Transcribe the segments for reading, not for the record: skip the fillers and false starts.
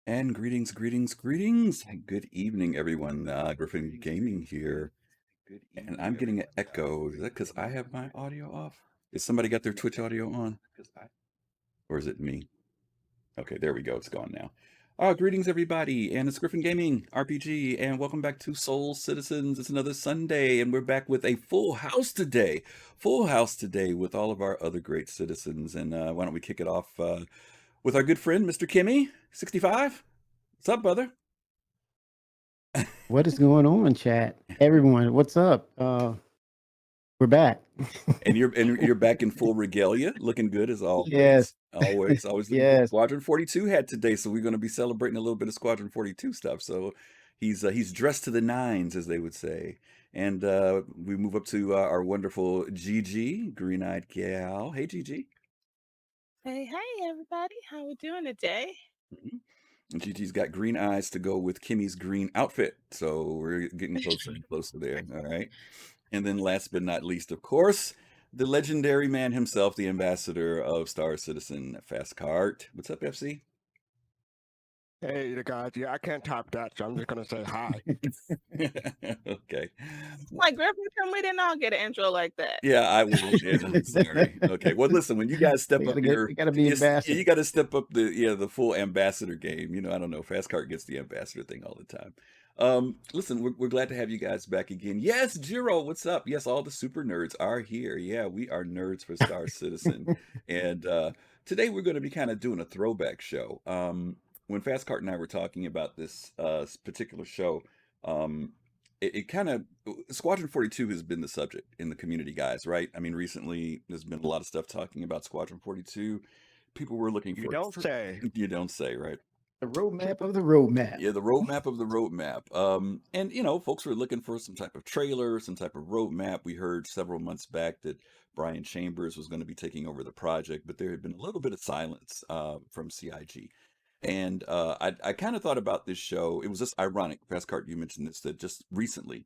And greetings. Good evening, everyone. Griffin Gaming here. And I'm getting an echo. Is that because I have my audio off? Is somebody got their Twitch audio on? Or is it me? Okay, there we go. It's gone now. Greetings, everybody. And it's Griffin Gaming RPG. And welcome back to Soul Citizens. It's another Sunday. And we're back with a full house today. Full house today with all of our other great citizens. And why don't we kick it off with our good friend, Mr. Kimmy65? What's up, brother? What is going on, chat? Everyone, what's up? We're back. And you're back in full regalia, looking good as always. Yes. Always looking good. Yes. Squadron 42 had today, so we're going to be celebrating a little bit of Squadron 42 stuff. So he's dressed to the nines, as they would say. And we move up to our wonderful Gigi, green-eyed gal. Hey, Gigi. Hey, everybody. How we doing today? And Gigi's got green eyes to go with Kimmy's green outfit. So we're getting closer and closer there. All right. And then last but not least, of course, the legendary man himself, the ambassador of Star Citizen, fastcart. What's up, FC? Hey, the guys. Yeah, I can't top that, so I'm just gonna say hi. Okay. Like Griffin, we didn't all get an intro like that. Yeah, I will. Yeah, sorry. Okay. Well, listen, when you guys step up here, You gotta be ambassador. you got to step up the full ambassador game. You know, I don't know. Fastcart gets the ambassador thing all the time. Listen, we're glad to have you guys back again. Yes, Jiro, what's up? Yes, all the super nerds are here. Yeah, we are nerds for Star Citizen. And today we're going to be kind of doing a throwback show. When Fastcart and I were talking about this particular show, it kind of Squadron 42 has been the subject in the community, guys, right? I mean, recently there's been a lot of stuff talking about Squadron 42. People were looking for You don't say. You don't say, right? The roadmap of the roadmap. Yeah, the roadmap of the roadmap. And you know, folks were looking for some type of trailer, some type of roadmap. We heard several months back that Brian Chambers was going to be taking over the project, but there had been a little bit of silence from CIG. And I kind of thought about this show. It was just ironic, Fastcart, you mentioned this, that just recently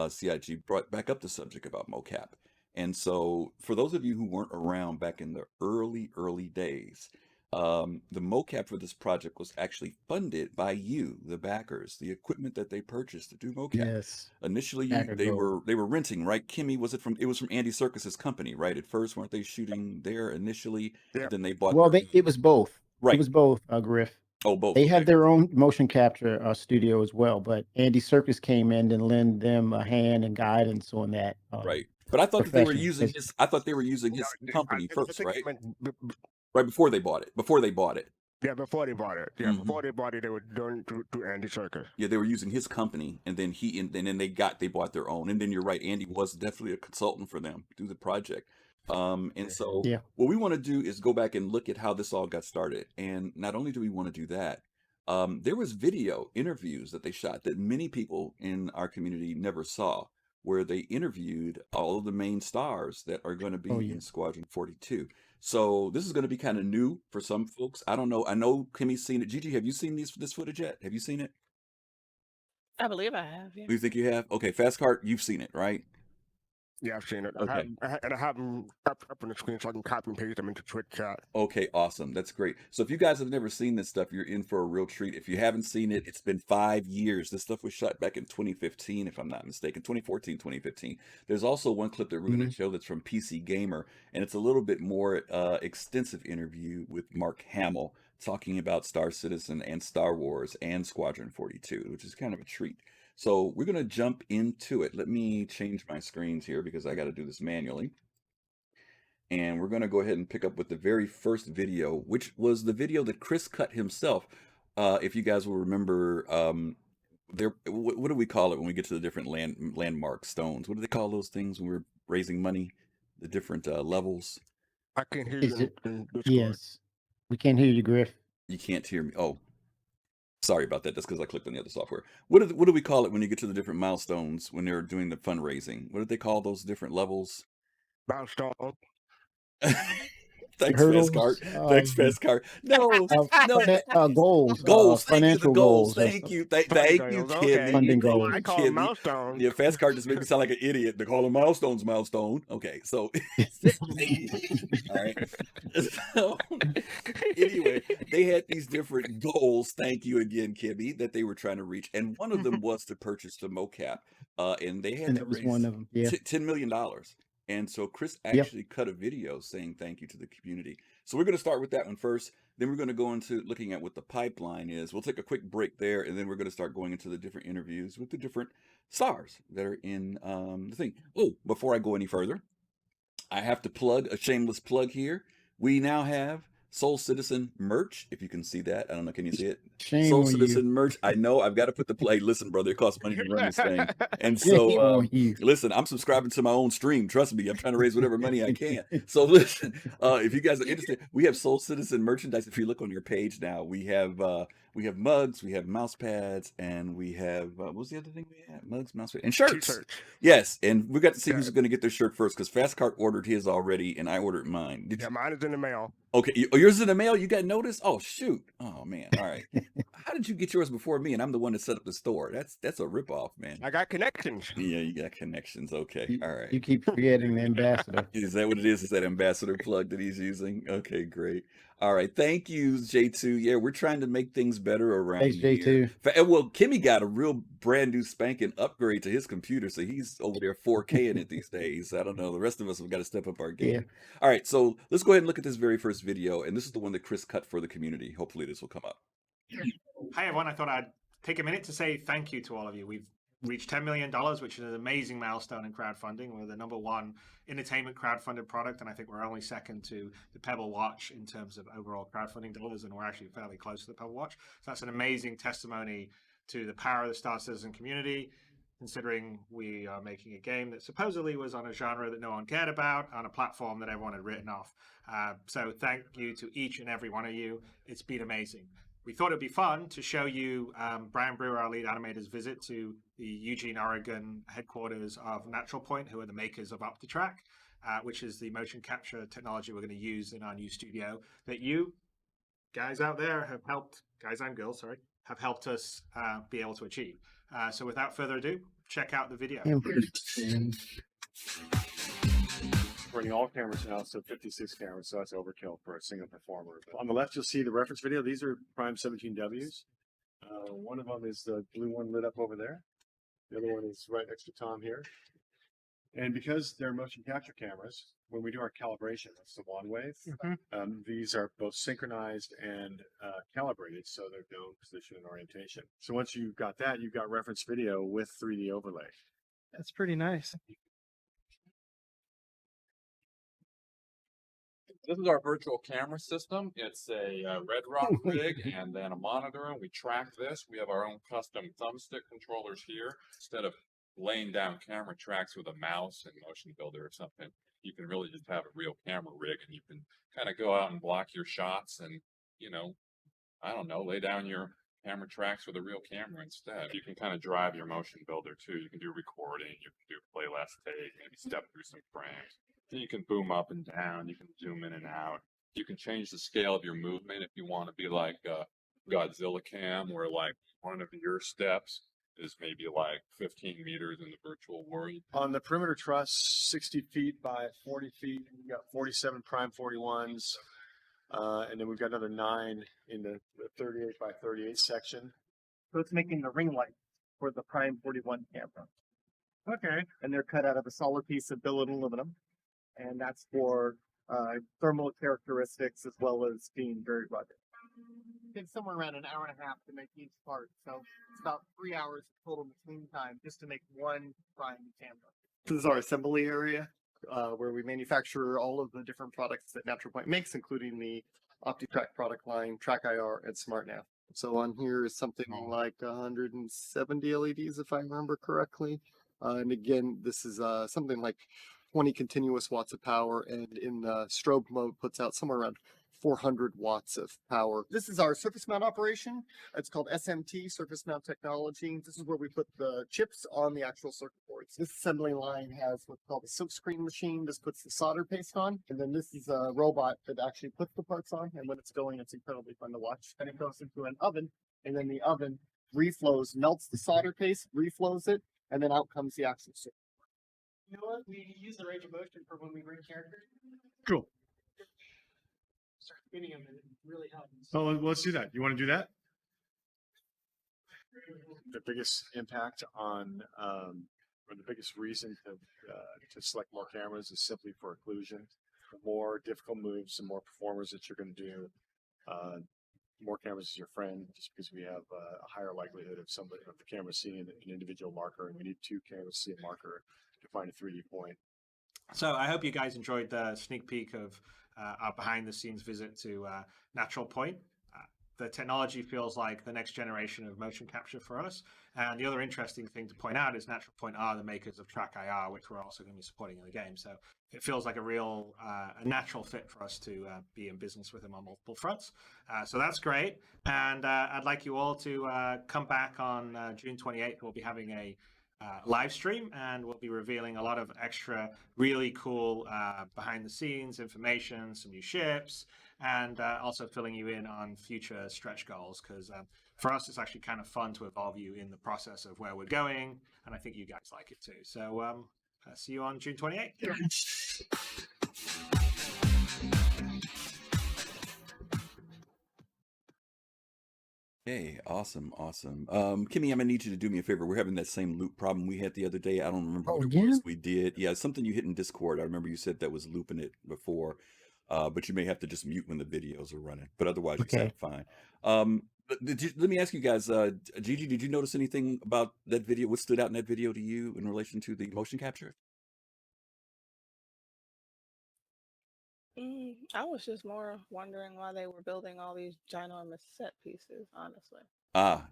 CIG brought back up the subject about MoCap. And so for those of you who weren't around back in the early days, the MoCap for this project was actually funded by you, the backers, the equipment that they purchased to do MoCap. Yes. Initially, Backer they gold. were renting, right? Kimmy, it was from Andy Serkis's company, right? At first, weren't they shooting there initially? Yeah. Then they bought Well, it was both. Right. It was both, Griff. Oh, both. They Okay. had their own motion capture studio as well, but Andy Serkis came in and lent them a hand and guidance on that. Right. But I thought that they were profession. using his. I thought they were using his company I first, think right? it meant Right before they bought it. Before they bought it. Yeah, before they bought it. Yeah, Mhm. before they bought it, they were doing to Andy Serkis. Yeah, they were using his company, and then then they bought their own. And then you're right, Andy was definitely a consultant for them through the project. And so Yeah. what we want to do is go back and look at how this all got started. And not only do we want to do that, there was video interviews that they shot that many people in our community never saw, where they interviewed all of the main stars that are going to be in Squadron 42. So this is going to be kind of new for some folks. I don't know. I know Kimmy's seen it. Gigi, have you seen this footage yet? Have you seen it? I believe I have. Yeah. You think you have? Okay, Fastcart, you've seen it, right? Yeah, I've seen it. Okay. I have them up on the screen so I can copy and paste them into Twitch chat. Okay, awesome. That's great. So if you guys have never seen this stuff, you're in for a real treat. If you haven't seen it, it's been 5 years. This stuff was shot back in 2015, if I'm not mistaken, 2014, 2015. There's also one clip that we're going to show that's from PC Gamer, and it's a little bit more extensive interview with Mark Hamill talking about Star Citizen and Star Wars and Squadron 42, which is kind of a treat. So we're going to jump into it. Let me change my screens here because I got to do this manually. And we're going to go ahead and pick up with the very first video, which was the video that Chris cut himself. If you guys will remember, what do we call it when we get to the different landmark stones? What do they call those things when we're raising money? The different levels? I can hear you in Discord. Yes. We can't hear you, Griff. You can't hear me. Oh, sorry about that. That's because I clicked on the other software. What do we call it when you get to the different milestones when they're doing the fundraising? What do they call those different levels? Milestone. Thanks, hurdles, fastcart. Thanks, fastcart. No, no. goals, Goals. Thank you. The financial goals. goals, or Thank you. Funding Thank you, goals. Okay. funding Kimmy. Thank goals. you, I call them Kimmy. milestones. Yeah, fast card just made me sound like an idiot. They call them milestones, milestone. Okay, so all right. So anyway, they had these different goals. Thank you again, Kimmy, that they were trying to reach, and one of them was to purchase the MoCap, and they had And to that was one raise of them. Yeah. $10 million. And so Chris Yep. actually cut a video saying thank you to the community. So we're going to start with that one first. Then we're going to go into looking at what the pipeline is. We'll take a quick break there, and then we're going to start going into the different interviews with the different stars that are in the thing. Oh, before I go any further, I have to plug a shameless plug here. We now have Soul Citizen merch. If you can see that, I don't know. Can you see it? Shame Soul on Citizen you. merch. I know I've got to put the play. Listen, brother, it costs money to run this thing, and Shame so on you. listen. I'm subscribing to my own stream. Trust me, I'm trying to raise whatever money I can. So listen, if you guys are interested, we have Soul Citizen merchandise. If you look on your page now, we have mugs, we have mouse pads, and we have what was the other thing we had? Mugs, mouse pads, and shirts. T-shirts. Yes, and we got to see Yeah. who's going to get their shirt first because Fastcart ordered his already, and I ordered mine. Did Yeah, you? mine is in the mail. Okay, yours is in the mail. You got notice? Oh shoot! Oh man! All right. How did you get yours before me? And I'm the one that set up the store. That's a ripoff, man. I got connections. Yeah, you got connections. Okay, all right. You keep forgetting the ambassador. Is that what it is? Is that ambassador plug that he's using? Okay, great. All right, thank you, J2. Yeah, we're trying to make things better around Thanks, here. J2. Well, Kimmy got a real brand new spanking upgrade to his computer, so he's over there 4K in it these days. I don't know. The rest of us have got to step up our game. Yeah. All right, so let's go ahead and look at this very first video, and this is the one that Chris cut for the community. Hopefully this will come up. Hi, everyone. I thought I'd take a minute to say thank you to all of you. We've reached $10 million, which is an amazing milestone in crowdfunding. We're the #1 entertainment crowdfunded product, and I think we're only second to the Pebble Watch in terms of overall crowdfunding dollars, and we're actually fairly close to the Pebble Watch. So that's an amazing testimony to the power of the Star Citizen community, considering we are making a game that supposedly was on a genre that no one cared about, on a platform that everyone had written off. So thank you to each and every one of you. It's been amazing. We thought it'd be fun to show you Brian Brewer, our lead animator's visit to the Eugene, Oregon headquarters of Natural Point, who are the makers of Up2Track, which is the motion capture technology we're going to use in our new studio that you guys out there have helped, guys and girls, sorry, have helped us be able to achieve. So without further ado, check out the video. Running all cameras now, so 56 cameras, so that's overkill for a single performer. On the left, you'll see the reference video. These are Prime 17Ws. One of them is the blue one lit up over there. The other one is right next to Tom here. And because they're motion capture cameras, when we do our calibration, that's the one wave, these are both synchronized and calibrated, so they're known position and orientation. So once you've got that, you've got reference video with 3D overlay. That's pretty nice. This is our virtual camera system. It's a Red Rock rig and then a monitor, and we track this. We have our own custom thumbstick controllers here. Instead of laying down camera tracks with a mouse and Motion Builder or something, you can really just have a real camera rig, and you can kind of go out and block your shots and, you know, I don't know, lay down your camera tracks with a real camera instead. You can kind of drive your Motion Builder too. You can do recording, you can do play less take, maybe step through some frames. You can boom up and down, you can zoom in and out. You can change the scale of your movement if you want to be like Godzilla Cam, where like one of your steps is maybe like 15 meters in the virtual world. On the perimeter truss, 60 feet by 40 feet, we've got 47 Prime 41s, and then we've got another 9 in the 38 by 38 section. So it's making the ring light for the Prime 41 camera. Okay. And they're cut out of a solid piece of billet aluminum. And that's for thermal characteristics as well as being very rugged. It takes somewhere around an hour and a half to make each part. So it's about 3 hours total machine time just to make one Prime camera. This is our assembly area where we manufacture all of the different products that Natural Point makes, including the Opti-Track product line, Track IR, and SmartNav. So on here is something like 170 LEDs, if I remember correctly. And again, this is something like 20 continuous watts of power, and in the strobe mode puts out somewhere around 400 watts of power. This is our surface mount operation. It's called SMT, Surface Mount Technology. This is where we put the chips on the actual circuit board. boards. This assembly line has what's called a silkscreen machine. This puts the solder paste on, and then this is a robot that actually puts the parts on. And when it's going, it's incredibly fun to watch. Then it goes into an oven, and then the oven reflows, melts the solder paste, reflows it, and then out comes the actual circuit. You know what? We use the range of motion for when we bring characters. Cool. Start spinning them, and it really helps. So let's do that. You want to do that? The biggest impact on, or the biggest reason to select more cameras is simply for occlusion. The more difficult moves, the more performers that you're going to do. More cameras is your friend, just because we have a higher likelihood of the camera seeing an individual marker, and we need 2 cameras to see a marker to find a 3D point. So I hope you guys enjoyed the sneak peek of our behind-the-scenes visit to Natural Point. The technology feels like the next generation of motion capture for us. And the other interesting thing to point out is Natural Point are the makers of TrackIR, which we're also going to be supporting in the game. So it feels like a real, a natural fit for us to be in business with them on multiple fronts. So that's great. And I'd like you all to come back on June 28th. We'll be having a live stream, and we'll be revealing a lot of extra really cool behind the scenes information, some new ships, and also filling you in on future stretch goals, because for us it's actually kind of fun to involve you in the process of where we're going, and I think you guys like it too. So see you on June 28th. Hey, awesome. Kimmy, I'm gonna need you to do me a favor. We're having that same loop problem we had the other day. I don't remember what it was we did. Yeah, something you hit in Discord. I remember you said that was looping it before, but you may have to just mute when the videos are running. But otherwise, you sound fine. Let me ask you guys, Gigi, did you notice anything about that video? What stood out in that video to you in relation to the motion capture? I was just more wondering why they were building all these ginormous set pieces, honestly.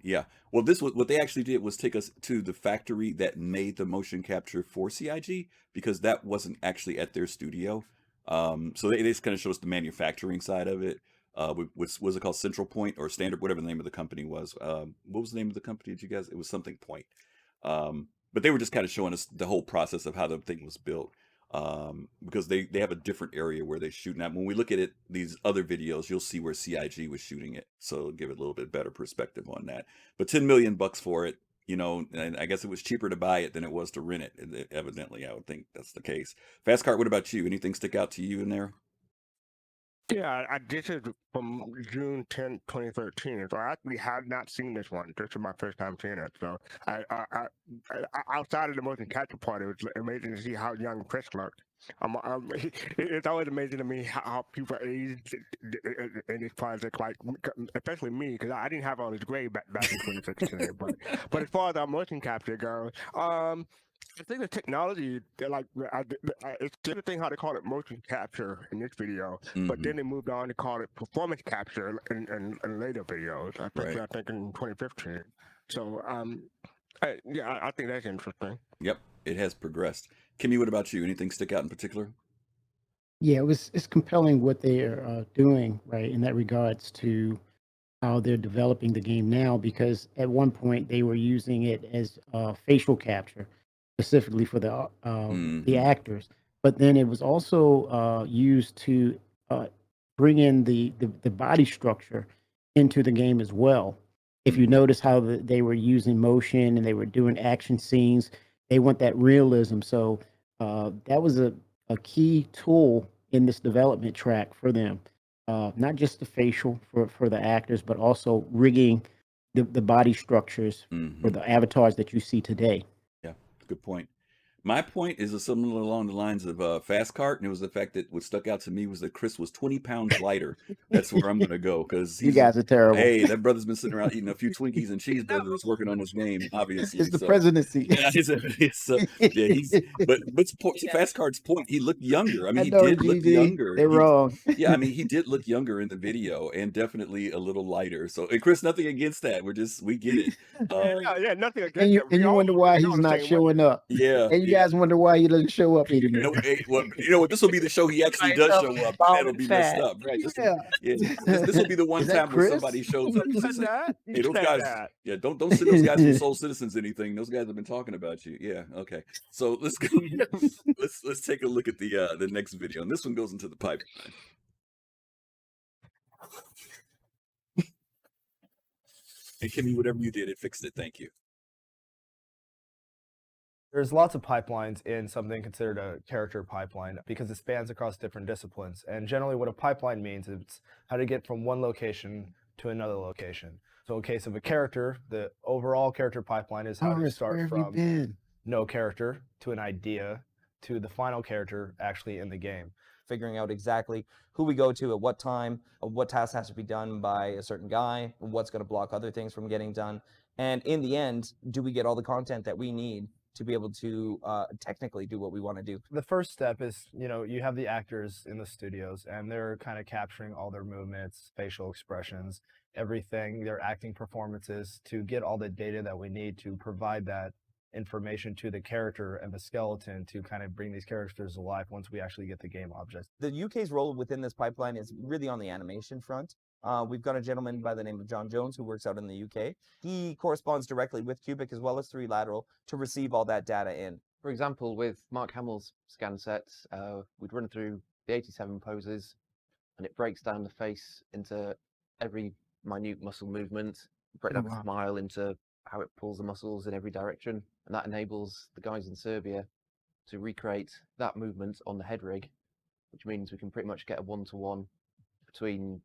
Yeah. Well, this was what they actually did was take us to the factory that made the motion capture for CIG, because that wasn't actually at their studio. So they just kind of showed us the manufacturing side of it. Was it called Central Point or Standard, whatever the name of the company was? What was the name of the company? Did you guys? It was something Point. But they were just kind of showing us the whole process of how the thing was built. Because they have a different area where they shoot. Now, when we look at it, these other videos, you'll see where CIG was shooting it. So it'll give it a little bit better perspective on that. But $10 million for it, you know, and I guess it was cheaper to buy it than it was to rent it. And evidently, I would think that's the case. Fastcart, what about you? Anything stick out to you in there? Yeah, this is from June 10th, 2013. So I actually had not seen this one. This is my first time seeing it. So I outside of the motion capture part, it was amazing to see how young Chris looked. It's always amazing to me how people age in this project, like especially me, because I didn't have all this gray back in 2016. but as far as our motion capture goes, I think the technology, it's interesting how they call it motion capture in this video, but then they moved on to call it performance capture in later videos. I think in 2015. So, I think that's interesting. Yep, it has progressed. Kimmy, what about you? Anything stick out in particular? Yeah, it's compelling what they are doing, right, in that regards to how they're developing the game now, because at one point they were using it as facial capture, specifically for the actors, but then it was also used to bring in the body structure into the game as well. If you notice how they were using motion and they were doing action scenes, they want that realism. So that was a key tool in this development track for them. Not just the facial for the actors, but also rigging the body structures for the avatars that you see today. Yeah, good point. My point is similar along the lines of Fastcart, and it was the fact that what stuck out to me was that Chris was 20 pounds lighter. That's where I'm going to go, because you guys are terrible. Hey, that brother's been sitting around eating a few Twinkies and cheeseburgers working on this game, obviously. It's the presidency. Yeah, but to Fastcart's point, he looked younger. I mean, he did look younger. They're wrong. Yeah, I mean, he did look younger in the video, and definitely a little lighter. So, and Chris, nothing against that. We get it. Yeah, nothing against it. And you wonder why he's not showing up. Yeah. And you guys wonder why he doesn't show up You know, anymore. you know what? This will be the show he actually does Myself show up. bald That'll and be messed fat. up, right? Yeah. This will be the one Is that time where Chris? somebody shows up. You It's said just like, that. hey, You those said guys. that. Yeah, don't send those guys from Soul Citizens anything. Those guys have been talking about you. Yeah, okay. So let's go. let's take a look at the next video, and this one goes into the pipeline. Hey, Kimmy, whatever you did, it fixed it. Thank you. There's lots of pipelines in something considered a character pipeline because it spans across different disciplines. And generally what a pipeline means is it's how to get from one location to another location. So in case of a character, the overall character pipeline is how to Horace, where start have you from been? no character to an idea to the final character actually in the game. Figuring out exactly who we go to at what time, what task has to be done by a certain guy, what's going to block other things from getting done. And in the end, do we get all the content that we need to be able to technically do what we want to do? The first step is, you have the actors in the studios and they're kind of capturing all their movements, facial expressions, everything, their acting performances to get all the data that we need to provide that information to the character and the skeleton to kind of bring these characters alive once we actually get the game objects. The UK's role within this pipeline is really on the animation front. We've got a gentleman by the name of John Jones who works out in the UK. He corresponds directly with Cubic as well as 3Lateral to receive all that data in. For example, with Mark Hamill's scan sets, we'd run through the 87 poses and it breaks down the face into every minute muscle movement, break down the smile into how it pulls the muscles in every direction. And that enables the guys in Serbia to recreate that movement on the head rig, which means we can pretty much get a one-to-one between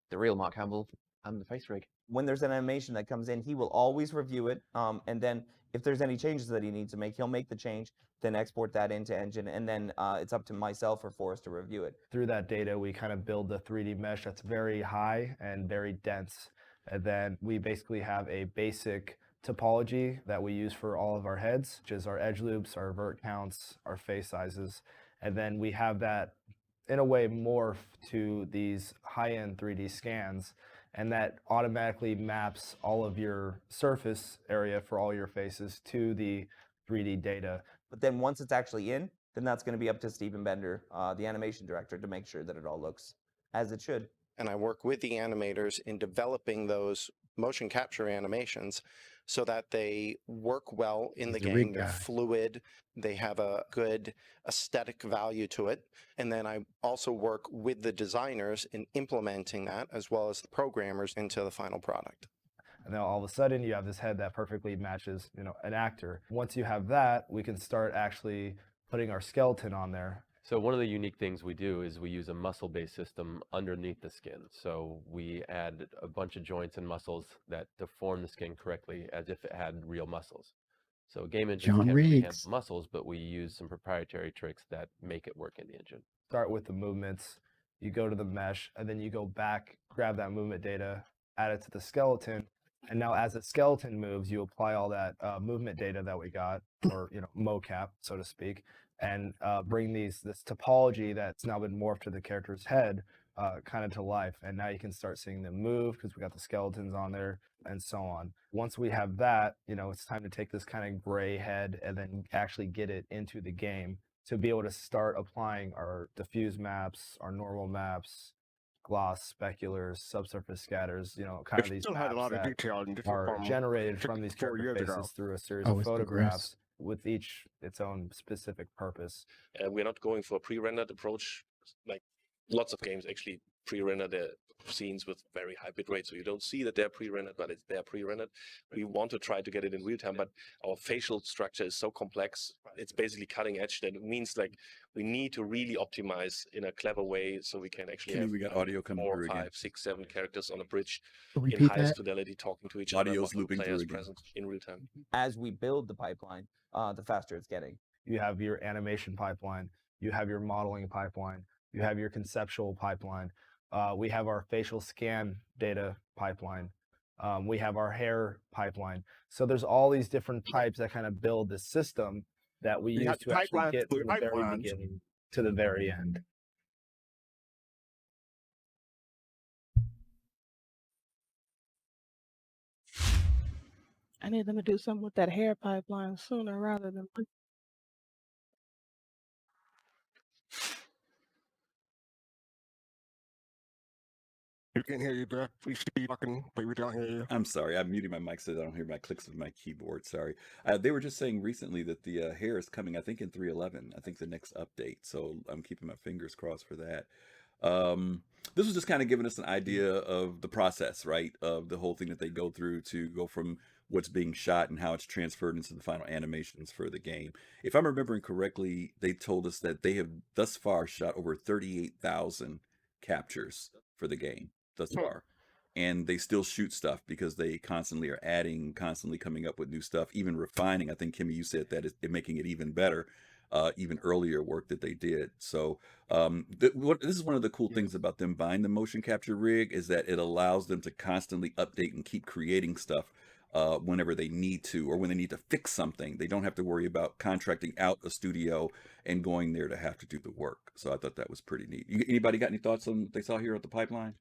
the real Mark Hamill and the face rig. When there's an animation that comes in, he will always review it. And then if there's any changes that he needs to make, he'll make the change, then export that into Engine. And then it's up to myself or Forrest to review it. Through that data, we kind of build the 3D mesh that's very high and very dense. And then we basically have a basic topology that we use for all of our heads, which is our edge loops, our vert counts, our face sizes. And then we have that in a way morph to these high-end 3D scans, and that automatically maps all of your surface area for all your faces to the 3D data. But then once it's actually in, then that's going to be up to Stephen Bender, the animation director, to make sure that it all looks as it should. And I work with the animators in developing those motion capture animations so that they work well in the game. They're fluid, they have a good aesthetic value to it. And then I also work with the designers in implementing that as well as the programmers into the final product. And then all of a sudden you have this head that perfectly matches, an actor. Once you have that, we can start actually putting our skeleton on there. So one of the unique things we do is we use a muscle-based system underneath the skin. So we add a bunch of joints and muscles that deform the skin correctly as if it had real muscles. So game engines can't really handle muscles, but we use some proprietary tricks that make it work in the engine. Start with the movements, you go to the mesh, and then you go back, grab that movement data, add it to the skeleton. And now as the skeleton moves, you apply all that movement data that we got, or MoCap, so to speak, and bring this topology that's now been morphed to the character's head kind of to life. And now you can start seeing them move because we got the skeletons on there and so on. Once we have that, it's time to take this kind of gray head and then actually get it into the game to be able to start applying our diffuse maps, our normal maps, gloss, speculars, subsurface scatters, kind of these still had a lot of detail in are generated from these character faces through a series of photographs with each its own specific purpose. We're not going for a pre-rendered approach. Like lots of games actually pre-render their scenes with very high bitrate, so you don't see that they're pre-rendered, but they're pre-rendered. We want to try to get it in real time, but our facial structure is so complex. It's basically cutting edge that it means like we need to really optimize in a clever way so we can actually have we got audio coming 4, through 5, again. 6, 7 characters on a bridge Repeat in highest that. fidelity talking to each Audio's other, looping players through again. present in real time. As we build the pipeline, the faster it's getting. You have your animation pipeline, you have your modeling pipeline, you have your conceptual pipeline. We have our facial scan data pipeline. We have our hair pipeline. So there's all these different pipes that kind of build the system that we use to actually get from the very beginning to the very end. I need them to do something with that hair pipeline sooner rather than You can hear you, Beth. We see you talking, but we don't hear you. I'm sorry. I'm muting my mic so I don't hear my clicks of my keyboard. Sorry. They were just saying recently that the hair is coming, I think, in 3.11. I think the next update. So I'm keeping my fingers crossed for that. This was just kind of giving us an idea of the process, right? Of the whole thing that they go through to go from what's being shot and how it's transferred into the final animations for the game. If I'm remembering correctly, they told us that they have thus far shot over 38,000 captures for the game thus far. And they still shoot stuff because they constantly are adding, constantly coming up with new stuff, even refining. I think, Kimmy, you said that is making it even better, even earlier work that they did. So this is one of the cool things about them buying the motion capture rig, is that it allows them to constantly update and keep creating stuff whenever they need to, or when they need to fix something. They don't have to worry about contracting out a studio and going there to have to do the work. So I thought that was pretty neat. Anybody got any thoughts on what they saw here at the pipeline?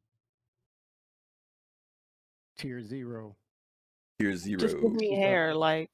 Tier 0. Tier 0. Just give me hair, like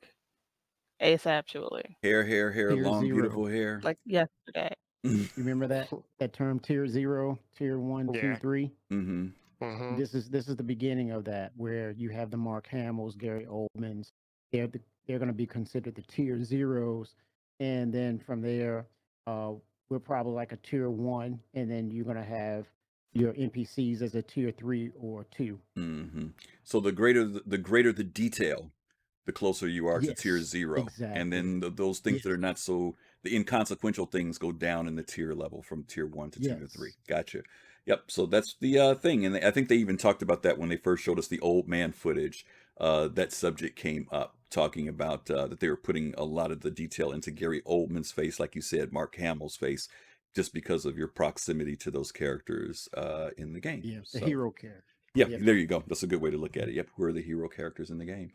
asexually. Hair, Tier long, 0. beautiful hair. Like yesterday. You remember that term, tier 0, tier 1, 2, 3? Mm-hmm. This is the beginning of that, where you have the Mark Hamills, Gary Oldmans. They're going to be considered the tier 0s, and then from there, we're probably like a tier 1, and then you're going to have your NPCs as a tier 3 or 2. Mm-hmm. So the greater the detail, the closer you are to tier 0. Exactly. And then those things that are not so, the inconsequential things go down in the tier level from tier 1 to 2 to 3. Gotcha. Yep. So that's the thing. And I think they even talked about that when they first showed us the old man footage. That subject came up, talking about that they were putting a lot of the detail into Gary Oldman's face, like you said, Mark Hamill's face, just because of your proximity to those characters in the game. Yeah, the hero character. Yeah, there you go. That's a good way to look at it. Yep, who are the hero characters in the game?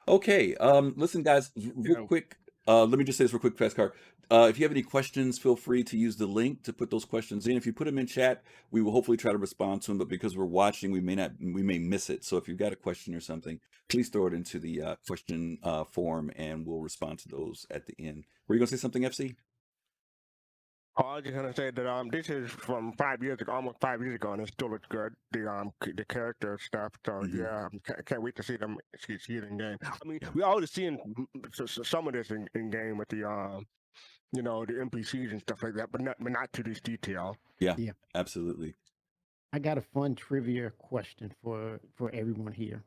Okay, listen, guys, real quick. Let me just say this real quick, Fastcart. If you have any questions, feel free to use the link to put those questions in. If you put them in chat, we will hopefully try to respond to them. But because we're watching, we may miss it. So if you've got a question or something, please throw it into the question form, and we'll respond to those at the end. Were you gonna say something, FC? I was just gonna say that this is from 5 years ago, almost 5 years ago, and it still looks good. The character stuff. So yeah, can't wait to see them see it in game. I mean, we already seen some of this in game with the the NPCs and stuff like that, but not to this detail. Yeah, absolutely. I got a fun trivia question for everyone here.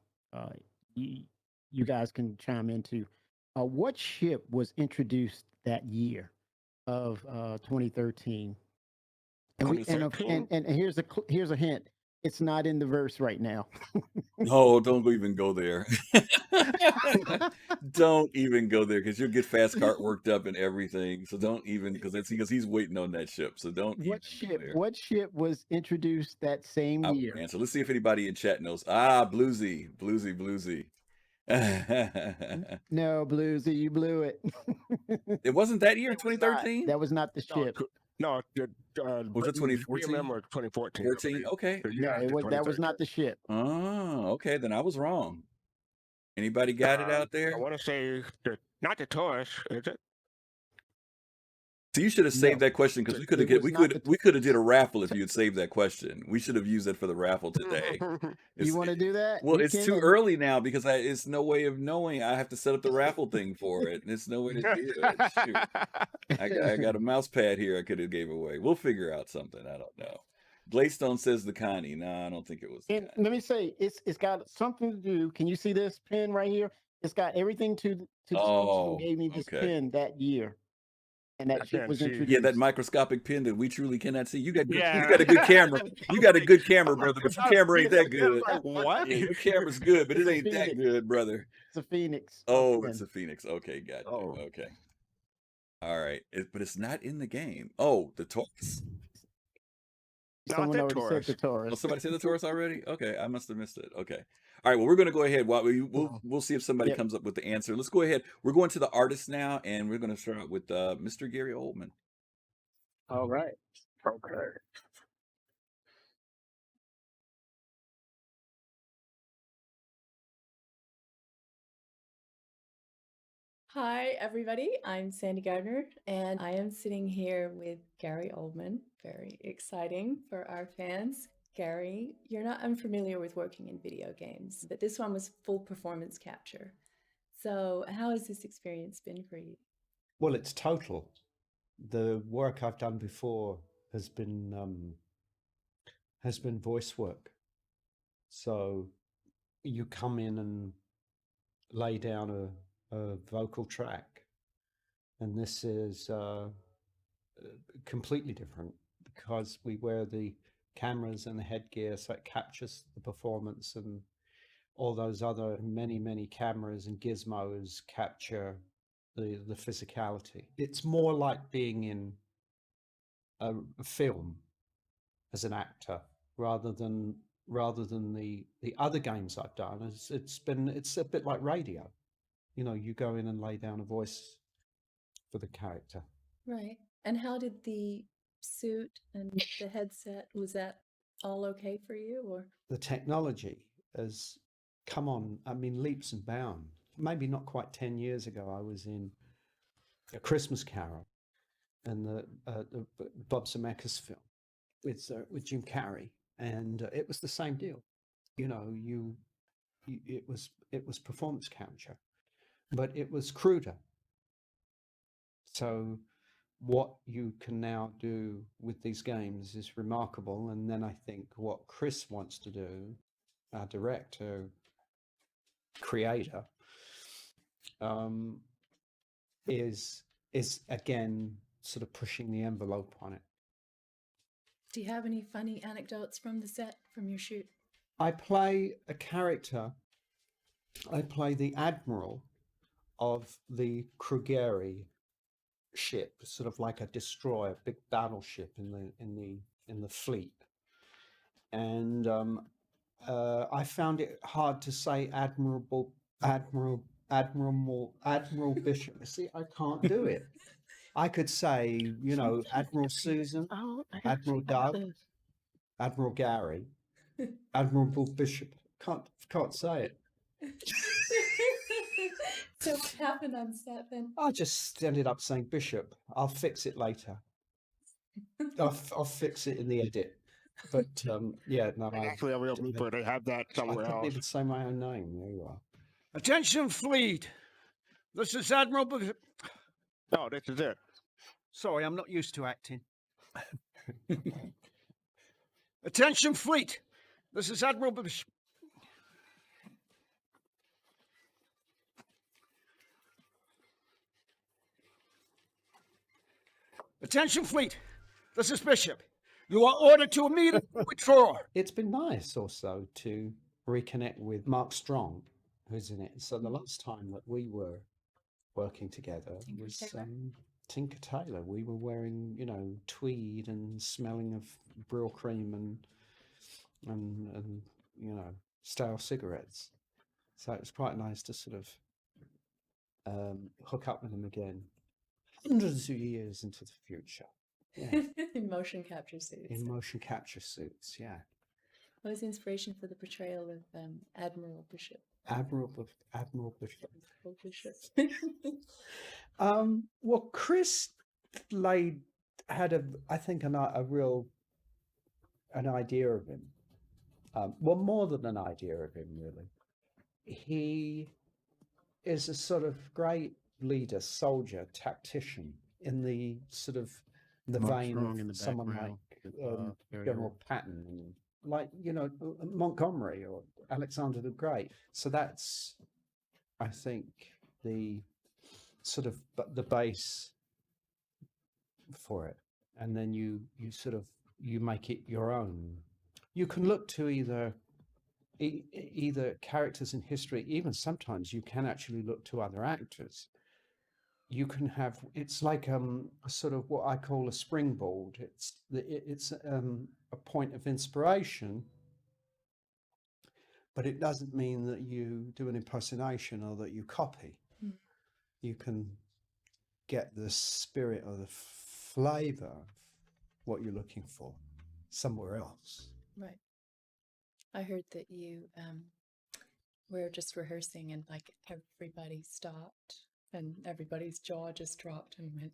You guys can chime into what ship was introduced that year of 2013. And here's a hint. It's not in the verse right now. No, don't even go there. Don't even go there, because you'll get Fastcart worked up and everything. So don't even, because he's waiting on that ship. So don't. What ship was introduced that same year? Answer. Let's see if anybody in chat knows. Bluesy. No, Bluesy, you blew it. It wasn't that year, 2013. That was not the ship. No, was it 2014? Remember 2014. 14. Okay. No, that was not the ship. Oh, okay. Then I was wrong. Anybody got it out there? I want to say not the Taurus, is it? So you should have saved that question, because we could have did a raffle if you had saved that question. We should have used that for the raffle today. You want to do that? Well, it's too early now, because it's no way of knowing. I have to set up the raffle thing for it, and it's no way to do it. Shoot. I got a mouse pad here I could have gave away. We'll figure out something. I don't know. Glaystone says the Connie. No, I don't think it was. And let me say, it's got something to do. Can you see this pin right here? It's got everything to do. Who gave me this pin that year. And that ship was introduced. Yeah, that microscopic pin that we truly cannot see. You got a good camera. You got a good camera, brother, but your camera ain't that good. What? Yeah, your camera's good, but it ain't that good, brother. It's a Phoenix. Oh, it's a Phoenix. Okay, got you. Okay. All right. But it's not in the game. Oh, the Taurus. Someone already said the Taurus. Oh, somebody said the Taurus already? Okay, I must have missed it. Okay. All right, well, we're going to go ahead. We'll see if somebody comes up with the answer. Let's go ahead. We're going to the artist now, and we're going to start out with Mr. Gary Oldman. All right. Okay. Hi, everybody. I'm Sandy Gardiner, and I am sitting here with Gary Oldman. Very exciting for our fans. Gary, you're not unfamiliar with working in video games, but this one was full performance capture. So how has this experience been for you? Well, it's total. The work I've done before has been voice work. So you come in and lay down a vocal track, and this is completely different because we wear the cameras and the headgear, so it captures the performance, and all those other many cameras and gizmos capture the physicality. It's more like being in a film as an actor rather than the other games I've done. It's a bit like radio. You know, you go in and lay down a voice for the character. Right. And how did the suit and the headset, was that all okay for you, or? The technology has come on, I mean, leaps and bounds. Maybe not quite 10 years ago, I was in A Christmas Carol and the Bob Zemeckis film with Jim Carrey, and it was the same deal. You know, it was performance capture, but it was cruder. So what you can now do with these games is remarkable. And then I think what Chris wants to do, our director, creator, is again sort of pushing the envelope on it. Do you have any funny anecdotes from the set, from your shoot? I play a character. I play the admiral of the Krugeri ship, sort of like a destroyer, big battleship in the fleet. And I found it hard to say Admiral Bishop. See, I can't do it. I could say, you know, Admiral Susan, Admiral Doug, Admiral Gary, Admiral Bishop. Can't say it. So what happened on set then? I just ended up saying Bishop. I'll fix it later. I'll fix it in the edit. But yeah, no. Actually, a real blooper. They have that somewhere I couldn't else. even say my own name. There you are. Attention, fleet. This is Admiral Bishop. Oh, this is it. Sorry, I'm not used to acting. Attention, fleet. This is Admiral Bishop. Attention, fleet. This is Bishop. You are ordered to immediately withdraw. It's been nice also to reconnect with Mark Strong, who's in it. So the last time that we were working together was Tinker Tailor. We were wearing, you know, tweed and smelling of Brill cream and you know, stale cigarettes. So it was quite nice to sort of hook up with him again, hundreds of years into the future. Yeah. In motion capture suits. In motion capture suits, yeah. What was the inspiration for the portrayal of Admiral Bishop? Admiral Bishop. Admiral Bishop. Well, Chris had an idea of him. Well, more than an idea of him, really. He is a sort of great leader, soldier, tactician in the sort of the vein of someone like General Patton, and like, you know, Montgomery or Alexander the Great. So that's, I think, the sort of the base for it, and then you make it your own. You can look to either characters in history. Even sometimes you can actually look to other actors. You can have, it's like a sort of what I call a springboard. It's a point of inspiration, but it doesn't mean that you do an impersonation or that you copy. Mm. You can get the spirit or the flavor of what you're looking for somewhere else. Right. I heard that you were just rehearsing and like everybody stopped and everybody's jaw just dropped and went.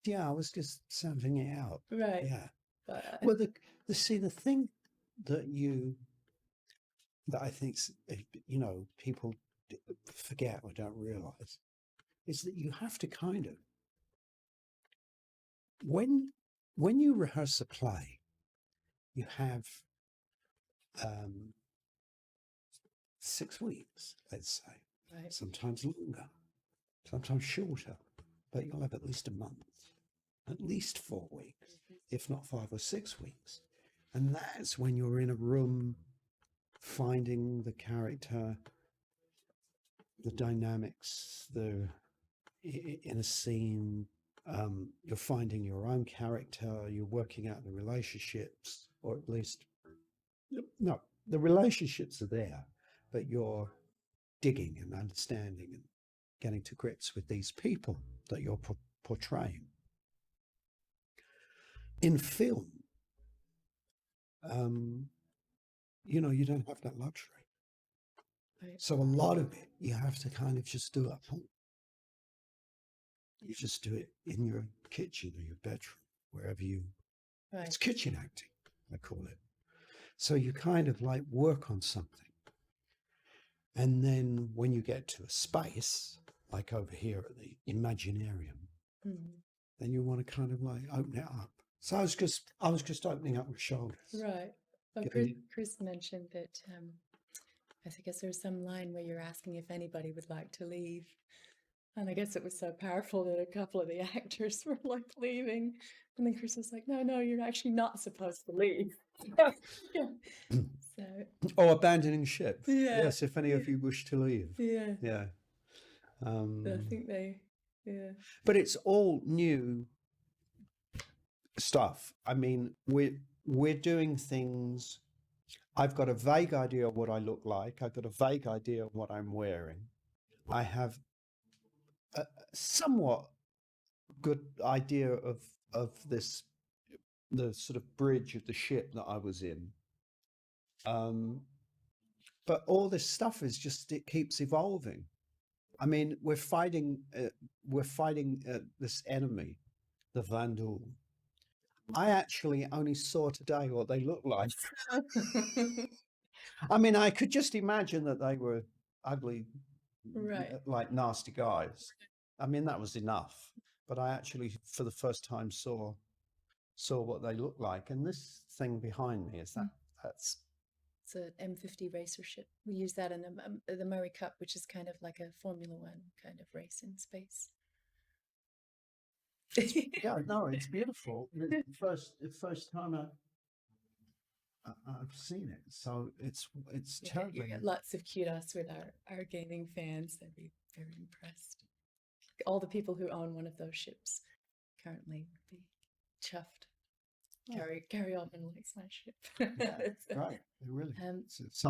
Yeah, I was just sounding it out. Right. Yeah. But well, the thing that I think people forget or don't realize is that you have to kind of when you rehearse a play, you have 6 weeks, let's say, Right. sometimes longer, sometimes shorter, but you'll have at least a month, at least 4 weeks, if not 5 or 6 weeks. And that's when you're in a room finding the character, the dynamics, in a scene, you're finding your own character, you're working out the relationships, or at least, no, the relationships are there, but you're digging and understanding and getting to grips with these people that you're portraying. In film, you don't have that luxury. Right. So a lot of it, you have to kind of just do at home. You just do it in your kitchen or your bedroom, wherever you, Right. it's kitchen acting, I call it. So you kind of like work on something. And then when you get to a space, like over here at the Imaginarium, then you want to kind of like open it up. So I was just opening up my shoulders. Right. Well, Chris mentioned that I guess there's some line where you're asking if anybody would like to leave. And I guess it was so powerful that a couple of the actors were like leaving. And then Chris was like, no, you're actually not supposed to leave. Yeah. So. Oh, abandoning ship. Yeah. Yes, if any of you wish to leave. Yeah. Yeah. I think yeah. But it's all new stuff. I mean, we're doing things. I've got a vague idea of what I look like. I've got a vague idea of what I'm wearing. I have a somewhat good idea of this, the sort of bridge of the ship that I was in. But all this stuff is just, it keeps evolving. I mean, we're fighting this enemy, the Vandal. I actually only saw today what they look like. I mean, I could just imagine that they were ugly, right, like nasty guys. I mean, that was enough. But I actually, for the first time, saw what they look like. And this thing behind me is that's. It's an M50 racer ship. We use that in the Murray Cup, which is kind of like a Formula One kind of race in space. Yeah, no, it's beautiful. The first time I've seen it, so it's terribly. You get lots of kudos with our gaming fans. They'd be very impressed. All the people who own one of those ships currently would be chuffed. Gary Oldman likes my ship. Yeah, right, really. It's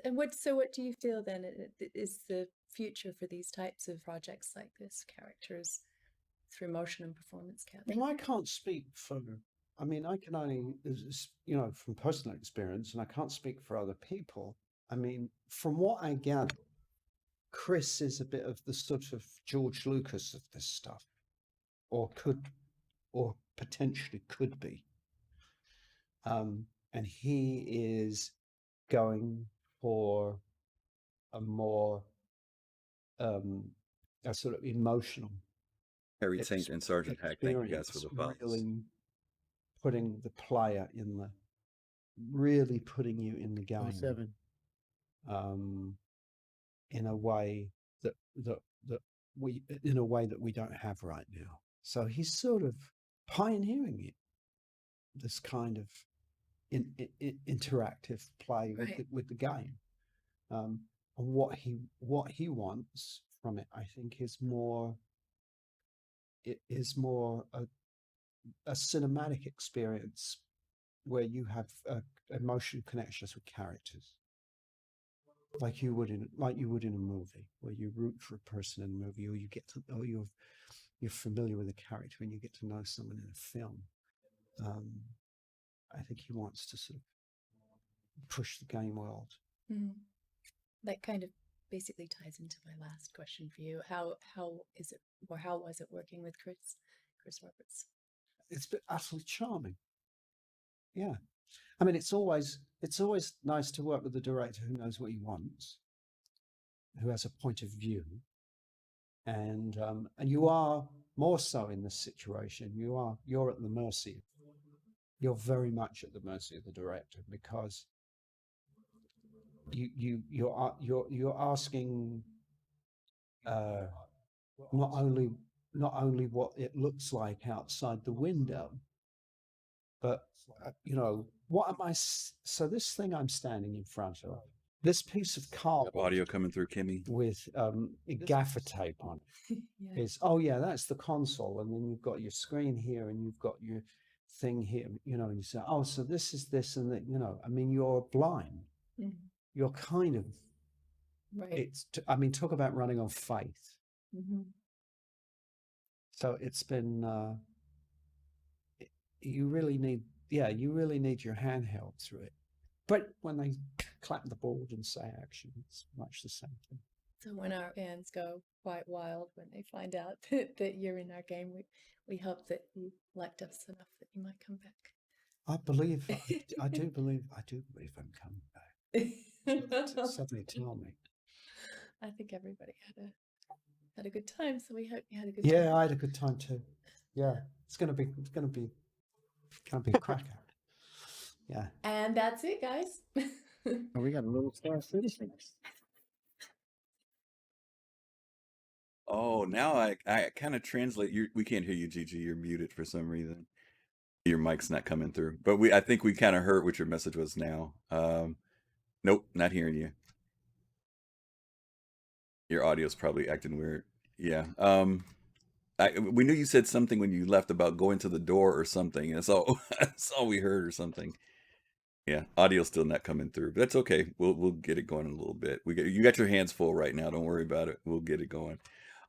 And what do you feel then is the future for these types of projects like this, characters through motion and performance capture? Well, I can't speak for. I mean, I can only, from personal experience, and I can't speak for other people. I mean, from what I gather, Chris is a bit of the sort of George Lucas of this stuff, or potentially could be. And he is going for a more a sort of emotional. Harry Taint and Sergeant Hack, thank you guys for the follows. Really putting the player really putting you in the game. 27. In a way that we don't have right now. So he's sort of pioneering it, this kind of interactive play with the game. And what he wants from it, I think, is more a cinematic experience where you have emotional connections with characters, like you would in a movie, where you root for a person in a movie, or you're familiar with a character and you get to know someone in a film. I think he wants to sort of push the game world. Mm-hmm. That kind of basically ties into my last question for you. How is it, or how was it working with Chris Roberts? It's been utterly charming. Yeah, I mean, it's always nice to work with a director who knows what he wants, who has a point of view, and you are more so in this situation. You're at the mercy. You're very much at the mercy of the director, because you're asking not only what it looks like outside the window, but what am I? So this thing I'm standing in front of, this piece of cardboard Audio coming through, Kimmy. with gaffer tape on it, is, oh yeah, that's the console, and then you've got your screen here, and you've got your thing here, and you say, oh, so this is this and that, I mean, you're blind. Mhm. You're kind of, Right. I mean, talk about running on faith. Mhm. So it's been, you really need your hand held through it. But when they clap the board and say action, it's much the same thing. So when our fans go quite wild when they find out that you're in our game, we hope that you liked us enough that you might come back. I do believe I'm coming back. Suddenly tell me. I think everybody had a good time, so we hope you had a good time. Yeah, I had a good time too. Yeah, it's gonna be a cracker. Yeah. And that's it, guys. Oh, we got a little Star Citizen. Oh, now I kind of translate. We can't hear you, Gigi. You're muted for some reason. Your mic's not coming through. But I think we kind of heard what your message was now. Nope, not hearing you. Your audio's probably acting weird. Yeah. We knew you said something when you left about going to the door or something. That's all. That's all we heard or something. Yeah, audio's still not coming through, but that's okay. We'll get it going in a little bit. You got your hands full right now. Don't worry about it. We'll get it going.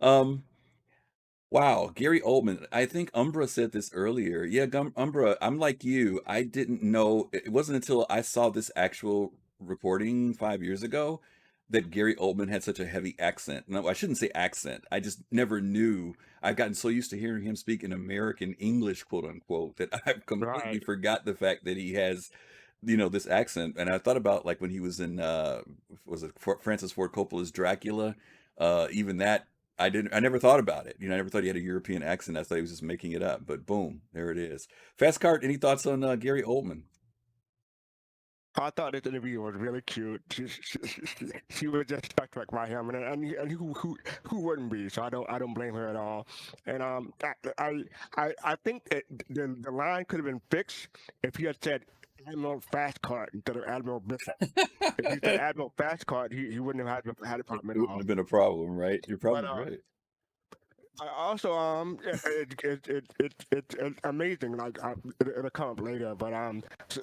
Wow, Gary Oldman. I think Umbra said this earlier. Yeah, Umbra, I'm like you. I didn't know. It wasn't until I saw this actual recording 5 years ago that Gary Oldman had such a heavy accent. No, I shouldn't say accent. I just never knew. I've gotten so used to hearing him speak in American English, quote unquote, that I've completely forgot the fact that he has, this accent. And I thought about, like, when he was in was it Francis Ford Coppola's Dracula? Even that, I never thought about it. I never thought he had a European accent. I thought he was just making it up. But boom, there it is. Fastcart, any thoughts on Gary Oldman? I thought this interview was really cute. She was just struck by him, and who wouldn't be? So I don't blame her at all. And I think that the line could have been fixed if he had said Admiral Fastcart instead of Admiral Bishop. If he said Admiral Fastcart, he wouldn't have had a problem at all. It wouldn't have been a problem, right? You're probably right. I also, it's amazing. Like it'll come up later, but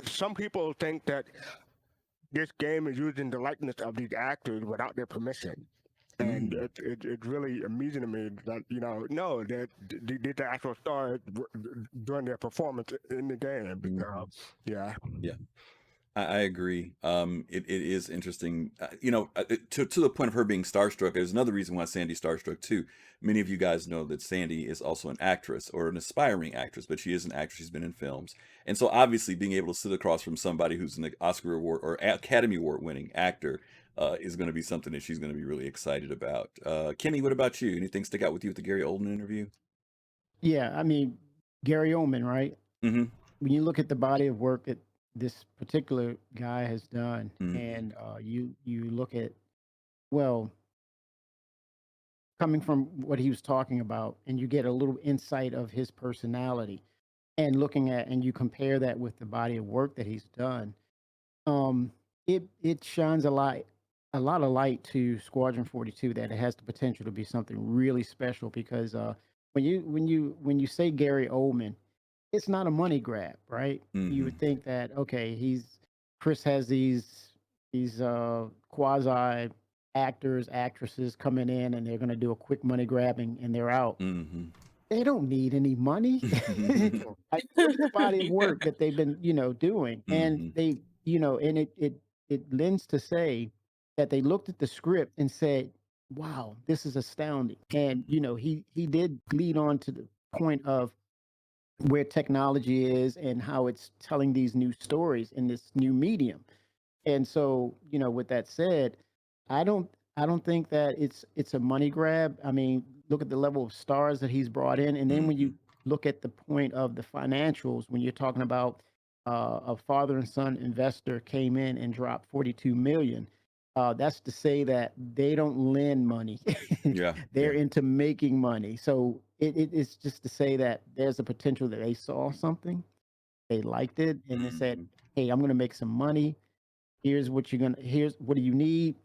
some people think that this game is using the likeness of these actors without their permission, and it's really amusing to me that no, that these are actual stars doing their performance in the game. Yeah. I agree. It is interesting. To the point of her being starstruck, there's another reason why Sandy's starstruck too. Many of you guys know that Sandy is also an actress, or an aspiring actress, but she is an actress. She's been in films, and so obviously being able to sit across from somebody who's an Oscar Award or Academy Award winning actor is going to be something that she's going to be really excited about. Kimmy, what about you? Anything stick out with you with the Gary Oldman interview? Yeah, I mean, Gary Oldman, right? Mm-hmm. When you look at the body of work that this particular guy has done, and you look at, well, coming from what he was talking about, and you get a little insight of his personality, and looking at, and you compare that with the body of work that he's done, it shines a lot of light to Squadron 42 that it has the potential to be something really special, because when you say Gary Oldman, it's not a money grab, right? You would think that, okay, Chris has these quasi actors, actresses coming in, and they're going to do a quick money grabbing and they're out. They don't need any money. I look at the body of work that they've been, doing, and they, and it lends to say that they looked at the script and said, "Wow, this is astounding." And he did lead on to the point of where technology is and how it's telling these new stories in this new medium. And so, with that said, I don't think that it's a money grab. I mean, look at the level of stars that he's brought in, and then when you look at the point of the financials, when you're talking about a father and son investor came in and dropped 42 million. That's to say that they don't lend money. Yeah. They're Yeah. into making money. So it's just to say that there's a potential that they saw something, they liked it, and they said, Mhm. "Hey, I'm going to make some money. Here's what do you need?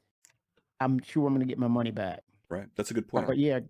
I'm sure I'm going to get my money back." Right. That's a good point. But yeah,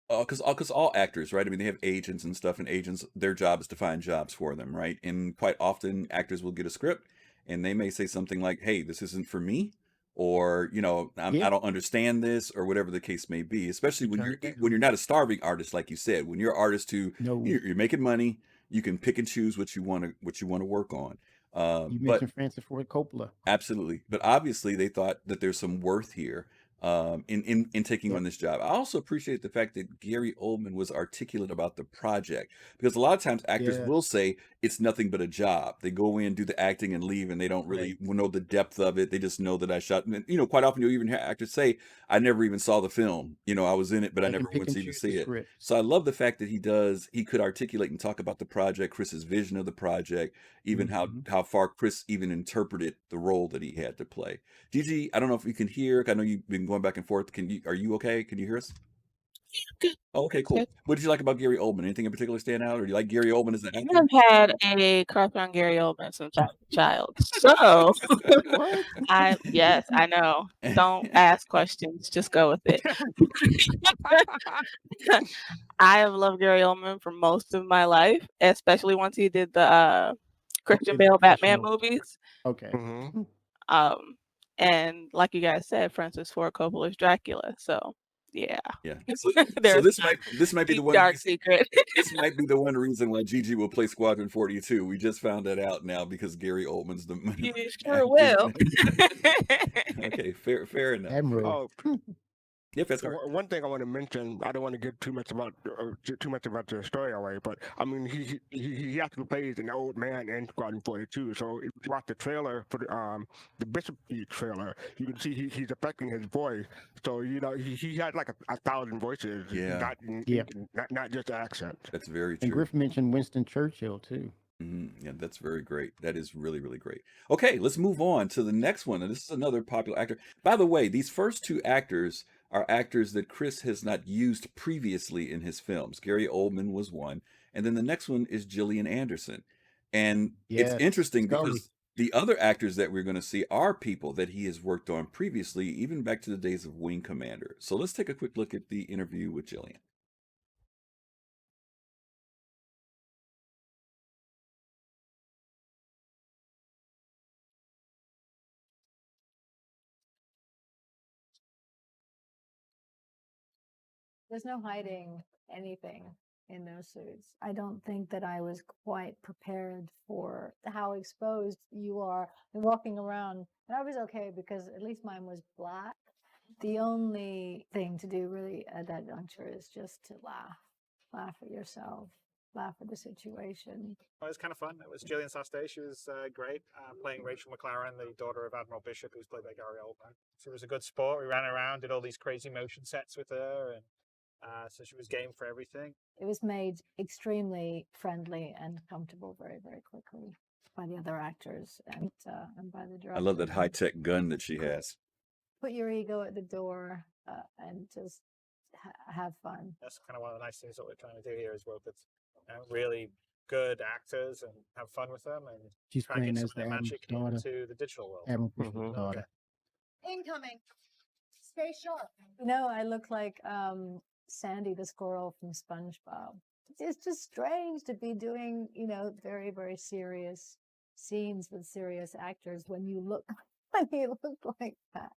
Because all actors, right? I mean, they have agents and stuff, and agents, their job is to find jobs for them, right? And quite often, actors will get a script, and they may say something like, "Hey, this isn't for me," or yeah, I don't understand this," or whatever the case may be. Especially when Turn it when down. you're not a starving artist, like you said, when you're an artist who no, you're making money, you can pick and choose what you want to work on. you But mentioned Francis Ford Coppola. Absolutely. But obviously they thought that there's some worth here in taking on Yep. this job. I also appreciate the fact that Gary Oldman was articulate about the project, because a lot of times actors Yeah. will say it's nothing but a job. They go in, do the acting, and leave, and they don't really know the depth of it. They just know that I shot. And quite often you'll even hear actors say, "I never even saw the film. I was in it, but I I can never pick went and to even choose the see it." script. So I love the fact that he could articulate and talk about the project, Chris's vision of the project, even Mhm. how far Chris even interpreted the role that he had to play. Gigi, I don't know if you can hear. I know you've been going back and forth. Are you okay? Can you hear us? Good. Oh, okay, cool. Good. What did you like about Gary Oldman? Anything in particular stand out, or do you like Gary Oldman as an actor? I've had a crush on Gary Oldman since I was a child. So What? yes, I know. Don't ask questions, just go with it. I have loved Gary Oldman for most of my life, especially once he did the Christian Okay, Bale Batman professional. movies. Okay. Mm-hmm. And like you guys said, Francis Ford Coppola's Dracula. So yeah, Yeah. So there's this might be the deep one dark reason. secret. This might be the one reason why Gigi will play Squadron 42. We just found that out now because Gary Oldman's the You sure will. Okay, fair enough. Admiral. Oh, Yeah, Fastcart. one thing I want to mention, I don't want to get too much about the story away, but I mean, he actually plays an old man in Squadron 42. So if you watch the trailer for the Bishop trailer, you can see he's affecting his voice. So he has like 1,000 voices, Yeah. Yeah. not just accent. That's very And true. Griff mentioned Winston Churchill too. Yeah, that's very great. That is really, really great. Okay, let's move on to the next one. And this is another popular actor. By the way, these first two actors are actors that Chris has not used previously in his films. Gary Oldman was one, and then the next one is Gillian Anderson. And it's Yes. interesting Scully. because the other actors that we're going to see are people that he has worked on previously, even back to the days of Wing Commander. So let's take a quick look at the interview with Gillian. There's no hiding anything in those suits. I don't think that I was quite prepared for how exposed you are walking around. And I was okay because at least mine was black. The only thing to do really at that juncture is just to laugh at yourself, laugh at the situation. It was kind of fun. It was Gillian Sastay. She was great, playing Rachel McLaren, the daughter of Admiral Bishop, who's played by Gary Oldman. She was a good sport. We ran around, did all these crazy motion sets with her, and so she was game for everything. It was made extremely friendly and comfortable very, very quickly by the other actors and by the director. I love that high-tech gun that she has. Put your ego at the door and just have fun. That's kind of one of the nice things that we're trying to do here as well. It's really good actors and have fun with them and She's try and playing get some as of their the magic Admiral's daughter. into the digital world. Admiral Bishop's daughter. Incoming. Stay sharp. I look like SANDI the squirrel from SpongeBob. It's just strange to be doing, very, very serious scenes with serious actors when you look like that.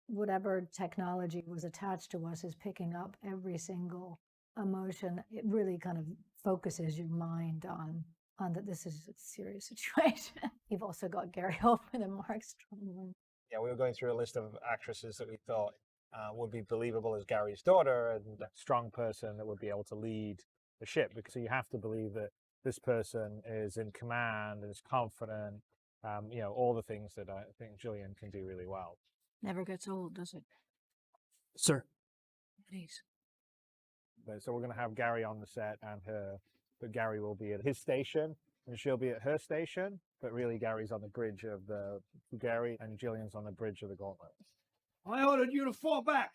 Whatever technology was attached to us is picking up every single emotion. It really kind of focuses your mind on that this is a serious situation. You've also got Gary Oldman and Mark Strong. Yeah, we were going through a list of actresses that we thought would be believable as Gary's daughter and a strong person that would be able to lead the ship, because you have to believe that this person is in command and is confident. All the things that I think Gillian can do really well. Never gets old, does it? Sir. Please. So we're going to have Gary on the set and her, but Gary will be at his station and she'll be at her station, but really Gary's on the bridge of the Gary and Gillian's on the bridge of the gauntlet. I ordered you to fall back.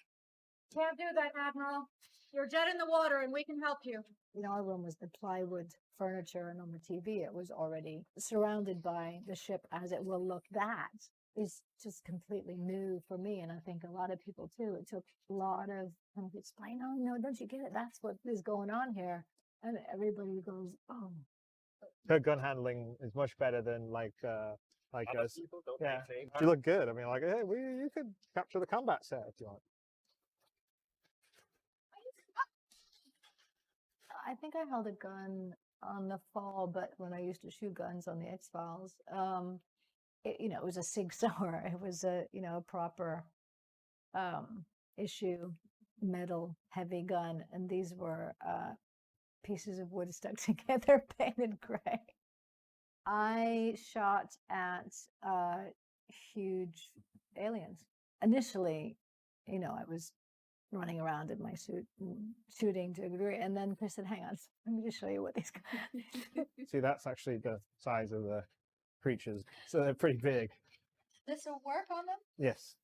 Can't do that, Admiral. You're dead in the water and we can help you. Our room was the plywood furniture, and on the TV it was already surrounded by the ship as it will look. That is just completely new for me, and I think a lot of people too. It took a lot of time to explain, oh no, don't you get it? That's what is going on here. And everybody goes, oh. Her gun handling is much better than like Other us. people don't Yeah, maintain she looked good. I mean, like, hey, you could capture the combat set if you want. I think I held a gun on the fall, but when I used to shoot guns on the X-Files, it was a Sig Sauer. It was a proper issue metal heavy gun, and these were pieces of wood stuck together, painted gray. I shot at huge aliens. Initially, I was running around in my suit and shooting to a degree, and then Chris said, hang on, let me just show you what these guys See, that's actually the size of the creatures, so they're pretty big. This will work on them? Yes.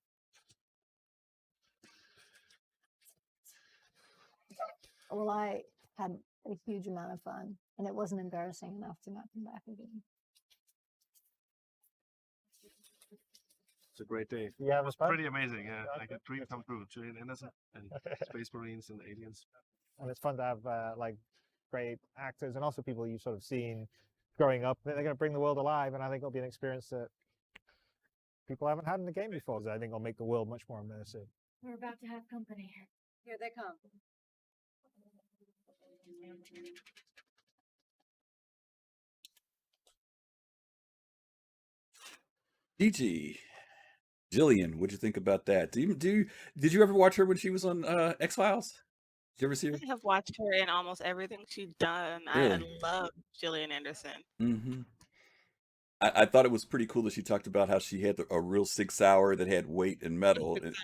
Well, I had a huge amount of fun, and it wasn't embarrassing enough to not come back again. It's a great day. Yeah, it was fun. Pretty amazing. Yeah, like a dream come true. Gillian Anderson and Space Marines and aliens. And it's fun to have great actors and also people you've sort of seen growing up. They're going to bring the world alive, and I think it'll be an experience that people haven't had in the game before. So I think it'll make the world much more immersive. We're about to have company. Here they come. DG, Gillian, what'd you think about that? Did you ever watch her when she was on X-Files? Did you ever see her? I have watched her in almost everything she's done. Really? I love Gillian Anderson. Mm-hmm. I thought it was pretty cool that she talked about how she had a real Sig Sauer that had weight and metal. And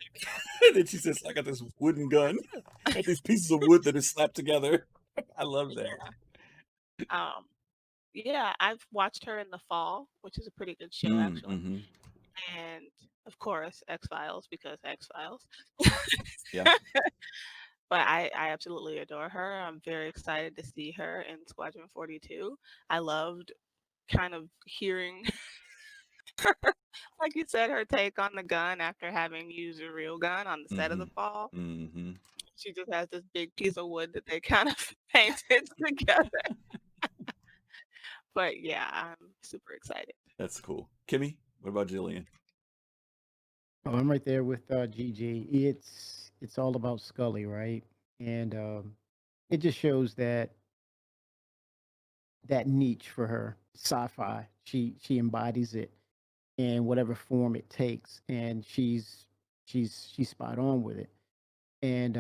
then she says, I got this wooden gun. These pieces of wood that are slapped together. I love that. Yeah, I've watched her in The Fall, which is a pretty good show, actually. Mm-hmm. And of course, X-Files, because X-Files. Yeah. But I absolutely adore her. I'm very excited to see her in Squadron 42. I loved kind of hearing her, like you said, her take on the gun after having used a real gun on the set of The Fall. Mm-hmm. She just has this big piece of wood that they kind of painted together. But yeah, I'm super excited. That's cool. Kimmy, what about Gillian? Oh, I'm right there with GG. It's all about Scully, right? And it just shows that niche for her, sci-fi. She embodies it in whatever form it takes, and she's spot on with it. And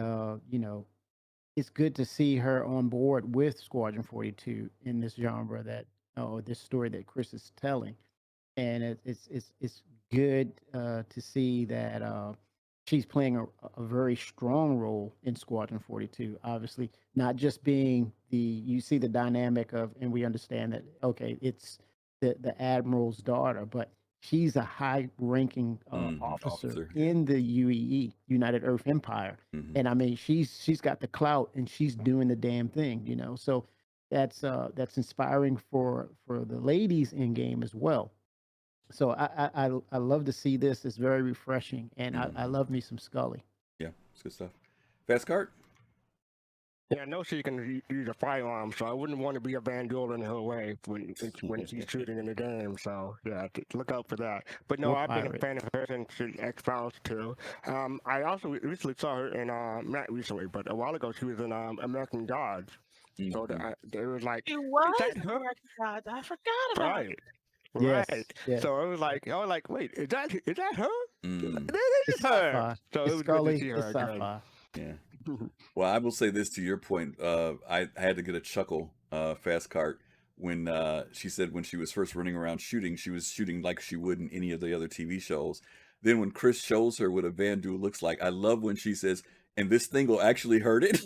it's good to see her on board with Squadron 42 in this genre this story that Chris is telling. And it's good to see that she's playing a very strong role in Squadron 42. Obviously, not just being you see the dynamic of, and we understand that, okay, it's the Admiral's daughter, but she's a high-ranking officer in the UEE, United Earth Empire. Mm-hmm. And I mean, she's got the clout, and she's doing the damn thing, So that's inspiring for the ladies in game as well. So I love to see this. It's very refreshing, and I love me some Scully. Yeah, it's good stuff. Fastcart? Yeah, I know she can use a firearm, so I wouldn't want to be a Van Duel in her way when she's shooting in the game. So yeah, look out for that. But no, I've been a fan of her since X-Files too. I also recently saw her in not recently, but a while ago she was in American Gods. So they was like, It was is that her? American Gods. I forgot about it. Right. Yes. So I was like, wait, is that her? Mm. That is her. So It's it was Scully. good to see It's her again. sci-fi. Yeah. Well, I will say this to your point. I had to get a chuckle, Fastcart, when she said when she was first running around shooting, she was shooting like she would in any of the other TV shows. Then when Chris shows her what a Van Duel looks like, I love when she says, "And this thing will actually hurt it."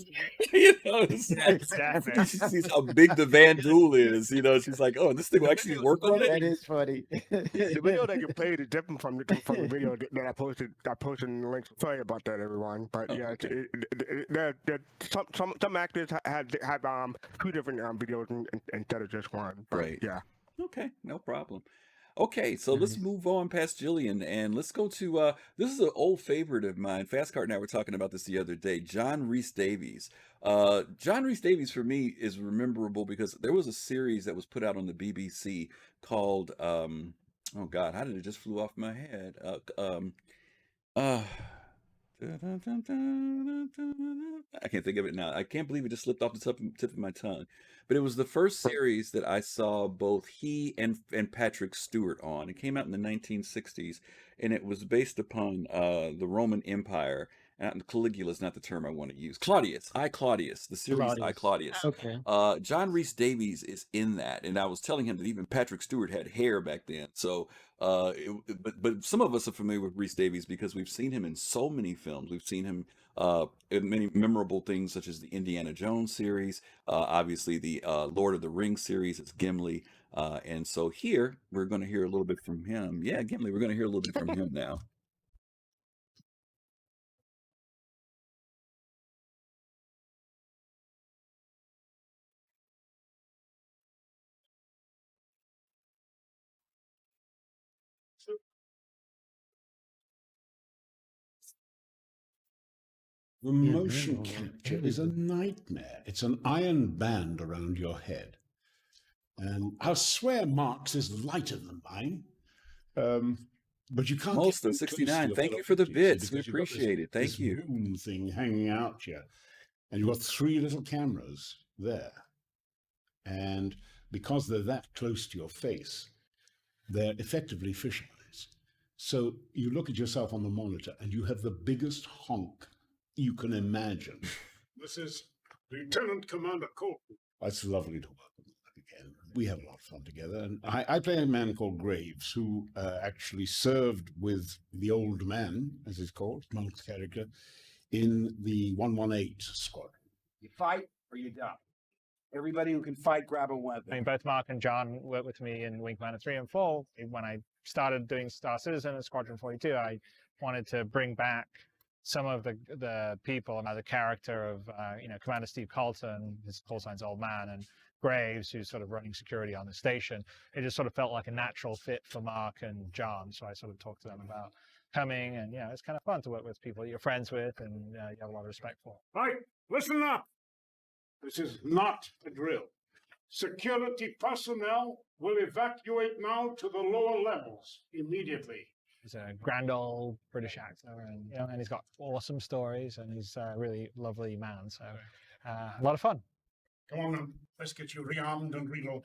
You know, it's like, Exactly. she sees how big the Van Duel is. You know, she's like, "Oh, and this thing will actually work on That it." is funny. The video that you played is different from the video that I posted. I posted in the link. Sorry about that, everyone. But yeah, some actors have two different videos instead of just one. But Right. yeah. Okay, no problem. Okay, so let's move on past Gillian and let's go to this is an old favorite of mine. Fastcart and I were talking about this the other day. John Rhys-Davies. John Rhys-Davies for me is memorable because there was a series that was put out on the BBC called oh God, how did it just flew off my head? Uh I can't think of it now. I can't believe it just slipped off the tip of my tongue. But it was the first series that I saw both he and Patrick Stewart on. It came out in the 1960s, and it was based upon the Roman Empire. And Caligula is not the term I want to use. Claudius, Claudius, the series Claudius. Okay. John Rhys-Davies is in that, and I was telling him that even Patrick Stewart had hair back then. So, but some of us are familiar with Rhys-Davies because we've seen him in so many films. We've seen him in many memorable things such as the Indiana Jones series, obviously the Lord of the Rings series. It's Gimli, and so here we're going to hear a little bit from him. Yeah, Gimli. We're going to hear a little bit from him now. The motion capture is a nightmare. It's an iron band around your head. And I'll swear Mark's is lighter than mine. But you can't Most get of too close to 69. your Thank fellow you for the 50s, bits. We because you've got appreciate it. Thank this you. boom thing hanging out here. And you've got 3 little cameras there. And because they're that close to your face, they're effectively fisheyes. So you look at yourself on the monitor and you have the biggest honk you can imagine. This is Lieutenant Commander Colton. It's lovely to work with you again. We have a lot of fun together. And I play a man called Graves, who actually served with the old man, as he's called, Monk's character, in the 118 Squadron. You fight or you die. Everybody who can fight, grab a weapon. I mean, both Mark and John worked with me in Wing Commander 3 and 4. When I started doing Star Citizen at Squadron 42, I wanted to bring back some of the people, the character of Commander Steve Colton, his call sign's Old Man, and Graves, who's sort of running security on the station. It just sort of felt like a natural fit for Mark and John, so I sort of talked to them about coming, and it's kind of fun to work with people you're friends with and you have a lot of respect for. Right, listen up. This is not a drill. Security personnel will evacuate now to the lower levels immediately. He's a grand old British actor, and and he's got awesome stories, and he's a really lovely man. So a lot of fun. Come on, then. Let's get you rearmed and reloaded.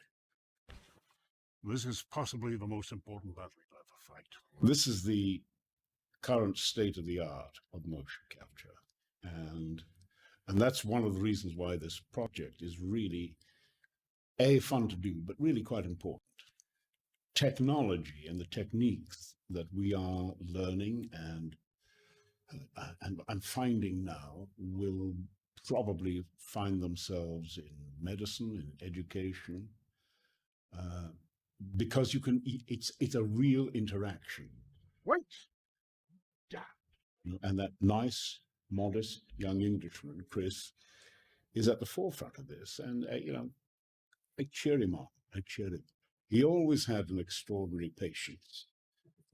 This is possibly the most important battle you'll ever fight. This is the current state of the art of motion capture. And that's one of the reasons why this project is really, fun to do, but really quite important. Technology and the techniques that we are learning and finding now will probably find themselves in medicine, in education, because you can. It's a real interaction. Wait. And that nice, modest young Englishman, Chris, is at the forefront of this. And I cheer him on. I cheer him. He always had an extraordinary patience,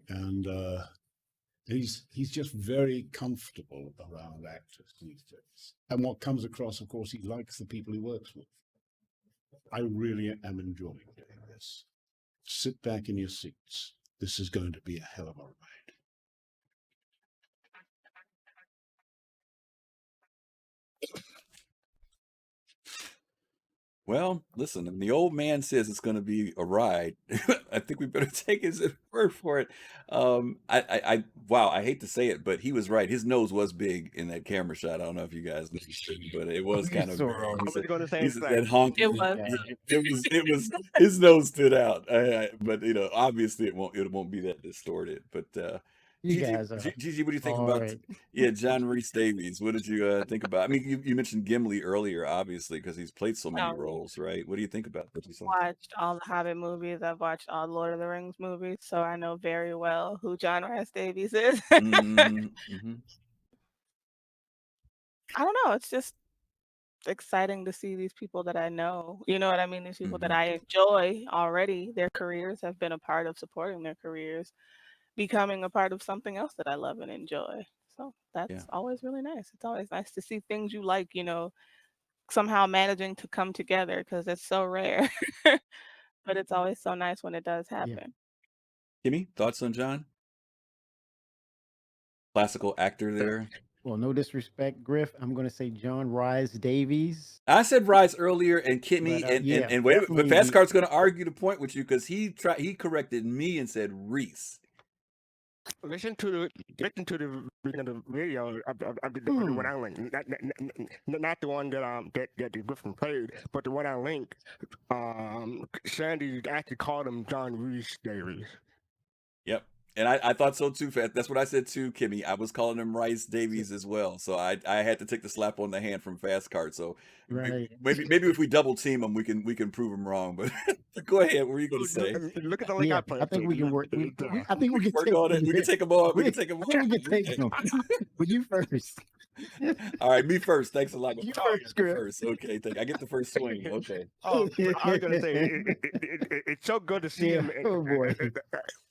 and he's just very comfortable around actors these days. And what comes across, of course, he likes the people he works with. I really am enjoying doing this. Sit back in your seats. This is going to be a hell of a ride. Well, listen, when the old man says it's going to be a ride, I think we better take his word for it. Wow, I hate to say it, but he was right. His nose was big in that camera shot. I don't know if you guys noticed it, but it was kind of big. I was going to say That honk. It was. It was his nose stood out. But obviously it won't be that distorted. But You Gigi, guys are Gigi, what do you think all about? right. Yeah, John Rhys-Davies. What did you think about? I mean, you mentioned Gimli earlier, obviously, because he's played so many Oh, roles, right? What do you think about what you saw? watched all the Hobbit movies. I've watched all Lord of the Rings movies, so I know very well who John Rhys-Davies is. Mm-hmm. I don't know. It's just exciting to see these people that I know. You know what I mean? These people that Mm-hmm. I enjoy already. Their careers have been a part of supporting their careers, becoming a part of something else that I love and enjoy. So Yeah. that's always really nice. It's always nice to see things you like, somehow managing to come together because it's so rare. But it's always so nice when it does Yeah. happen. Kimmy, thoughts on John? Classical actor there. Well, no disrespect, Griff. I'm going to say John Rhys-Davies. I said Rise earlier, and Kimmy, But yeah, and wait, but definitely. Fastcart's going to argue the point with you because he corrected me and said Reese. Listen to the video of the one I linked, not the one that the Griffin played, but the one I linked. Sandy actually called him John Rhys-Davies. Yep. And I thought so too. That's what I said too, Kimmy. I was calling him Rhys-Davies as well. So I had to take the slap on the hand from Fastcart. So Right. maybe if we double team him, we can prove him wrong. But go ahead. What were you going to say? Look at the link I played. I think we can work. I think we can work take on it. We can take him on. We can take him I think on. we can take him. But you first. All right, me first. Thanks a lot. You Oh, first, Griff. first. Okay, I get the first swing. Okay. Oh, I was gonna say it's so good to see him. Oh boy.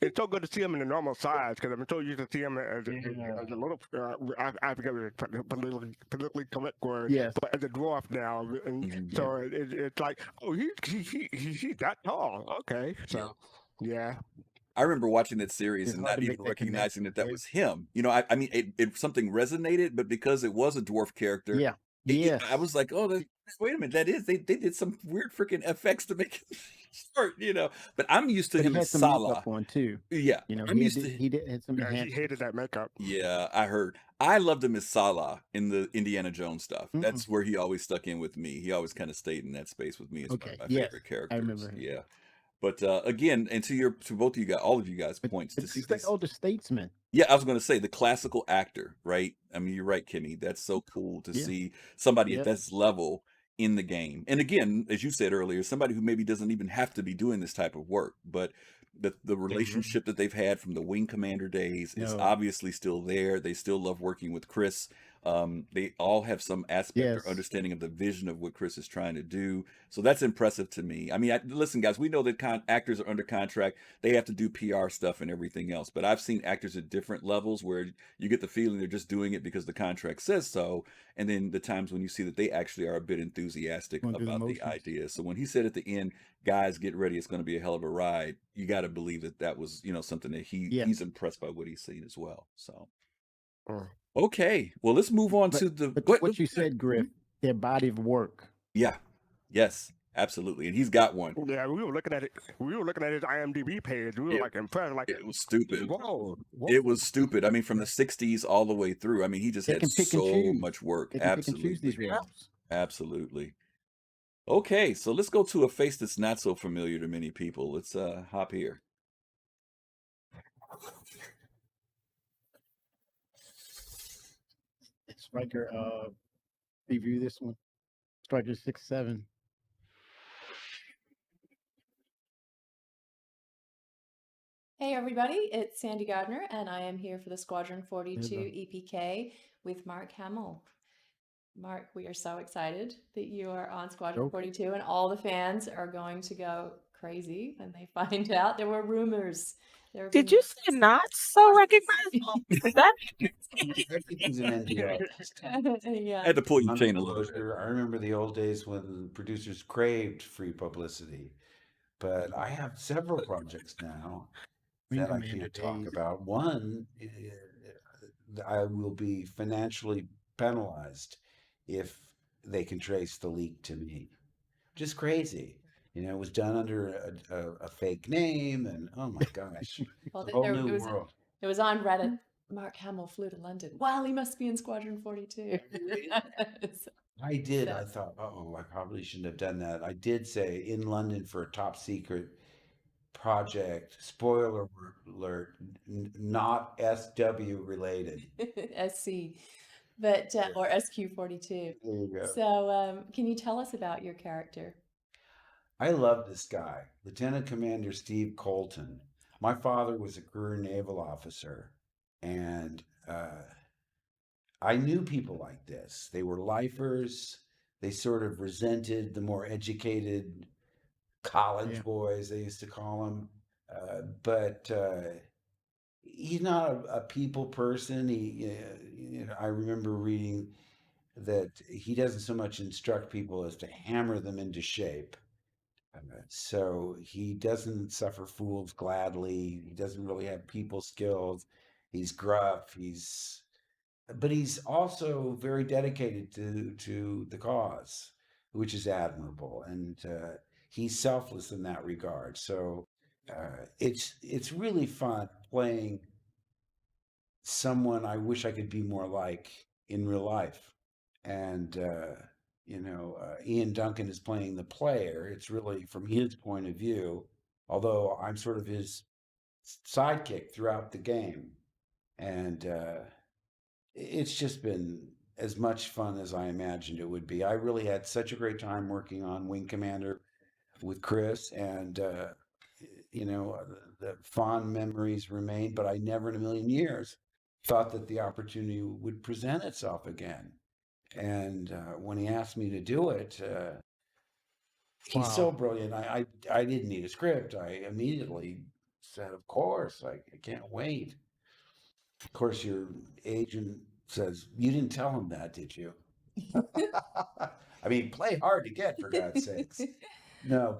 It's so good to see him in the normal size because I'm so used to see him as a little. I forget the politically correct word. Yes. But as a dwarf now, and so it's like, oh, he's that tall. Okay, so yeah. I remember watching that series It's and hard not to make even that recognizing that connection, was him. I mean, it something resonated, but because it was a dwarf character, Yeah. I was like, oh, wait a minute, that is they did some weird freaking FX to make it short, But I'm used to But he him had as some Salah. makeup on too. Yeah, I'm he used did, to. he did had some Yeah, he enhancements. hated that makeup. Yeah, I heard. I loved him as Salah in the Indiana Jones stuff. That's where he always stuck in with me. He always kind of stayed in that space with me as one Okay. of my Yes, favorite characters. I remember him. Yeah. But again, and to both of you guys, all of you guys' points, to see It's the this. older statesman. Yeah, I was going to say the classical actor, right? I mean, you're right, Kimmy. That's so cool to Yeah. see somebody at Yep. this level in the game. And again, as you said earlier, somebody who maybe doesn't even have to be doing this type of work, but the relationship that they've had from the Wing Commander days is No. obviously still there. They still love working with Chris. They all have some aspect or Yes. understanding of the vision of what Chris is trying to do. So that's impressive to me. I mean, listen, guys, we know that actors are under contract. They have to do PR stuff and everything else. But I've seen actors at different levels where you get the feeling they're just doing it because the contract says so. And then the times when you see that they actually are a bit enthusiastic Going through the about the motions. idea. So when he said at the end, guys, get ready, it's going to be a hell of a ride, you got to believe that was, something that Yeah. he's impressed by what he's seen as well. So. Okay, well, let's move on to the. But what you said, Griff, their body of work. Yeah, yes, absolutely, and he's got one. Yeah, we were looking at it. We were looking at his IMDb page. We were like impressed. Like it was stupid. Whoa. It was stupid. I mean, from the '60s all the way through. I mean, he just They had can pick and so choose. much work. They can pick and Absolutely, choose these roles. absolutely. Okay, so let's go to a face that's not so familiar to many people. Let's hop here. Striker, review this one. Striker 6-7. Hey everybody, it's Sandy Gardiner, and I am here for the Squadron 42 EPK with Mark Hamill. Mark, we are so excited that you are on Squadron 42, and all the fans are going to go crazy when they find out there were rumors. Did you say not so recognizable? Is that? Everything's an NDA. Yeah. I had to pull your chain a little bit. I remember the old days when producers craved free publicity, but I have several projects now that I can't talk about. One, I will be financially penalized if they can trace the leak to me. just crazy. It was done under a fake name, and oh my gosh, Well, a whole there, new world. it was on Reddit. Mark Hamill flew to London. Well, he must be in Squadron 42. I did. I thought, oh, I probably shouldn't have done that. I did say in London for a top secret project. Spoiler alert, not SW related. SC, but or SQ-42. There you go. So, can you tell us about your character? I love this guy, Lieutenant Commander Steve Colton. My father was a career naval officer, and I knew people like this. They were lifers. They sort of resented the more educated college boys, they used to call them. But he's not a people person. I remember reading that he doesn't so much instruct people as to hammer them into shape. So he doesn't suffer fools gladly. He doesn't really have people skills. He's gruff. But he's also very dedicated to the cause, which is admirable, and he's selfless in that regard. So it's really fun playing someone I wish I could be more like in real life. And Ian Duncan is playing the player. It's really from his point of view, although I'm sort of his sidekick throughout the game. And it's just been as much fun as I imagined it would be. I really had such a great time working on Wing Commander with Chris, and the fond memories remain, but I never in a million years thought that the opportunity would present itself again. And when he asked me to do it, he's so brilliant. I didn't need a script. I immediately said, of course, I can't wait. Of course, your agent says, you didn't tell him that, did you? I mean, play hard to get, for God's sakes. No,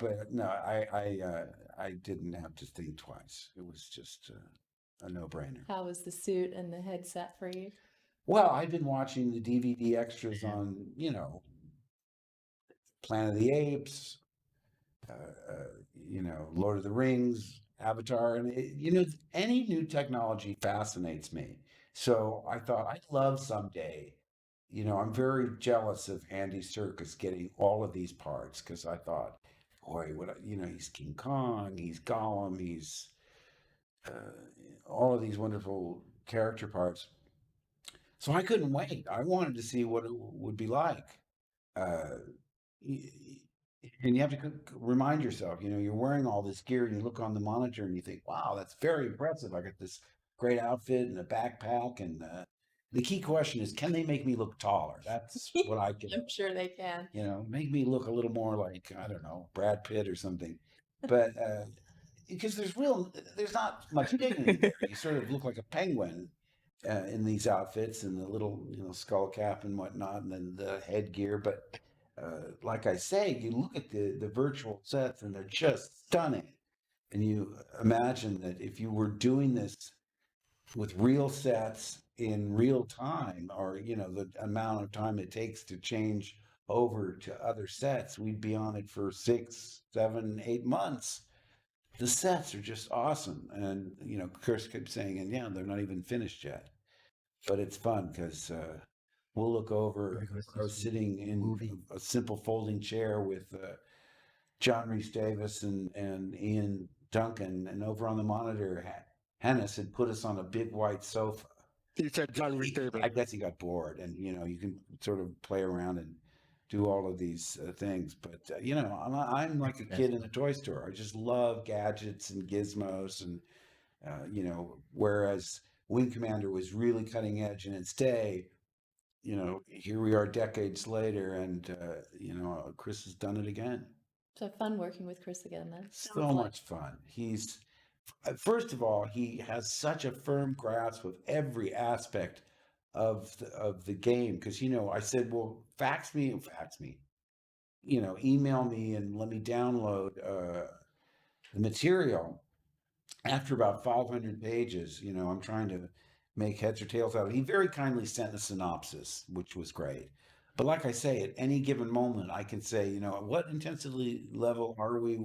I didn't have to think twice. It was just a no-brainer. How was the suit and the headset for you? Well, I've been watching the DVD extras on, Planet of the Apes, Lord of the Rings, Avatar, and any new technology fascinates me. So I thought I'd love someday. I'm very jealous of Andy Serkis getting all of these parts, because I thought, boy, he's King Kong, he's Gollum, he's all of these wonderful character parts. So I couldn't wait. I wanted to see what it would be like. And you have to remind yourself, you're wearing all this gear and you look on the monitor and you think, wow, that's very impressive. I got this great outfit and a backpack. And the key question is, can they make me look taller? That's what I can. I'm sure they can. Make me look a little more like, I don't know, Brad Pitt or something. But because there's not much dignity there. You sort of look like a penguin in these outfits and the little, skull cap and whatnot, and then the headgear. But like I say, you look at the virtual sets and they're just stunning. And you imagine that if you were doing this with real sets in real time, or, the amount of time it takes to change over to other sets, we'd be on it for 6, 7, 8 months. The sets are just awesome. And, Chris kept saying, and yeah, they're not even finished yet. But it's fun because we'll look over, I was sitting in a simple folding chair with John Rhys-Davies and Ian Duncan, and over on the monitor, Hannes had put us on a big white sofa. He said John Rhys-Davies. I guess he got bored, and you can sort of play around and do all of these things. But I'm like a kid in a toy store. I just love gadgets and gizmos, and whereas Wing Commander was really cutting edge in its day, here we are decades later, and Chris has done it again. So fun working with Chris again then. So much fun. He's first of all, he has such a firm grasp of every aspect of the game, because I said, well, fax me, email me and let me download the material. After about 500 pages, I'm trying to make heads or tails out of it. He very kindly sent a synopsis, which was great. But like I say, at any given moment, I can say, you know, what intensity level are we?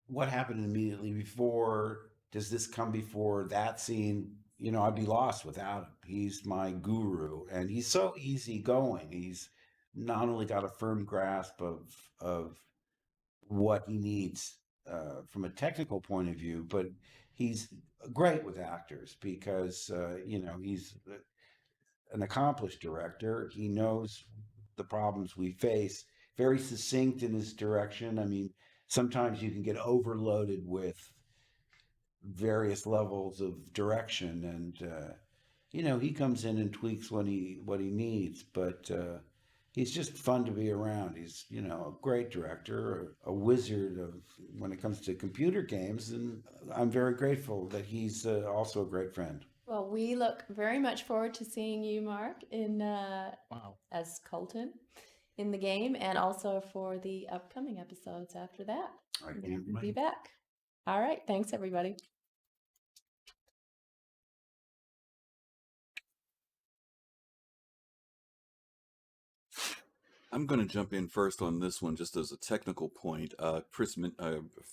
What happened immediately before? Does this come before that scene? You know, I'd be lost without him. He's my guru, and he's so easygoing. He's not only got a firm grasp of what he needs from a technical point of view, but he's great with actors because you know, he's an accomplished director. He knows the problems we face. Very succinct in his direction. I mean, sometimes you can get overloaded with various levels of direction, and you know, he comes in and tweaks what he needs. But he's just fun to be around. He's, you know, a great director, a wizard of when it comes to computer games, and I'm very grateful that he's also a great friend. Well, we look very much forward to seeing you, Mark, in as Colton in the game, and also for the upcoming episodes after that. We'll be back. All right. Thanks, everybody. I'm going to jump in first on this one, just as a technical point.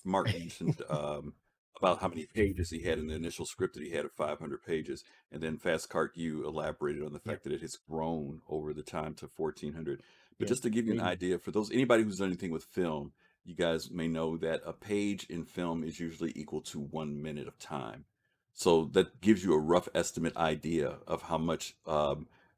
Mark mentioned about how many pages he had in the initial script that he had of 500 pages, and then fastcart, you elaborated on the fact that it has grown over the time to 1,400. But just to give you an idea, for anybody who's done anything with film, you guys may know that a page in film is usually equal to 1 minute of time. So that gives you a rough estimate idea of how much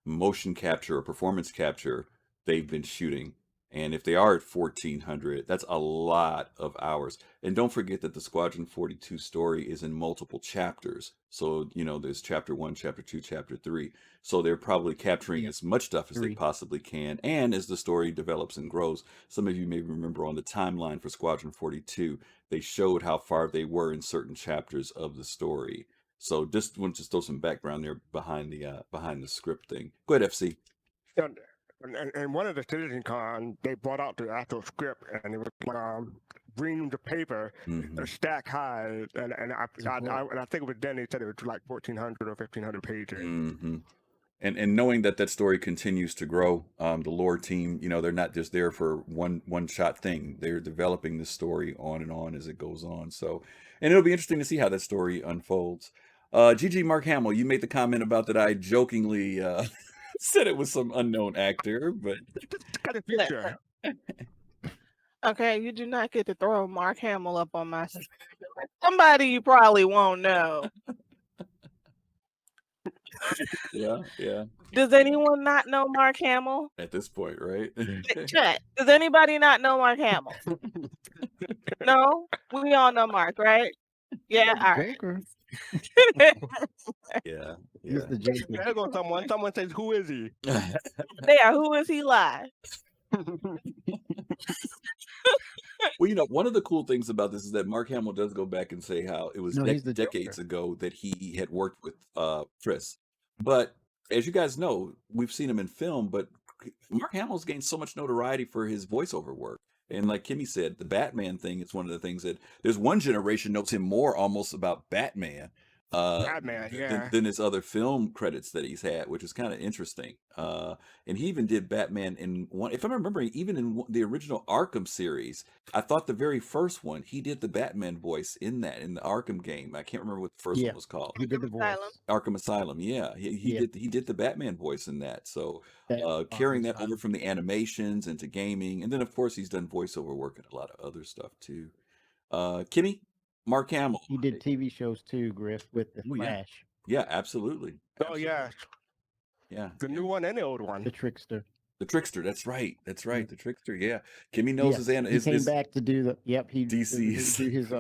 motion capture or performance capture they've been shooting. And if they are at 1,400, that's a lot of hours. And don't forget that the Squadron 42 story is in multiple chapters. So, you know, there's chapter 1, chapter 2, chapter 3. So they're probably capturing as much stuff as they possibly can. And as the story develops and grows, some of you may remember on the timeline for Squadron 42, they showed how far they were in certain chapters of the story. So just want to throw some background there behind the script thing. Go ahead, FC. And one of the Citizen Con, they brought out the actual script, and it was reams of paper, a stack high, and I think it was then they said it was like 1,400 or 1,500 pages. And knowing that story continues to grow, the lore team, you know, they're not just there for one shot thing. They're developing this story on and on as it goes on. So, and it'll be interesting to see how that story unfolds. GG Mark Hamill, you made the comment about that I jokingly said it was some unknown actor, but okay, you do not get to throw Mark Hamill up on my somebody you probably won't know. Yeah. Does anyone not know Mark Hamill? At this point, right? Chat. Does anybody not know Mark Hamill? No? We all know Mark, right? Yeah, all right. Yeah. There goes someone. Someone says, "Who is he?" There, who is he live? Well, you know, one of the cool things about this is that Mark Hamill does go back and say how it was decades ago that he had worked with Chris. But as you guys know, we've seen him in film, but Mark Hamill's gained so much notoriety for his voiceover work. And like Kimmy said, the Batman thing is one of the things that there's one generation knows him more almost about Batman than his other film credits that he's had, which is kind of interesting. And he even did Batman in one, if I'm remembering, even in the original Arkham series. I thought the very first one, he did the Batman voice in the Arkham game. I can't remember what the first one was called. He did the voice. Arkham Asylum. Yeah, he did the Batman voice in that. So carrying that over from the animations into gaming, and then of course he's done voiceover work and a lot of other stuff too. Kimmy, Mark Hamill. He did TV shows too, Griff, with the Flash. Yeah, absolutely. Oh yeah. The new one and the old one. The Trickster. The Trickster. That's right. The Trickster. Yeah. Kimmy knows his He came back to do the he DC's. do his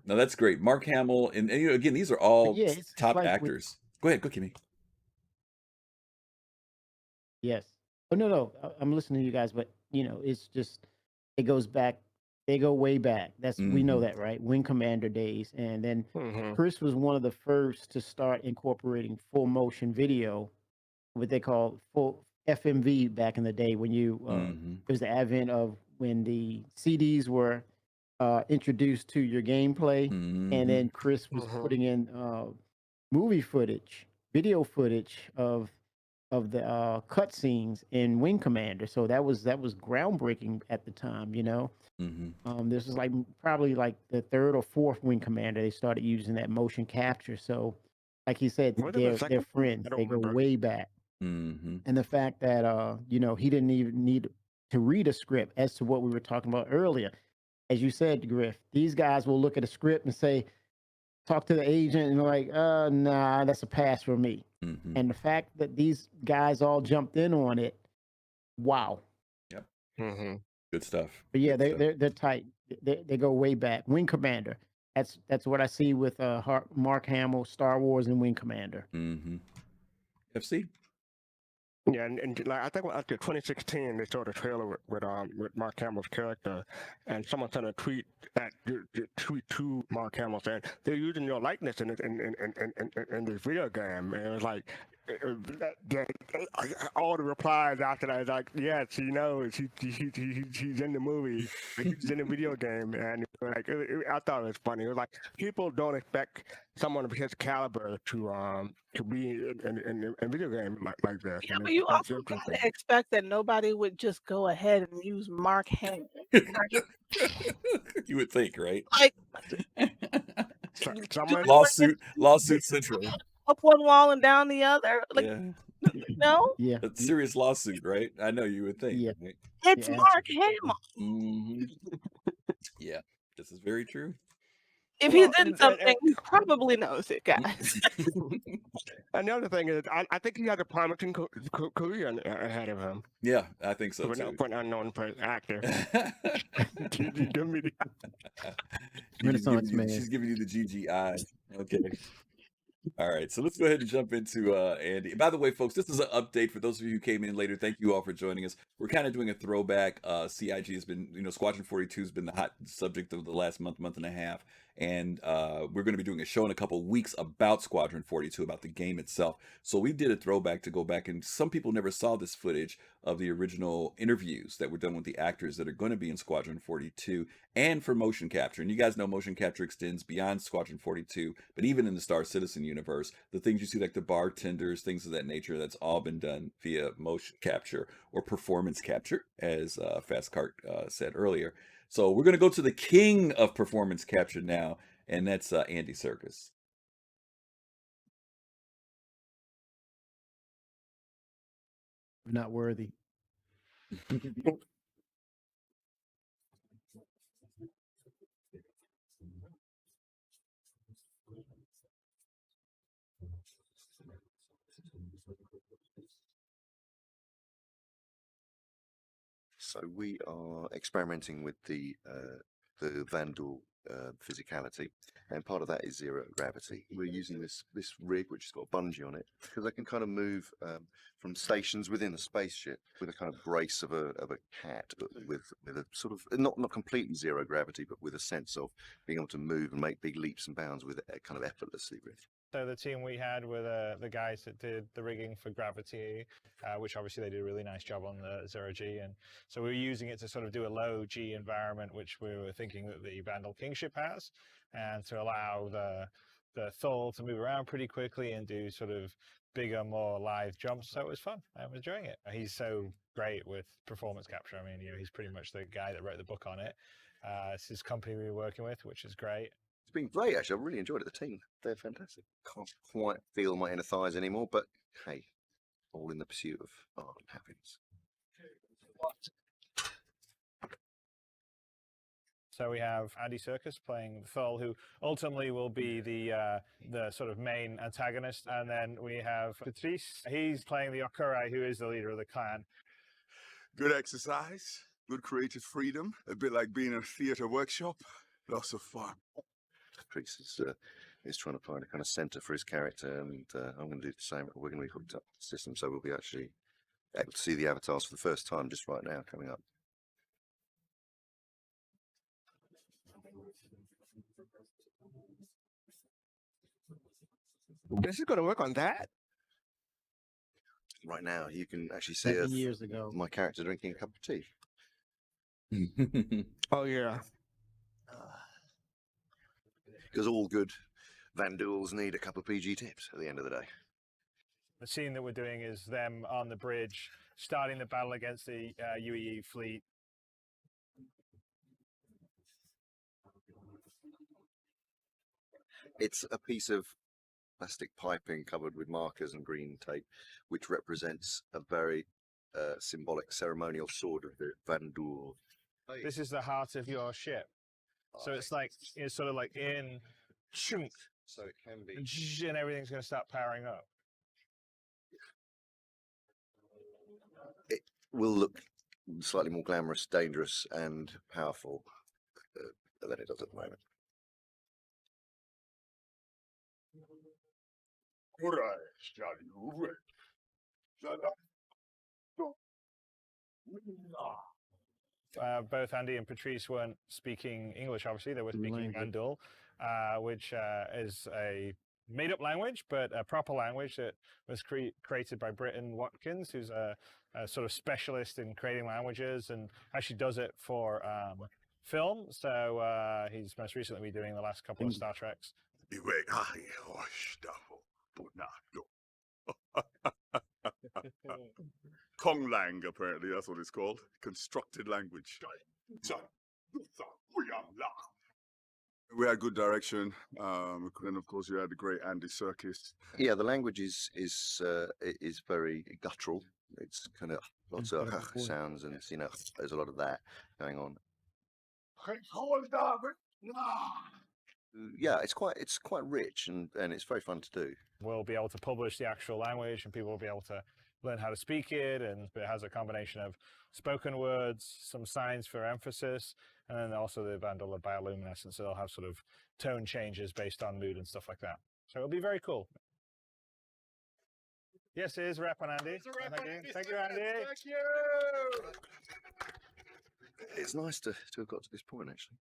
No, that's great. Mark Hamill, and you know, again, these are all top actors. Go ahead, go Kimmy. Yes. Oh no, I'm listening to you guys, but you know, it's just it goes back. They go way back. We know that, right? Wing Commander days, and then Chris was one of the first to start incorporating full motion video, what they call full FMV back in the day when you it was the advent of when the CDs were introduced to your gameplay, and then Chris was putting in movie footage, video footage of of the cutscenes in Wing Commander. So that was groundbreaking at the time. You know, this is like probably like the third or fourth Wing Commander they started using that motion capture. So, like he said, Was it the they're second? friends. I don't They go remember. way back. And the fact that you know, he didn't even need to read a script, as to what we were talking about earlier. As you said, Griff, these guys will look at a script and say, talk to the agent, and they're like, nah, that's a pass for me. And the fact that these guys all jumped in on it, wow. Yep. Mm-hmm. Good stuff. But yeah, Good stuff. they're tight. They go way back. Wing Commander. That's what I see with Mark Hamill, Star Wars, and Wing Commander. FC. Yeah, and like I think after 2016 they showed a trailer with Mark Hamill's character, and someone sent a tweet to Mark Hamill saying they're using your likeness in this video game, and it was like all the replies after that is like, yes, he knows he's in the movie, like, he's in the video game, and like I thought it was funny. It was like people don't expect someone of his caliber to be in a video game like this. Yeah, but you also gotta expect that nobody would just go ahead and use Mark Hamill. You would think, right? Like Lawsuit central. up one wall and down the other. Like, Yeah. no, Yeah. A serious lawsuit, right? I know you would think. Yeah. Right? it's Mark Hamill. Yeah, this is very true. If he's in something, he probably knows it, guys. And the other thing is, I think he has a promising career ahead of him. Yeah, I think so too. For an unknown actor. Renaissance man. She's giving you the GGI. Okay. All right, so let's go ahead and jump into Andy. By the way, folks, this is an update for those of you who came in later. Thank you all for joining us. We're kind of doing a throwback. CIG has been, Squadron 42 has been the hot subject of the last month and a half. And we're going to be doing a show in a couple of weeks about Squadron 42, about the game itself. So we did a throwback to go back, and some people never saw this footage of the original interviews that were done with the actors that are going to be in Squadron 42, and for motion capture. And you guys know motion capture extends beyond Squadron 42, but even in the Star Citizen universe, the things you see like the bartenders, things of that nature, that's all been done via motion capture or performance capture, as fastcart said earlier. So we're going to go to the king of performance capture now, and that's Andy Serkis. Not worthy. So we are experimenting with the Vandal physicality, and part of that is zero gravity. We're using this rig which has got a bungee on it, because I can kind of move from stations within a spaceship with a kind of grace of a cat, but with a sort of not completely zero gravity, but with a sense of being able to move and make big leaps and bounds with it kind of effortlessly, really. So the team we had were the guys that did the rigging for Gravity, which obviously they did a really nice job on the Zero G, and so we were using it to sort of do a low G environment, which we were thinking that the Vandal Kingship has, and to allow the Thul to move around pretty quickly and do sort of bigger, more live jumps. So it was fun. I'm enjoying it. He's so great with performance capture. I mean, he's pretty much the guy that wrote the book on it. It's his company we were working with, which is great. It's been great, actually. I really enjoyed it. The team, they're fantastic. Can't quite feel my inner thighs anymore, but hey, all in the pursuit of art and happiness. So we have Andy Serkis playing Thul, who ultimately will be the sort of main antagonist, and then we have Patrice. He's playing the Okurai, who is the leader of the clan. Good exercise, good creative freedom, a bit like being in a theatre workshop. Lots of fun. Patrice is trying to find a kind of centre for his character, and I'm going to do the same. We're going to be hooked up to the system, so we'll be actually able to see the avatars for the first time just right now coming up. This is going to work on that? Right now, you can actually see years ago, my character drinking a cup of tea. Oh, yeah. Because all good Vandals need a couple of PG tips at the end of the day. The scene that we're doing is them on the bridge, starting the battle against the UEE fleet. It's a piece of plastic piping covered with markers and green tape, which represents a very symbolic ceremonial sword of the Vandoor. This is the heart of your ship. So it's like, it's sort of like in, shunk, so it can be, and everything's going to start powering up. It will look slightly more glamorous, dangerous, and powerful than it does at the moment. Both Andy and Patrice weren't speaking English, obviously. They were speaking Vandal, which is a made-up language, but a proper language that was created by Britton Watkins, who's a sort of specialist in creating languages and actually does it for film. So he's most recently been doing the last couple of Star Treks. Konglang, apparently, that's what it's called. Constructed language. We had good direction. And of course, you had the great Andy Serkis. Yeah, the language is very guttural. It's kind of lots of sounds, and you know, there's a lot of that going on. Yeah, it's quite rich and it's very fun to do. We'll be able to publish the actual language, and people will be able to learn how to speak it, and it has a combination of spoken words, some signs for emphasis, and then also the Vandal bioluminescence. So they'll have sort of tone changes based on mood and stuff like that. So it'll be very cool. Yes, it is a wrap on Andy. Thank you, Andy. Thank you. It's nice to have got to this point, actually.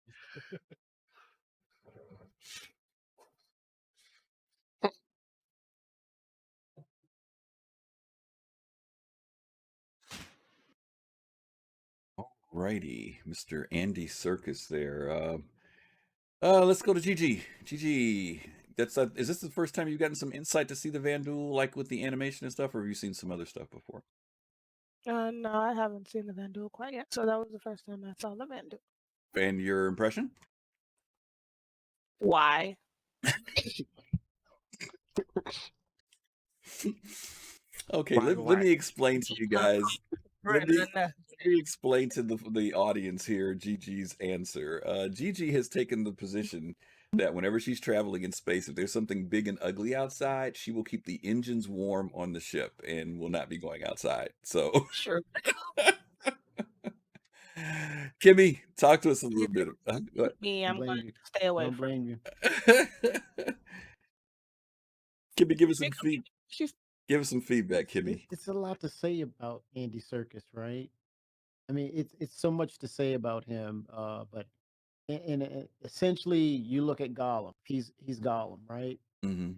Righty, Mr. Andy Serkis there. Let's go to Gigi. Gigi, is this the first time you've gotten some insight to see the Vandal, like with the animation and stuff, or have you seen some other stuff before? No, I haven't seen the Vandal quite yet, so that was the first time I saw the Vandal. And your impression? Why? Okay, let me explain to you guys. Let me explain to the audience here Gigi's answer. Gigi has taken the position that whenever she's traveling in space, if there's something big and ugly outside, she will keep the engines warm on the ship and will not be going outside. So, sure. Kimmy, talk to us a little bit. Me, I'm going to stay away Don't from blame you. Kimmy, give us some feedback, Kimmy. It's a lot to say about Andy Serkis, right? I mean, it's so much to say about him. But essentially, you look at Gollum. He's Gollum, right? Mm-hmm.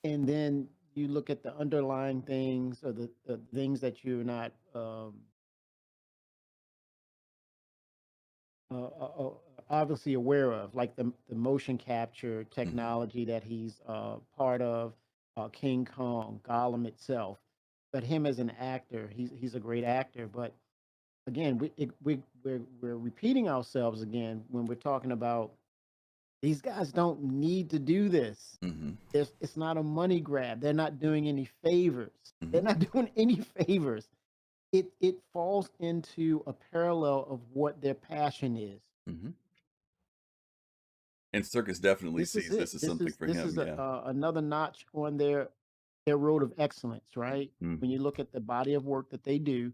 And then you look at the underlying things, or the things that you're not obviously aware of, like the motion capture technology that he's part of, King Kong, Gollum itself. But him as an actor, he's a great actor. But again, we're repeating ourselves again when we're talking about these guys don't need to do this. It's not a money grab. They're not doing any favors. They're not doing any favors. It falls into a parallel of what their passion is. And Serkis definitely sees this as something for him. This is another notch on their road of excellence, right? When you look at the body of work that they do,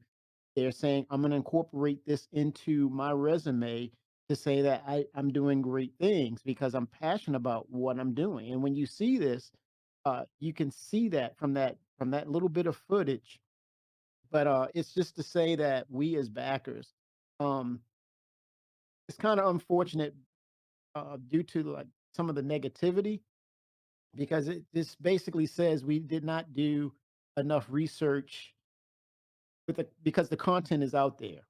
they're saying, I'm going to incorporate this into my resume to say that I'm doing great things because I'm passionate about what I'm doing. And when you see this, you can see that from that little bit of footage. But it's just to say that we as backers, it's kind of unfortunate due to like some of the negativity, because this basically says we did not do enough research because the content is out there.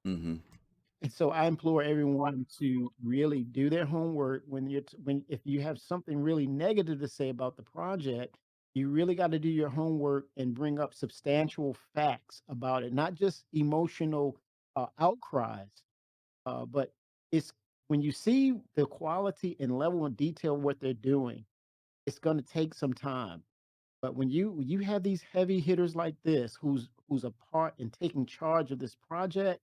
And so I implore everyone to really do their homework if you have something really negative to say about the project, You really got to do your homework and bring up substantial facts about it, not just emotional outcries. But it's when you see the quality and level of detail of what they're doing, it's going to take some time. But when you have these heavy hitters like this, who's a part and taking charge of this project,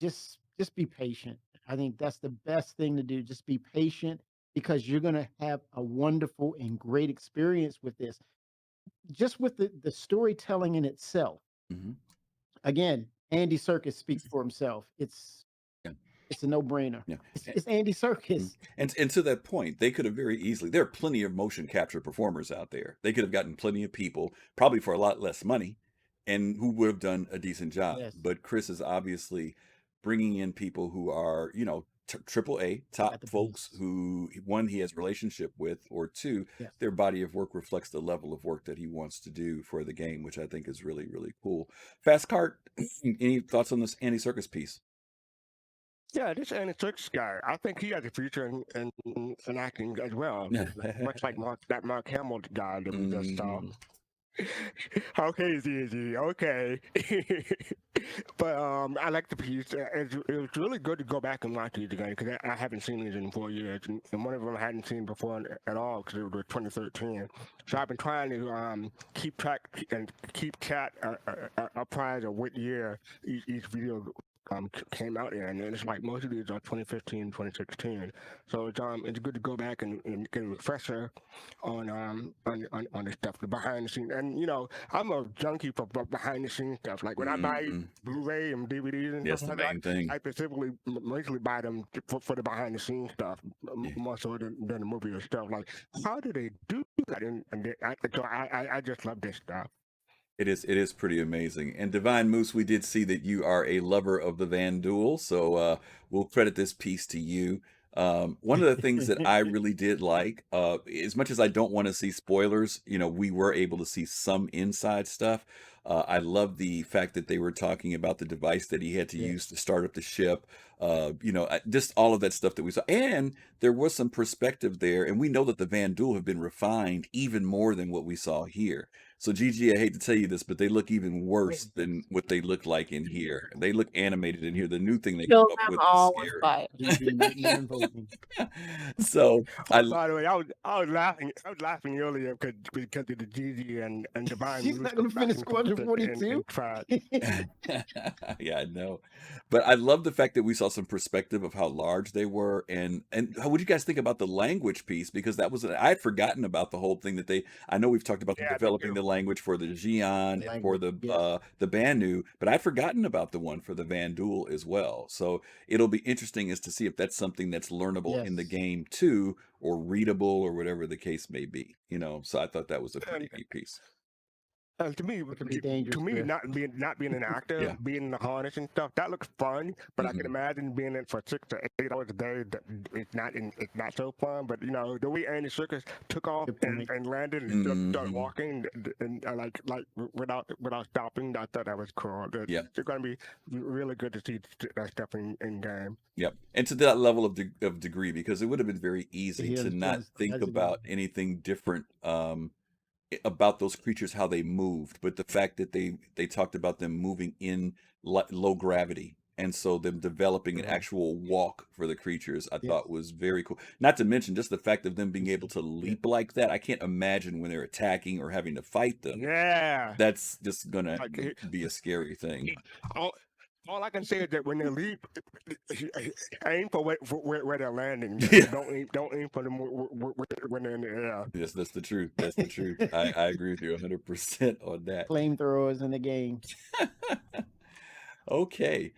just be patient. I think that's the best thing to do. Just be patient because you're going to have a wonderful and great experience with this. Just with the storytelling in itself. Mm-hmm. Again, Andy Serkis speaks for himself. It's a no-brainer. Yeah. It's Andy Serkis. And to that point, they could have very easily. There are plenty of motion capture performers out there. They could have gotten plenty of people, probably for a lot less money, and who would have done a decent job. Yes. But Chris is obviously bringing in people who are, triple A top folks who, one, he has relationship with, or two, Yes. their body of work reflects the level of work that he wants to do for the game, which I think is really, really cool. Fastcart, any thoughts on this Andy Serkis piece? Yeah, this Andy Serkis guy, I think he has a future in acting as well. Much like Mark Hamill guy that we just saw. How crazy is he? Okay. But I like the piece. It was really good to go back and watch these again because I haven't seen these in 4 years, and one of them I hadn't seen before at all because it was 2013. So I've been trying to keep track and keep chat apprised of what year each video came out in, and it's like most of these are 2015, 2016. So it's good to go back and get a refresher on the stuff, the behind the scenes. And I'm a junkie for behind the scenes stuff. Like when I buy Blu-ray and DVDs and That's stuff the like main that, thing. I specifically mostly buy them for the behind the scenes stuff, more so than the movie or stuff. Like how do they do that? So I just love this stuff. It is pretty amazing. And Divine Moose, we did see that you are a lover of the Van Duel, so we'll credit this piece to you. One of the things that I really did like, as much as I don't want to see spoilers, we were able to see some inside stuff. I love the fact that they were talking about the device that he had to use to start up the ship. Just all of that stuff that we saw. And there was some perspective there, and we know that the Van Duel have been refined even more than what we saw here. So Gigi, I hate to tell you this, but they look even worse than what they look like in here. They look animated in here. The new thing they came Kill up them with all is with scary. fire. So By the way, I was laughing earlier because of the Gigi and Divine. She's not gonna finish Squadron 42. Yeah, I know. But I love the fact that we saw some perspective of how large they were, and how would you guys think about the language piece? Because that was I had forgotten about the whole thing that I know we've talked about them developing the language for the Xi'an and for the Banu, but I'd forgotten about the one for the Van Duel as well. So it'll be interesting as to see if that's something that's learnable in the game too, or readable, or whatever the case may be. So I thought that was a pretty neat piece. To me, not being an actor, being in the harness and stuff, that looks fun. But I can imagine being in it for 6 to 8 hours a day. It's not so fun. But the way Andy Serkis took off and landed and started walking and like without stopping, I thought that was cool. It's going to be really good to see that stuff in game. Yep, and to that level of degree, because it would have been very easy to not think about anything different. About those creatures, how they moved, but the fact that they talked about them moving in low gravity, and so them developing an actual walk for the creatures, I thought was very cool. Not to mention just the fact of them being able to leap like that. I can't imagine when they're attacking or having to fight them. Yeah, that's just gonna be a scary thing. All I can say is that when they leap, aim for where they're landing. Don't aim for them when they're in the air. Yes, that's the truth. That's the truth. I agree with you 100% on that. Flamethrowers in the game. Okay.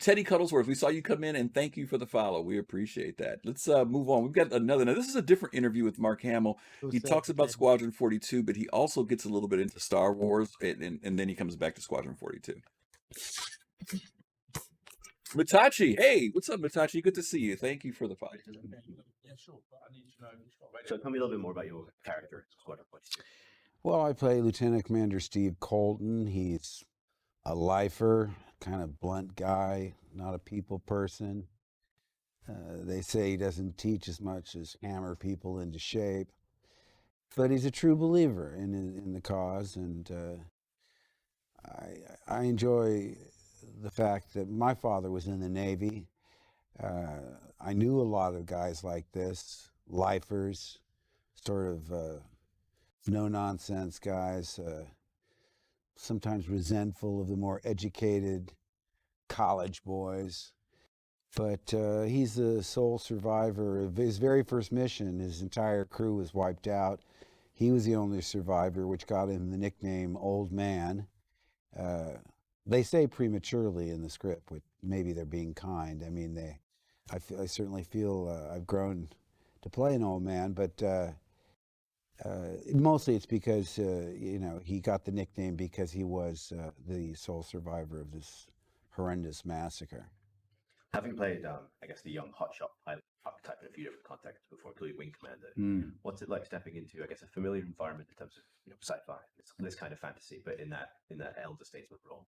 Teddy Cuddlesworth, we saw you come in, and thank you for the follow. We appreciate that. Let's move on. We've got another. Now, this is a different interview with Mark Hamill. He talks about Squadron 42, but he also gets a little bit into Star Wars, and then he comes back to Squadron 42. Mitachi, hey, what's up, Mitachi? Good to see you. Thank you for the fight. Yeah, sure. I need to know. So tell me a little bit more about your character, Squadron 42. Well, I play Lieutenant Commander Steve Colton. He's a lifer, kind of blunt guy, not a people person. They say he doesn't teach as much as hammer people into shape. but he's a true believer in the cause, and I enjoy the fact that my father was in the Navy. I knew a lot of guys like this, lifers, sort of no-nonsense guys, sometimes resentful of the more educated college boys. But he's the sole survivor of his very first mission. His entire crew was wiped out. He was the only survivor, which got him the nickname Old Man. They say prematurely in the script, but maybe they're being kind. I mean, I certainly feel I've grown to play an old man, but mostly it's because, you know, he got the nickname because he was the sole survivor of this horrendous massacre. Having played, I guess, the young hotshot pilot archetype in a few different contexts before, including Wing Commander, what's it like stepping into, I guess, a familiar environment in terms of, you know, sci-fi, this kind of fantasy, but in that elder statesman role?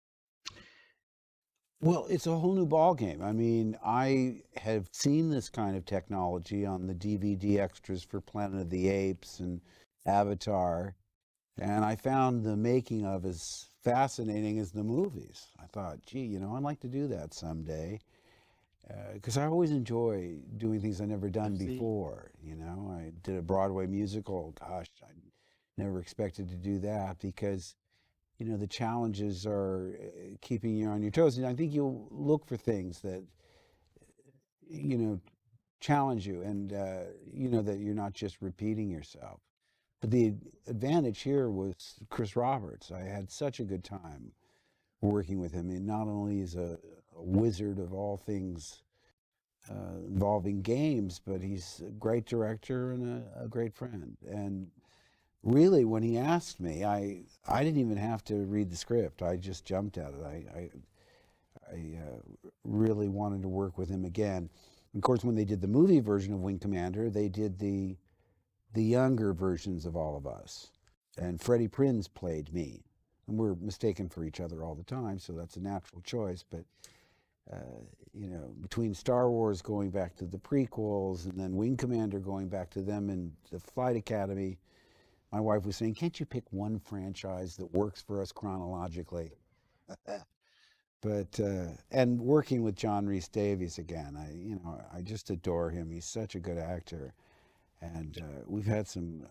Well, it's a whole new ball game. I mean, I have seen this kind of technology on the DVD extras for Planet of the Apes and Avatar, and I found the making of as fascinating as the movies. I thought, gee, you know, I'd like to do that someday, because I always enjoy doing things I've never done before. You know, I did a Broadway musical. Gosh, I never expected to do that because, you know, the challenges are keeping you on your toes. And I think you'll look for things that, you know, challenge you and, you know, that you're not just repeating yourself. But the advantage here was Chris Roberts. I had such a good time working with him. And not only is a wizard of all things involving games, but he's a great director and a great friend. And really, when he asked me, I didn't even have to read the script. I just jumped at it. I really wanted to work with him again. Of course, when they did the movie version of Wing Commander, they did the younger versions of all of us. And Freddie Prinze played me. And we're mistaken for each other all the time, so that's a natural choice. But, you know, between Star Wars going back to the prequels and then Wing Commander going back to them in the Flight Academy, my wife was saying, can't you pick one franchise that works for us chronologically? But, and working with John Rhys-Davies again, I just adore him. He's such a good actor. And we've had some,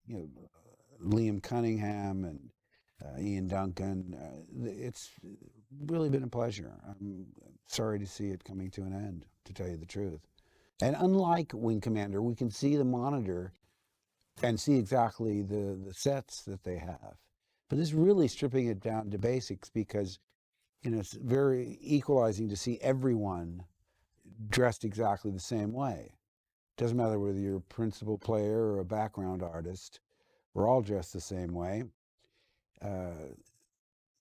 you know, Liam Cunningham and Ian Duncan. It's really been a pleasure. I'm sorry to see it coming to an end, to tell you the truth. And unlike Wing Commander, we can see the monitor and see exactly the sets that they have. But this is really stripping it down to basics because, you know, it's very equalizing to see everyone dressed exactly the same way. Doesn't matter whether you're a principal player or a background artist, we're all dressed the same way.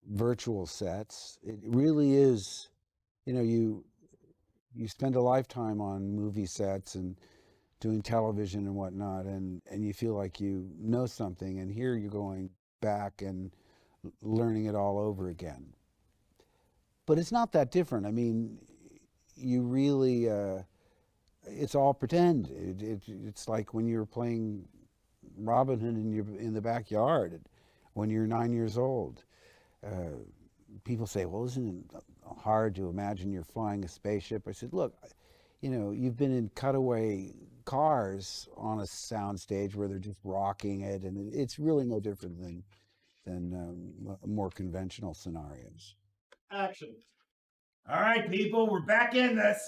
Virtual sets, it really is, you know, you spend a lifetime on movie sets and doing television and whatnot, and you feel like you know something, and here you're going back and learning it all over again. But it's not that different. I mean, you really, it's all pretend. It's like when you're playing Robin Hood in the backyard when you're 9 years old. People say, well, isn't it hard to imagine you're flying a spaceship? I said, look, you know, you've been in cutaway cars on a soundstage where they're just rocking it, and it's really no different than more conventional scenarios. Action. All right, people, we're back in this.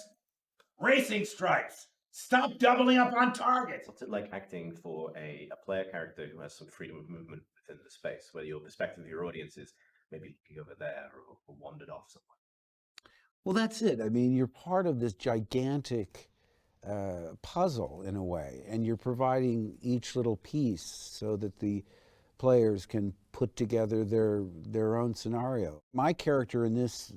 Racing stripes. Stop doubling up on targets. What's it like acting for a player character who has some freedom of movement within the space, where your perspective of your audience is maybe looking over there or wandered off somewhere? Well, that's it. I mean, you're part of this gigantic puzzle in a way, and you're providing each little piece so that the players can put together their own scenario. My character in this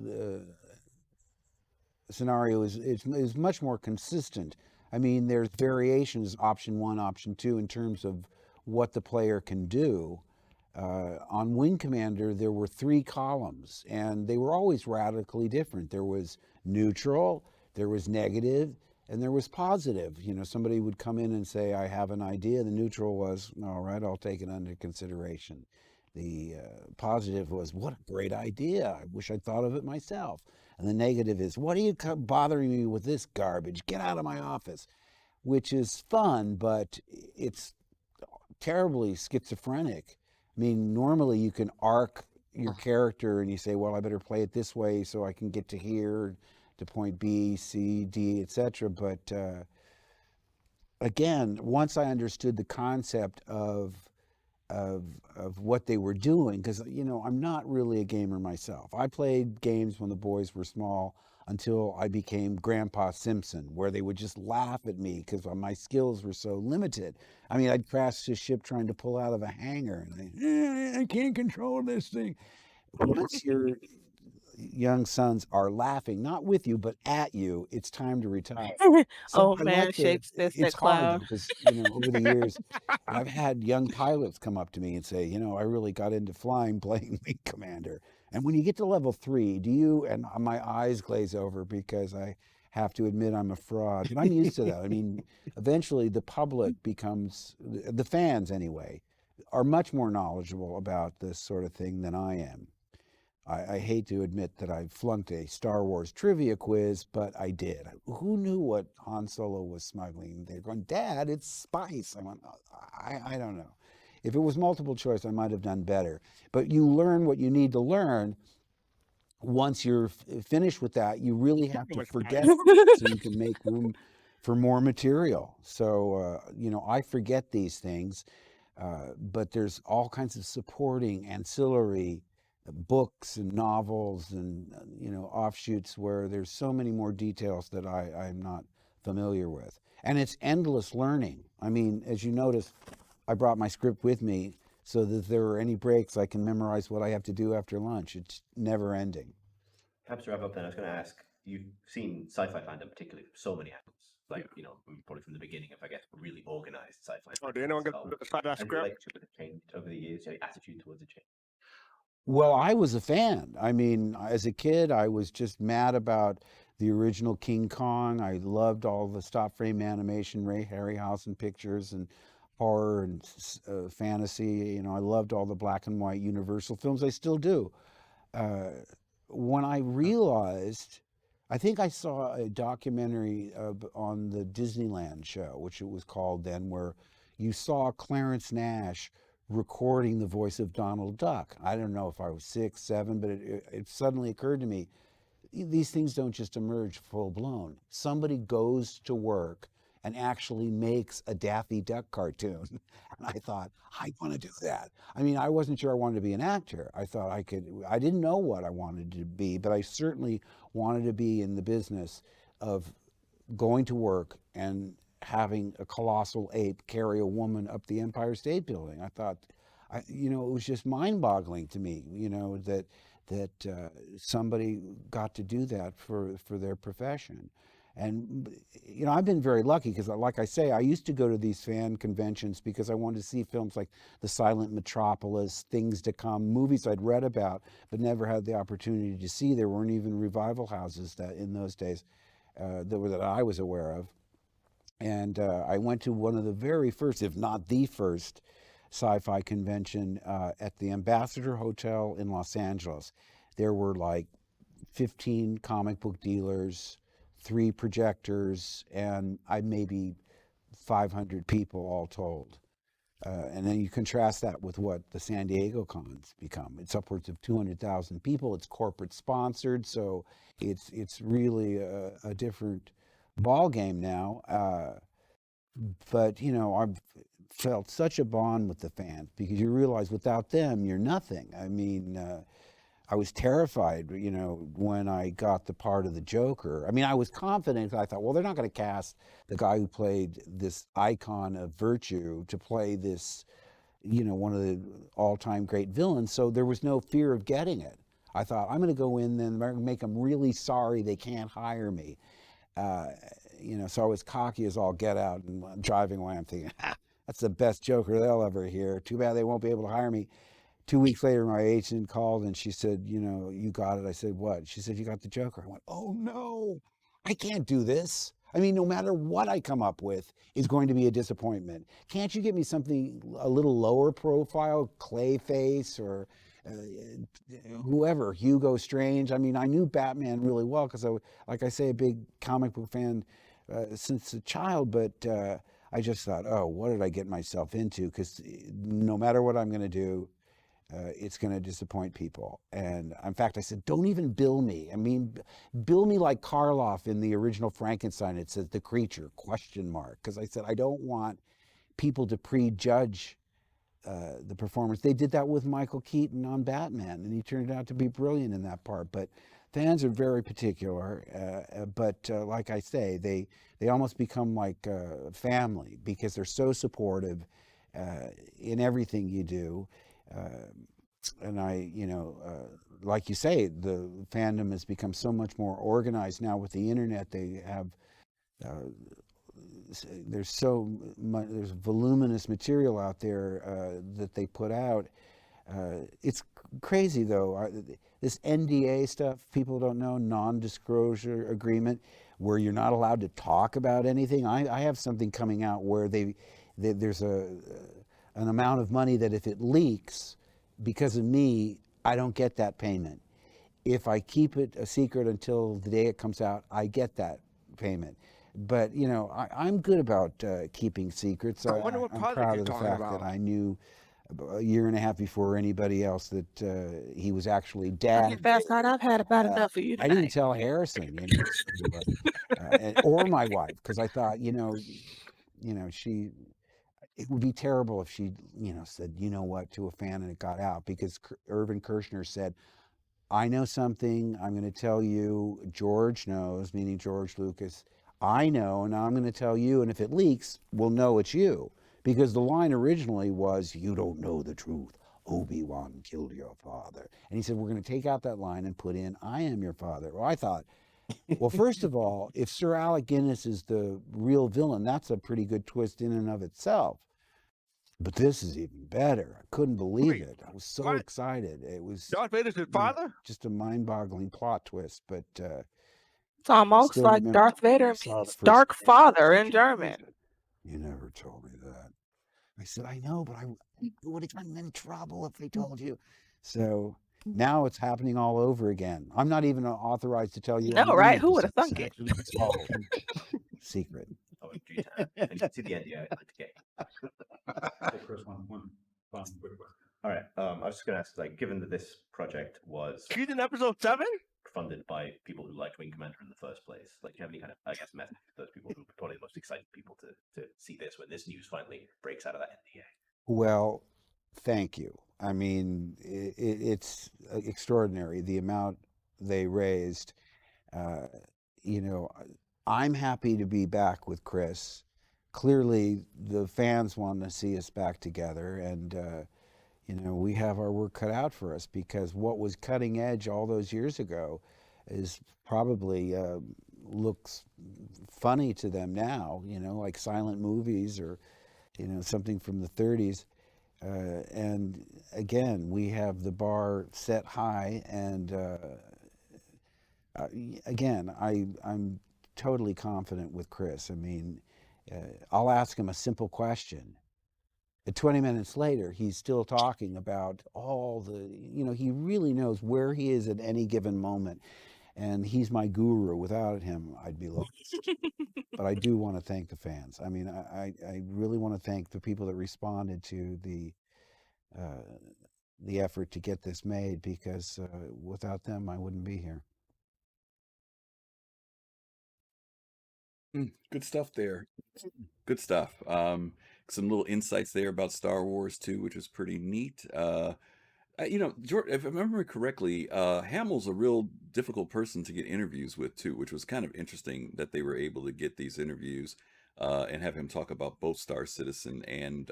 scenario is much more consistent. I mean, there's variations, option 1, option 2, in terms of what the player can do. On Wing Commander, there were 3 columns, and they were always radically different. There was neutral, there was negative, and there was positive. Somebody would come in and say, I have an idea. The neutral was, all right, I'll take it under consideration. The positive was, what a great idea. I wish I'd thought of it myself. And the negative is, what are you bothering me with this garbage? Get out of my office. Which is fun, but it's terribly schizophrenic. I mean, normally you can arc your character and you say, well, I better play it this way so I can get to here, to point B, C, D, etc. But again, once I understood the concept of what they were doing, because I'm not really a gamer myself. I played games when the boys were small until I became Grandpa Simpson, where they would just laugh at me because my skills were so limited. I mean, I'd crash a ship trying to pull out of a hangar, and I can't control this thing. Once your young sons are laughing, not with you, but at you, it's time to retire. So Oh man, shakes fist it's at hard Cloud. because, over the years, I've had young pilots come up to me and say, I really got into flying playing Wing Commander. And when you get to level 3, and my eyes glaze over because I have to admit I'm a fraud, but I'm used to that. I mean, eventually the public becomes, the fans anyway, are much more knowledgeable about this sort of thing than I am. I hate to admit that I flunked a Star Wars trivia quiz, but I did. Who knew what Han Solo was smuggling? They're going, Dad, it's spice. I went, I don't know. If it was multiple choice, I might have done better. But you learn what you need to learn. Once you're finished with that, you really have to forget it so you can make room for more material. So, I forget these things, but there's all kinds of supporting ancillary books and novels and offshoots where there's so many more details that I'm not familiar with. And it's endless learning. I mean, as you notice, I brought my script with me so that if there are any breaks, I can memorize what I have to do after lunch. It's never ending. Perhaps to wrap up then, I was going to ask, you've seen sci-fi fandom particularly from so many angles, probably from the beginning of, I guess, really organized sci-fi. Oh, do anyone get the script? Has your relationship with it changed over the years? Your attitude towards it changed? Well, I was a fan. I mean, as a kid, I was just mad about the original King Kong. I loved all the stop frame animation, Ray Harryhausen pictures and horror and fantasy. I loved all the black and white Universal films. I still do. When I realized, I think I saw a documentary on the Disneyland show, which it was called then, where you saw Clarence Nash recording the voice of Donald Duck. I don't know if I was 6, 7, but it suddenly occurred to me, these things don't just emerge full blown. Somebody goes to work and actually makes a Daffy Duck cartoon. And I thought, I want to do that. I mean, I wasn't sure I wanted to be an actor. I thought I didn't know what I wanted to be, but I certainly wanted to be in the business of going to work and having a colossal ape carry a woman up the Empire State Building. I thought, it was just mind-boggling to me, that somebody got to do that for their profession. And, I've been very lucky because, like I say, I used to go to these fan conventions because I wanted to see films like The Silent Metropolis, Things to Come, movies I'd read about but never had the opportunity to see. There weren't even revival houses that in those days that I was aware of. And I went to one of the very first, if not the first, sci-fi convention at the Ambassador Hotel in Los Angeles. There were like 15 comic book dealers, 3 projectors, and maybe 500 people all told. And then you contrast that with what the San Diego cons become. It's upwards of 200,000 people. It's corporate sponsored, so it's really a different ball game now. But I've felt such a bond with the fans because you realize without them you're nothing. I mean, I was terrified, when I got the part of the Joker. I mean, I was confident. I thought, well, they're not going to cast the guy who played this icon of virtue to play this, one of the all-time great villains. So there was no fear of getting it. I thought, I'm going to go in and make them really sorry they can't hire me. So I was cocky as all get out, and I'm driving away. I'm thinking, that's the best Joker they'll ever hear. Too bad they won't be able to hire me. 2 weeks later, my agent called and she said, you got it. I said, what? She said, you got the Joker. I went, oh no, I can't do this. I mean, no matter what I come up with is going to be a disappointment. Can't you give me something a little lower profile, Clayface or whoever, Hugo Strange? I mean, I knew Batman really well because like I say, a big comic book fan since a child, but I just thought, oh, what did I get myself into? Because no matter what I'm going to do, it's going to disappoint people. And in fact, I said, don't even bill me. I mean, bill me like Karloff in the original Frankenstein. It says the creature, ? Because I said, I don't want people to prejudge the performance. They did that with Michael Keaton on Batman, and he turned out to be brilliant in that part. But fans are very particular. But like I say, they almost become like family because they're so supportive in everything you do. And like you say, the fandom has become so much more organized now with the internet. They have there's so much, there's voluminous material out there that they put out. It's crazy though. This NDA stuff, people don't know, non-disclosure agreement, where you're not allowed to talk about anything. I have something coming out where there's an amount of money that if it leaks because of me, I don't get that payment. If I keep it a secret until the day it comes out, I get that payment. But I'm good about keeping secrets. I wonder what I'm project proud you're of the talking fact about. that I knew a year and a half before anybody else that he was actually dad. Fastcart, I've had about enough of you I didn't tonight. tell Harrison, or my wife, because I thought, she. It would be terrible if she, said, you know what, to a fan and it got out, because Irvin Kershner said, I know something, I'm going to tell you, George knows, meaning George Lucas, I know, and I'm going to tell you, and if it leaks, we'll know it's you. Because the line originally was, you don't know the truth. Obi-Wan killed your father. And he said, we're going to take out that line and put in, I am your father. Well, I thought, well, first of all, if Sir Alec Guinness is the real villain, that's a pretty good twist in and of itself. But this is even better. I couldn't believe it. I was so excited. It was Darth Vader's his father? just a mind-boggling plot twist. But It's almost still like remember Darth when I Vader saw the means first dark father in German. You never told me that. I said, I know, but I would have gotten in trouble if they told you. So now it's happening all over again. I'm not even authorized to tell you. No, I'm right? in Who would have this thunk it? It's all secret. Oh, in due time. And you can see the NDA I'd like to get. Hey, Chris, one quick question. All right. I was just going to ask, given that this project was She's in episode 7? funded by people who liked Wing Commander in the first place, do you have any kind of, message to those people who are probably the most excited people to see this when this news finally breaks out of that NDA? Well, thank you. I mean, it's extraordinary, the amount they raised. I'm happy to be back with Chris. Clearly, the fans want to see us back together, and we have our work cut out for us, because what was cutting edge all those years ago is probably looks funny to them now, like silent movies or, something from the 30s. And again, we have the bar set high, and again, I'm totally confident with Chris. I mean, I'll ask him a simple question. 20 minutes later, he's still talking about all the, he really knows where he is at any given moment. And he's my guru. Without him, I'd be lost. But I do want to thank the fans. I mean, I really want to thank the people that responded to the effort to get this made, because without them, I wouldn't be here. Good stuff there. Good stuff. Some little insights there about Star Wars too, which was pretty neat. George, if I remember correctly, Hamill's a real difficult person to get interviews with too, which was kind of interesting that they were able to get these interviews and have him talk about both Star Citizen and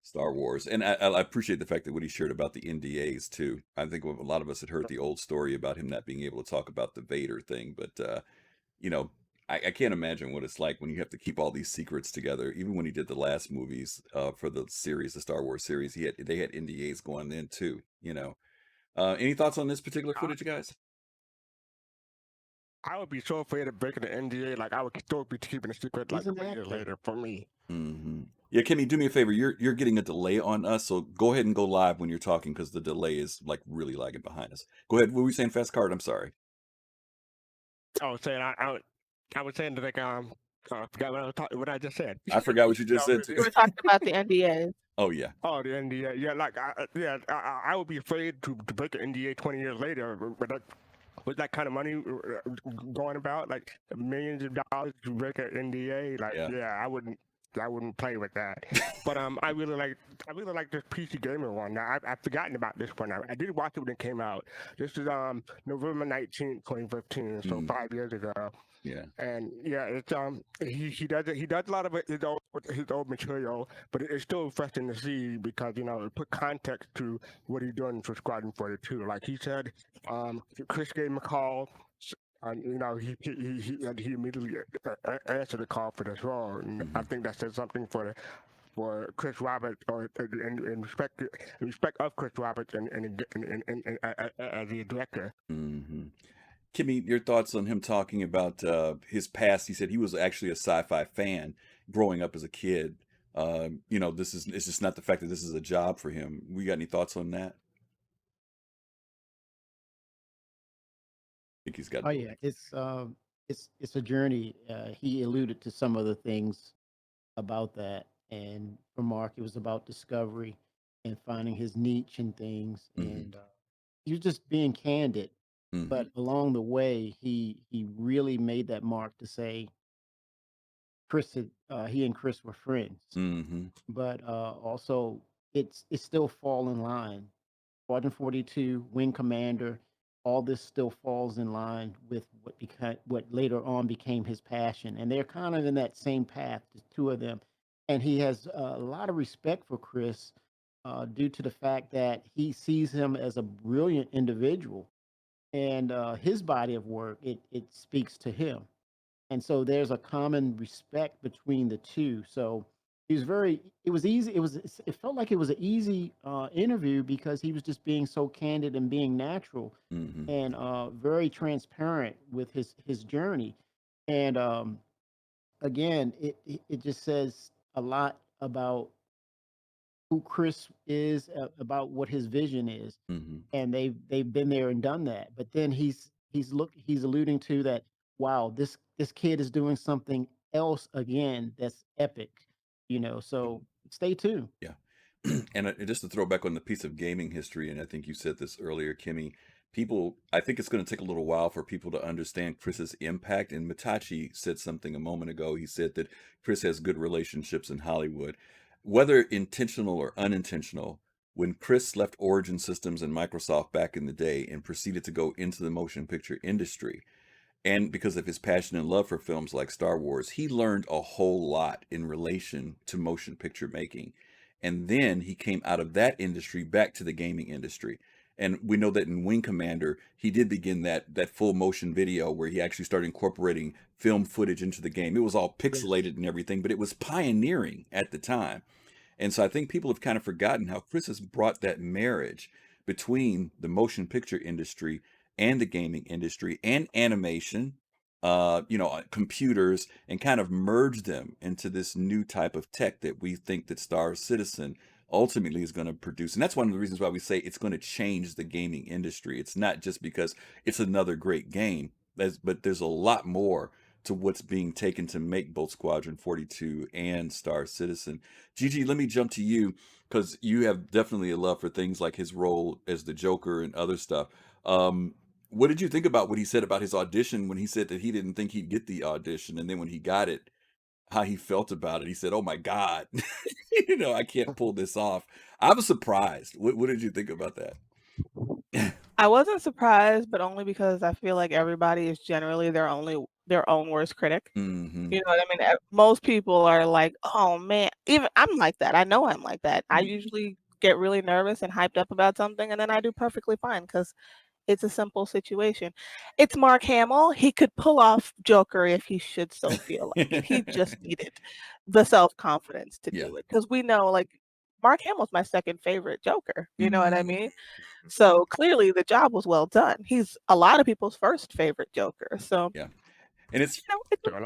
Star Wars. And I appreciate the fact that what he shared about the NDAs too. I think a lot of us had heard the old story about him not being able to talk about the Vader thing, but I can't imagine what it's like when you have to keep all these secrets together. Even when he did the last movies for the series, the Star Wars series, they had NDAs going in too. Any thoughts on this particular footage, guys? I would be so afraid of breaking the NDA. Like I would still be keeping a secret like He's an 20 years actor. later for me. Yeah, Kimmy, do me a favor. You're getting a delay on us, so go ahead and go live when you're talking because the delay is like really lagging behind us. Go ahead. What were you saying, Fast Card? I'm sorry. I was saying I was saying that like I forgot what I was talking. What I just said. I forgot what you just said too. We were talking about the NDAs. Oh yeah. Oh, the NDA. Yeah, like I would be afraid to break an NDA 20 years later, but with that kind of money going about, like millions of dollars to break an NDA, like yeah, I wouldn't play with that. But I really like this PC Gamer one. Now I've forgotten about this one. I did watch it when it came out. This is November 19th, 2015, so 5 years ago. Yeah. And yeah, it's he does a lot of his old material, but it's still refreshing to see because it put context to what he's doing for Squadron 42. Like he said, Chris gave him a call. He immediately answered the call for this role, and I think that says something for Chris Roberts, or in respect of Chris Roberts and as the director. Kimmy, your thoughts on him talking about his past? He said he was actually a sci-fi fan growing up as a kid. It's just not the fact that this is a job for him. We got any thoughts on that? I think he's got. Oh yeah, it's a journey. He alluded to some of the things about that, and for Mark, it was about discovery and finding his niche and things, and he was just being candid. But along the way, he really made that mark to say he and Chris were friends. But also, it still fall in line. Squadron 42, Wing Commander, all this still falls in line with what later on became his passion, and they're kind of in that same path, the two of them. And he has a lot of respect for Chris due to the fact that he sees him as a brilliant individual, and his body of work it speaks to him, and so there's a common respect between the two. So it was easy, it felt like it was an easy interview because he was just being so candid and being natural and very transparent with his journey. And again, it just says a lot about who Chris is, about what his vision is, and they've been there and done that. But then he's alluding to that. Wow, this kid is doing something else again that's epic, So stay tuned. Yeah. And just to throw back on the piece of gaming history, and I think you said this earlier, Kimmy, I think it's going to take a little while for people to understand Chris's impact. And Mitachi said something a moment ago. He said that Chris has good relationships in Hollywood, whether intentional or unintentional. When Chris left Origin Systems and Microsoft back in the day and proceeded to go into the motion picture industry, and because of his passion and love for films like Star Wars, he learned a whole lot in relation to motion picture making. And then he came out of that industry back to the gaming industry. And we know that in Wing Commander, he did begin that full motion video where he actually started incorporating film footage into the game. It was all pixelated and everything, but it was pioneering at the time. And so I think people have kind of forgotten how Chris has brought that marriage between the motion picture industry and the gaming industry and animation, computers, and kind of merged them into this new type of tech that we think that Star Citizen ultimately is going to produce. And that's one of the reasons why we say it's going to change the gaming industry. It's not just because it's another great game, but there's a lot more to what's being taken to make both Squadron 42 and Star Citizen. Gigi, let me jump to you because you have definitely a love for things like his role as the Joker and other stuff. What did you think about what he said about his audition when he said that he didn't think he'd get the audition, and then when he got it, how he felt about it? He said, "Oh my God, I can't pull this off." I was surprised. What did you think about that? I wasn't surprised, but only because I feel like everybody is generally their own worst critic. You know what I mean? Most people are like, "Oh man," even I'm like that. I know I'm like that. I usually get really nervous and hyped up about something, and then I do perfectly fine because it's a simple situation. It's Mark Hamill. He could pull off Joker if he should so feel like it. He just needed the self-confidence to do it. Because we know, like, Mark Hamill's my second favorite Joker. You know what I mean? So clearly the job was well done. He's a lot of people's first favorite Joker. So yeah, and it's To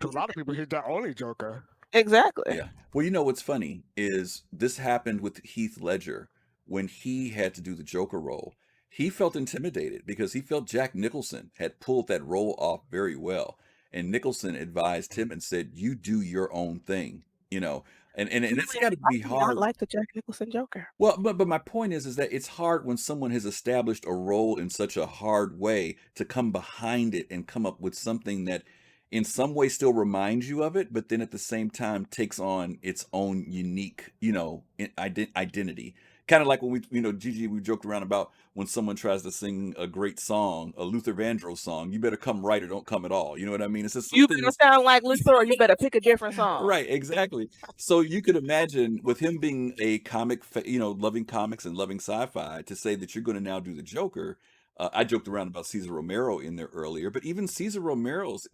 a lot of people, he's the only Joker. exactly. yeah. Well, you know what's funny is this happened with Heath Ledger when he had to do the Joker role. He felt intimidated because he felt Jack Nicholson had pulled that role off very well, and Nicholson advised him and said, "You do your own thing," you know. And it's got to I be do not hard. like the Jack Nicholson Joker. Well, but my point is that it's hard when someone has established a role in such a hard way to come behind it and come up with something that in some way still reminds you of it, but then at the same time takes on its own unique, identity. Kind of like when Gigi, we joked around about when someone tries to sing a great song, a Luther Vandross song, you better come right or don't come at all. You know what I mean? It's just You something better sound like Luther or you better pick a different song. Right, exactly. So you could imagine with him being a loving comics and loving sci-fi, to say that you're going to now do the Joker. I joked around about Cesar Romero in there earlier, but even Cesar Romero's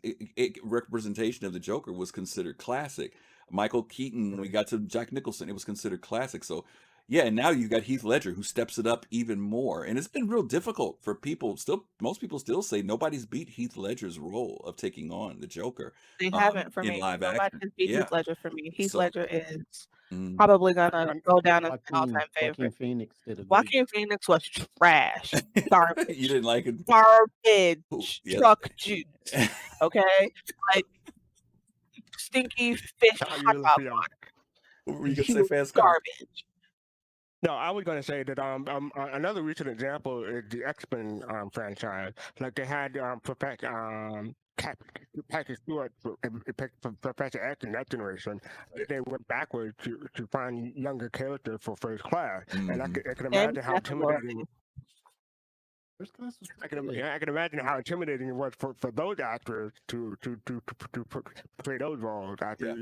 representation of the Joker was considered classic. Michael Keaton, when we got to Jack Nicholson, it was considered classic. So yeah, and now you got Heath Ledger who steps it up even more. And it's been real difficult for people. Most people still say nobody's beat Heath Ledger's role of taking on the Joker They haven't for in me. live Nobody action. has beat Yeah. Heath Ledger for me. Heath So Ledger is mm. probably gonna go down as an all-time Joaquin favorite. Phoenix did a great. Joaquin Phoenix was trash, garbage, You didn't like it? garbage, Yes. truck juice. Okay, like stinky fish hot dog water. What were you gonna He say, was Fast Car? garbage. No, I was going to say that another recent example is the X-Men franchise. Like they had Patrick Stewart, Professor X in that generation. They went backwards to find younger characters for First Class, and I can imagine how intimidating. I can imagine how intimidating it was for those actors to play those roles after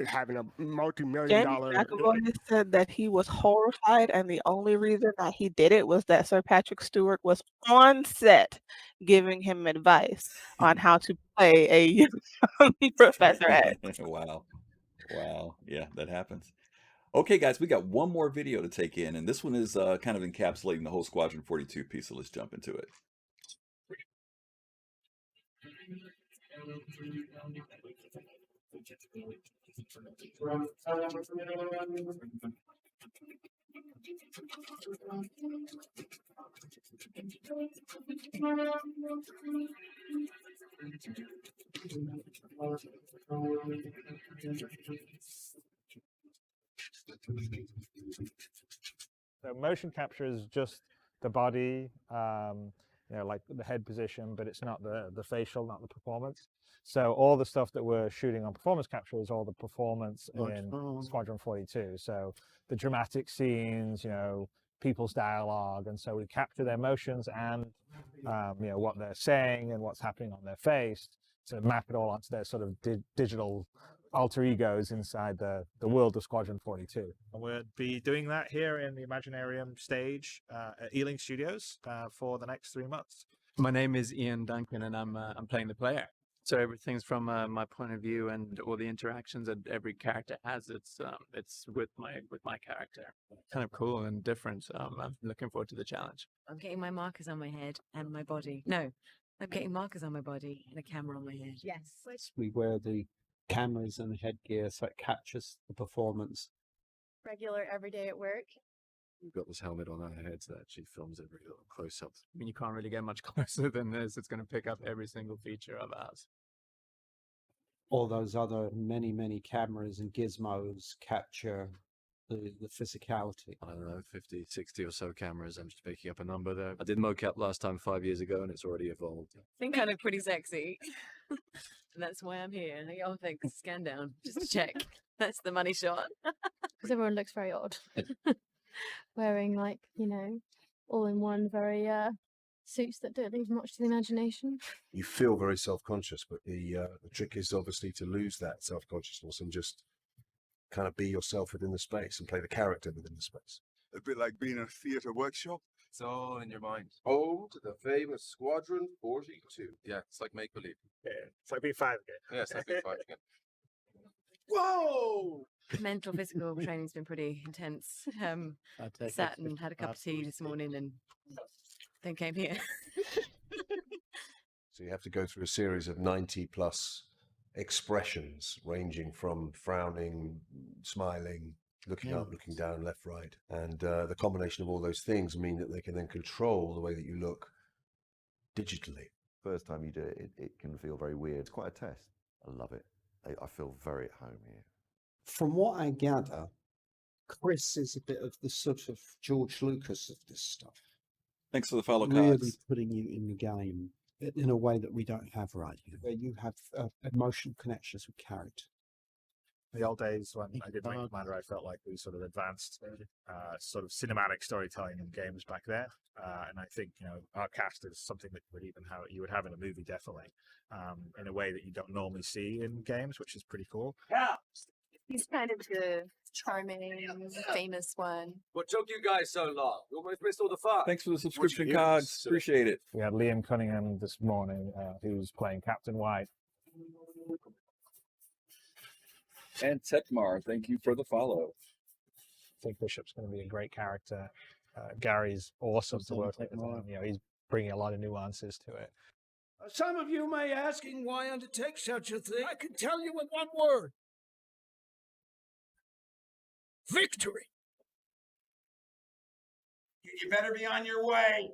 having a multi-million-dollar. James McAvoy said that he was horrified, and the only reason that he did it was that Sir Patrick Stewart was on set giving him advice on how to play a young Professor X. Wow. Yeah, that happens. Okay, guys, we got one more video to take in, and this one is kind of encapsulating the whole Squadron 42 piece, so let's jump into it. So motion capture is just the body, like the head position, but it's not the facial, not the performance. So all the stuff that we're shooting on performance capture is all the performance in Squadron 42. So the dramatic scenes, people's dialogue, and so we capture their emotions and what they're saying and what's happening on their face to map it all onto their sort of digital alter egos inside the world of Squadron 42. We'll be doing that here in the Imaginarium stage at Ealing Studios for the next 3 months. My name is Ian Duncan, and I'm playing the player. So everything's from my point of view, and all the interactions that every character has, it's with my character. Kind of cool and different. I'm looking forward to the challenge. I'm getting my markers on my head and my body. No, I'm getting markers on my body and a camera on my head. Yes. We wear the cameras and the headgear so it captures the performance. Regular every day at work. We've got this helmet on our heads that actually films every little close-up. I mean, you can't really get much closer than this. It's going to pick up every single feature of ours. All those other many cameras and gizmos capture the physicality. I don't know, 50, 60 or so cameras. I'm just making up a number there. I did MoCap last time 5 years ago, and it's already evolved. I think I look pretty sexy. And that's why I'm here. Oh, thanks. Scan down. Just to check. That's the money shot. Because everyone looks very odd. Wearing all in one very suits that don't leave much to the imagination. You feel very self-conscious, but the trick is obviously to lose that self-consciousness and just kind of be yourself within the space and play the character within the space. A bit like being in a theater workshop. It's all in your mind. Home to the famous Squadron 42. Yeah, it's like make-believe. Yeah, it's like B5 again. Yeah, it's like B5 again. Whoa! Mental, physical training's been pretty intense. Sat and had a cup of tea this morning and then came here. So you have to go through a series of 90 plus expressions, ranging from frowning, smiling, looking up, looking down, left, right. And the combination of all those things mean that they can then control the way that you look digitally. First time you do it, it can feel very weird. It's quite a test. I love it. I feel very at home here. From what I gather, Chris is a bit of the sort of George Lucas of this stuff. Thanks for the follow, Really Cox. putting you in the game in a way that we don't have right here, where you have emotional connections with character. The old days when I did Wing Commander, I felt like we sort of advanced sort of cinematic storytelling in games back there, and I think our cast is something that you would have in a movie, definitely, in a way that you don't normally see in games, which is pretty cool. Yeah, he's kind of the charming, famous one. What took you guys so long? You almost missed all the fun. Thanks for the subscription, Cogs. Appreciate it. We had Liam Cunningham this morning, who's playing Captain White. And Tekmar, thank you for the follow. I think Bishop's going to be a great character. Gary's awesome to work with. He's bringing a lot of nuances to it. Some of you may be asking why undertake such a thing. I can tell you in one word. Victory. You better be on your way.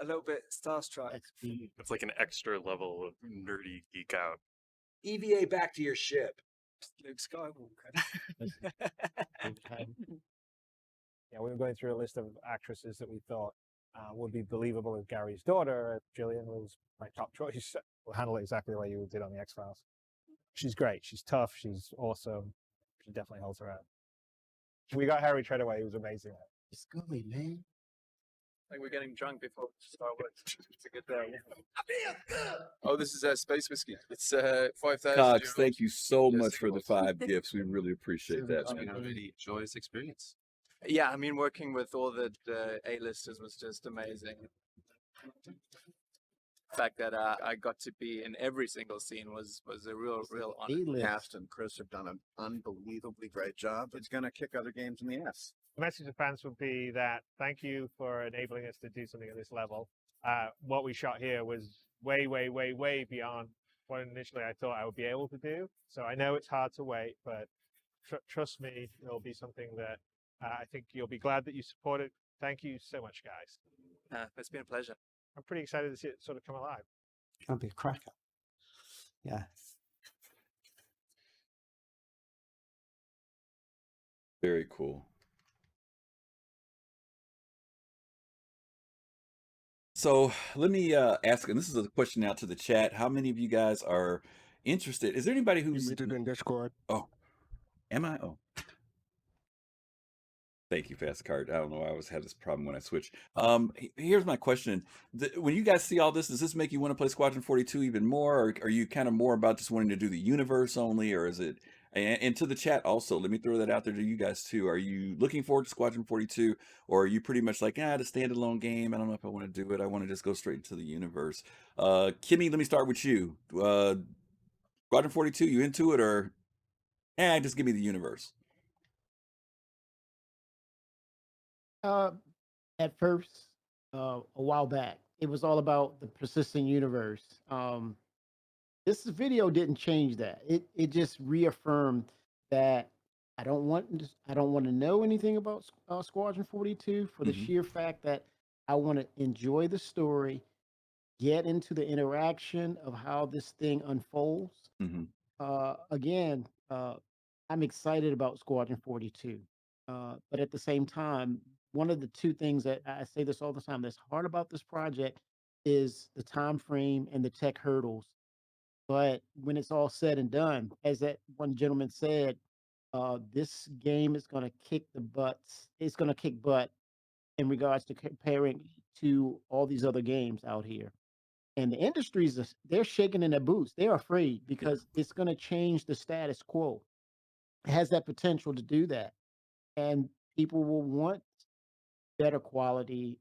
A little bit starstruck. It's like an extra level of nerdy geek out. EVA, back to your ship. Luke Skywalker. Yeah, we were going through a list of actresses that we thought would be believable as Gary's daughter. Gillian was my top choice. We'll handle it exactly the way you did on the X-Files. She's great. She's tough. She's awesome. She definitely holds her own. We got Harry Treadaway. He was amazing. It's good, man. Like we're getting drunk before Star Wars. It's a good day. Oh, this is Space Whiskey. It's 5,000. Cox, thank you so much for the 5 gifts. We really appreciate that. It's been a really joyous experience. Yeah, I mean, working with all the A-listers was just amazing. The fact that I got to be in every single scene was a real honor. Cast and Chris have done an unbelievably great job. It's going to kick other games in the ass. The message to fans would be that thank you for enabling us to do something at this level. What we shot here was way, way, way, way beyond what initially I thought I would be able to do. So I know it's hard to wait, but trust me, it'll be something that I think you'll be glad that you supported. Thank you so much, guys. It's been a pleasure. I'm pretty excited to see it sort of come alive. It's going to be a cracker. Yeah. Very cool. So let me ask, and this is a question out to the chat. How many of you guys are interested? Is there anybody who's in Discord? Oh, am I? Oh, thank you, fastcart. I don't know why I always have this problem when I switch. Here's my question: when you guys see all this, does this make you want to play Squadron 42 even more, or are you kind of more about just wanting to do the universe only, or is it? And to the chat also, let me throw that out there to you guys too. Are you looking forward to Squadron 42, or are you pretty much like, the standalone game? I don't know if I want to do it. I want to just go straight into the universe. Kimmy, let me start with you. Squadron 42, you into it, or just give me the universe? At first, a while back, it was all about the persistent universe. This video didn't change that. It just reaffirmed that I don't want to know anything about Squadron 42 for the sheer fact that I want to enjoy the story, get into the interaction of how this thing unfolds. Again, I'm excited about Squadron 42, but at the same time, one of the two things that I say this all the time that's hard about this project is the time frame and the tech hurdles. But when it's all said and done, as that one gentleman said, this game is going to kick the butts. It's going to kick butt in regards to comparing to all these other games out here. And the industries, they're shaking in their boots. They're afraid because it's going to change the status quo. It has that potential to do that. And people will want better quality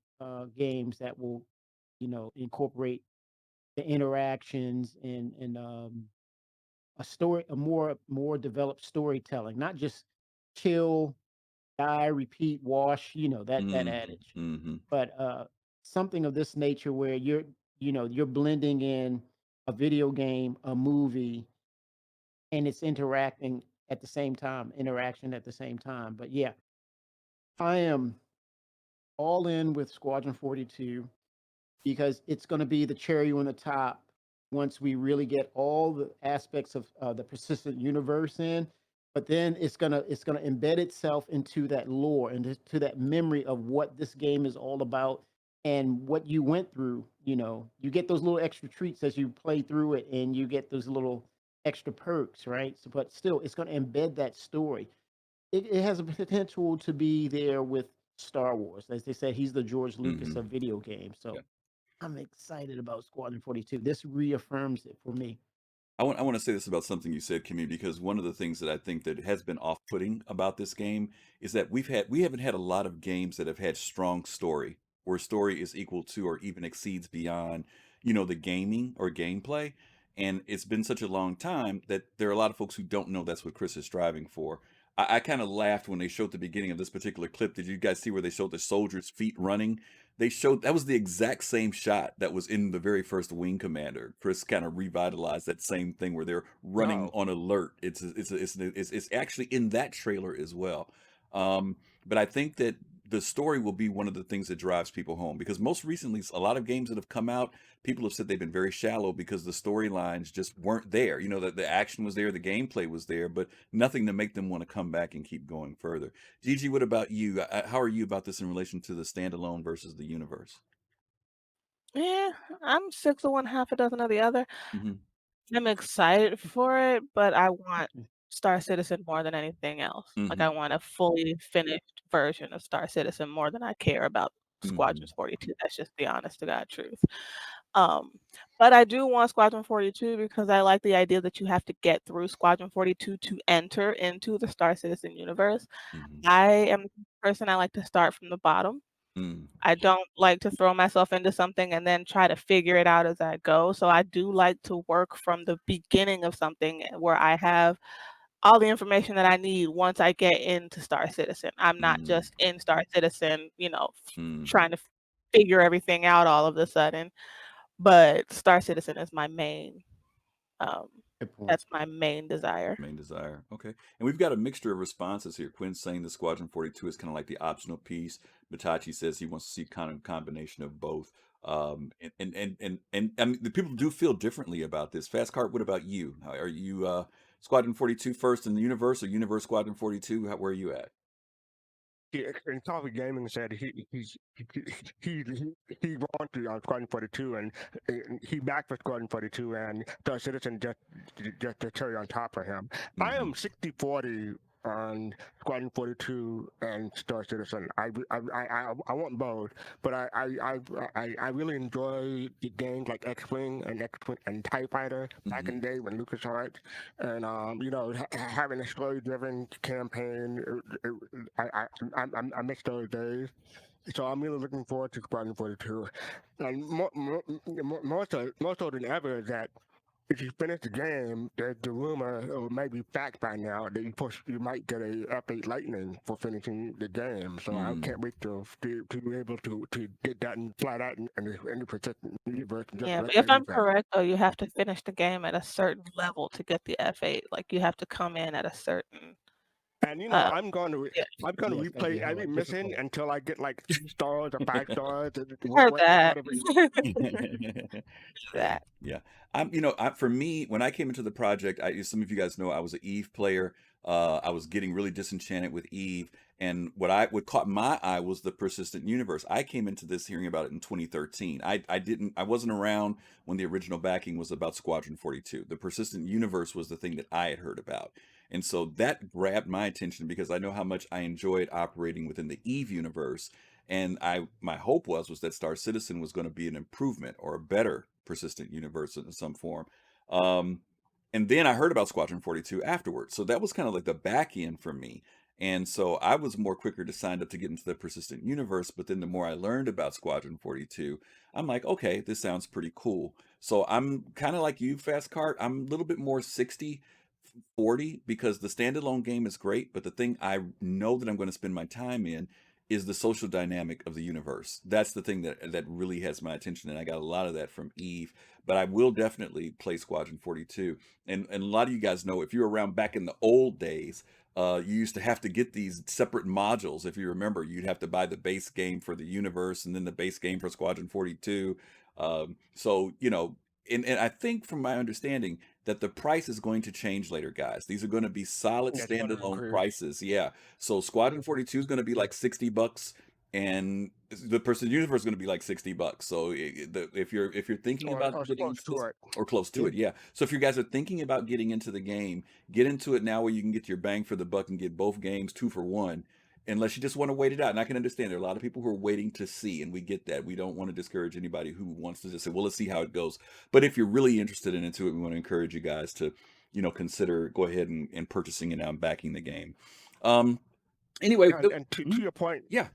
games that will, incorporate the interactions and a more developed storytelling, not just kill, die, repeat, wash, that Mm-hmm. adage. Mm-hmm. But something of this nature where you're blending in a video game, a movie, and it's interaction at the same time. But yeah, I am all in with Squadron 42 because it's going to be the cherry on the top once we really get all the aspects of the persistent universe in. But then it's gonna embed itself into that lore and to that memory of what this game is all about and what you went through. You get those little extra treats as you play through it, and you get those little extra perks, right? So, but still, it's going to embed that story. It has a potential to be there with Star Wars. As they said, he's the George Lucas of video games. So I'm excited about Squadron 42. This reaffirms it for me. I want to say this about something you said, Kimmy, because one of the things that I think that has been off-putting about this game is that we haven't had a lot of games that have had strong story, where story is equal to or even exceeds beyond, the gaming or gameplay. And it's been such a long time that there are a lot of folks who don't know that's what Chris is striving for. I kind of laughed when they showed the beginning of this particular clip. Did you guys see where they showed the soldier's feet running? They showed that was the exact same shot that was in the very first Wing Commander. Chris kind of revitalized that same thing where they're running on alert. It's actually in that trailer as well. But I think that the story will be one of the things that drives people home, because most recently a lot of games that have come out, people have said they've been very shallow because the storylines just weren't there. That the action was there, the gameplay was there, but nothing to make them want to come back and keep going further. Gigi, what about you? How are you about this in relation to the standalone versus the universe? Yeah, I'm 6 of one, half a dozen of the other. Mm-hmm. I'm excited for it, but I want Star Citizen more than anything else. Like, I want a fully finished version of Star Citizen more than I care about Squadron 42. That's just the honest to God truth. But I do want Squadron 42 because I like the idea that you have to get through Squadron 42 to enter into the Star Citizen universe. I am the person, I like to start from the bottom. I don't like to throw myself into something and then try to figure it out as I go. So I do like to work from the beginning of something where I have all the information that I need once I get into Star Citizen. I'm not just in Star Citizen, trying to figure everything out all of a sudden. But Star Citizen is my main, that's my main desire. Main desire. Okay. And we've got a mixture of responses here. Quinn's saying the Squadron 42 is kind of like the optional piece. Mitachi says he wants to see kind of a combination of both. And I mean, the people do feel differently about this. Fastcart, what about you? Are you Squadron 42 first in the universe, or Universe Squadron 42? Where are you at? And Coffee Gaming said he wants to on Squadron 42, and he backed for Squadron 42, and Star Citizen just the cherry on top for him. I am 60-40 on Squadron 42 and Star Citizen. I want both, but I really enjoy the games like X-Wing and TIE Fighter back in the day when LucasArts, and having a story-driven campaign. I miss those days. So I'm really looking forward to Squadron 42, and more so than ever is that if you finish the game, there's the rumor, or maybe fact by now, that you might get a F8 Lightning for finishing the game. So I can't wait to be able to get that and fly that in the persistent universe. Yeah, but if I'm correct, though, you have to finish the game at a certain level to get the F8. Like, you have to come in at a certain. And I'm going to replay every mission until I get like 3 stars or 5 stars. Heard that. That. Yeah. For me, when I came into the project, some of you guys know I was an Eve player. I was getting really disenchanted with Eve, and what caught my eye was the persistent universe. I came into this hearing about it in 2013. I wasn't around when the original backing was about Squadron 42. The persistent universe was the thing that I had heard about. And so that grabbed my attention because I know how much I enjoyed operating within the Eve universe. And my hope was that Star Citizen was going to be an improvement or a better persistent universe in some form. And then I heard about Squadron 42 afterwards. So that was kind of like the back end for me. And so I was more quicker to sign up to get into the persistent universe. But then the more I learned about Squadron 42, I'm like, okay, this sounds pretty cool. So I'm kind of like you, Fastcart. I'm a little bit more 60 40 because the standalone game is great, but the thing I know that I'm going to spend my time in is the social dynamic of the universe. That's the thing that really has my attention, and I got a lot of that from Eve. But I will definitely play Squadron 42. And a lot of you guys know, if you're around back in the old days, you used to have to get these separate modules. If you remember, you'd have to buy the base game for the universe and then the base game for Squadron 42. So, you know, and I think from my understanding that the price is going to change later, guys. These are going to be solid Yeah, it's gonna standalone increase. prices. Yeah. So Squadron 42 is going to be like $60, and the person universe is going to be like $60. So if you're thinking about Or getting close into to this, it. or close to it, yeah. So if you guys are thinking about getting into the game, get into it now where you can get your bang for the buck and get both games 2 for 1. Unless you just want to wait it out. And I can understand there are a lot of people who are waiting to see, and we get that. We don't want to discourage anybody who wants to just say, well, let's see how it goes. But if you're really interested into it, we want to encourage you guys to, you know, consider go ahead and purchasing it now and backing the game. Anyway, And to your point, yeah.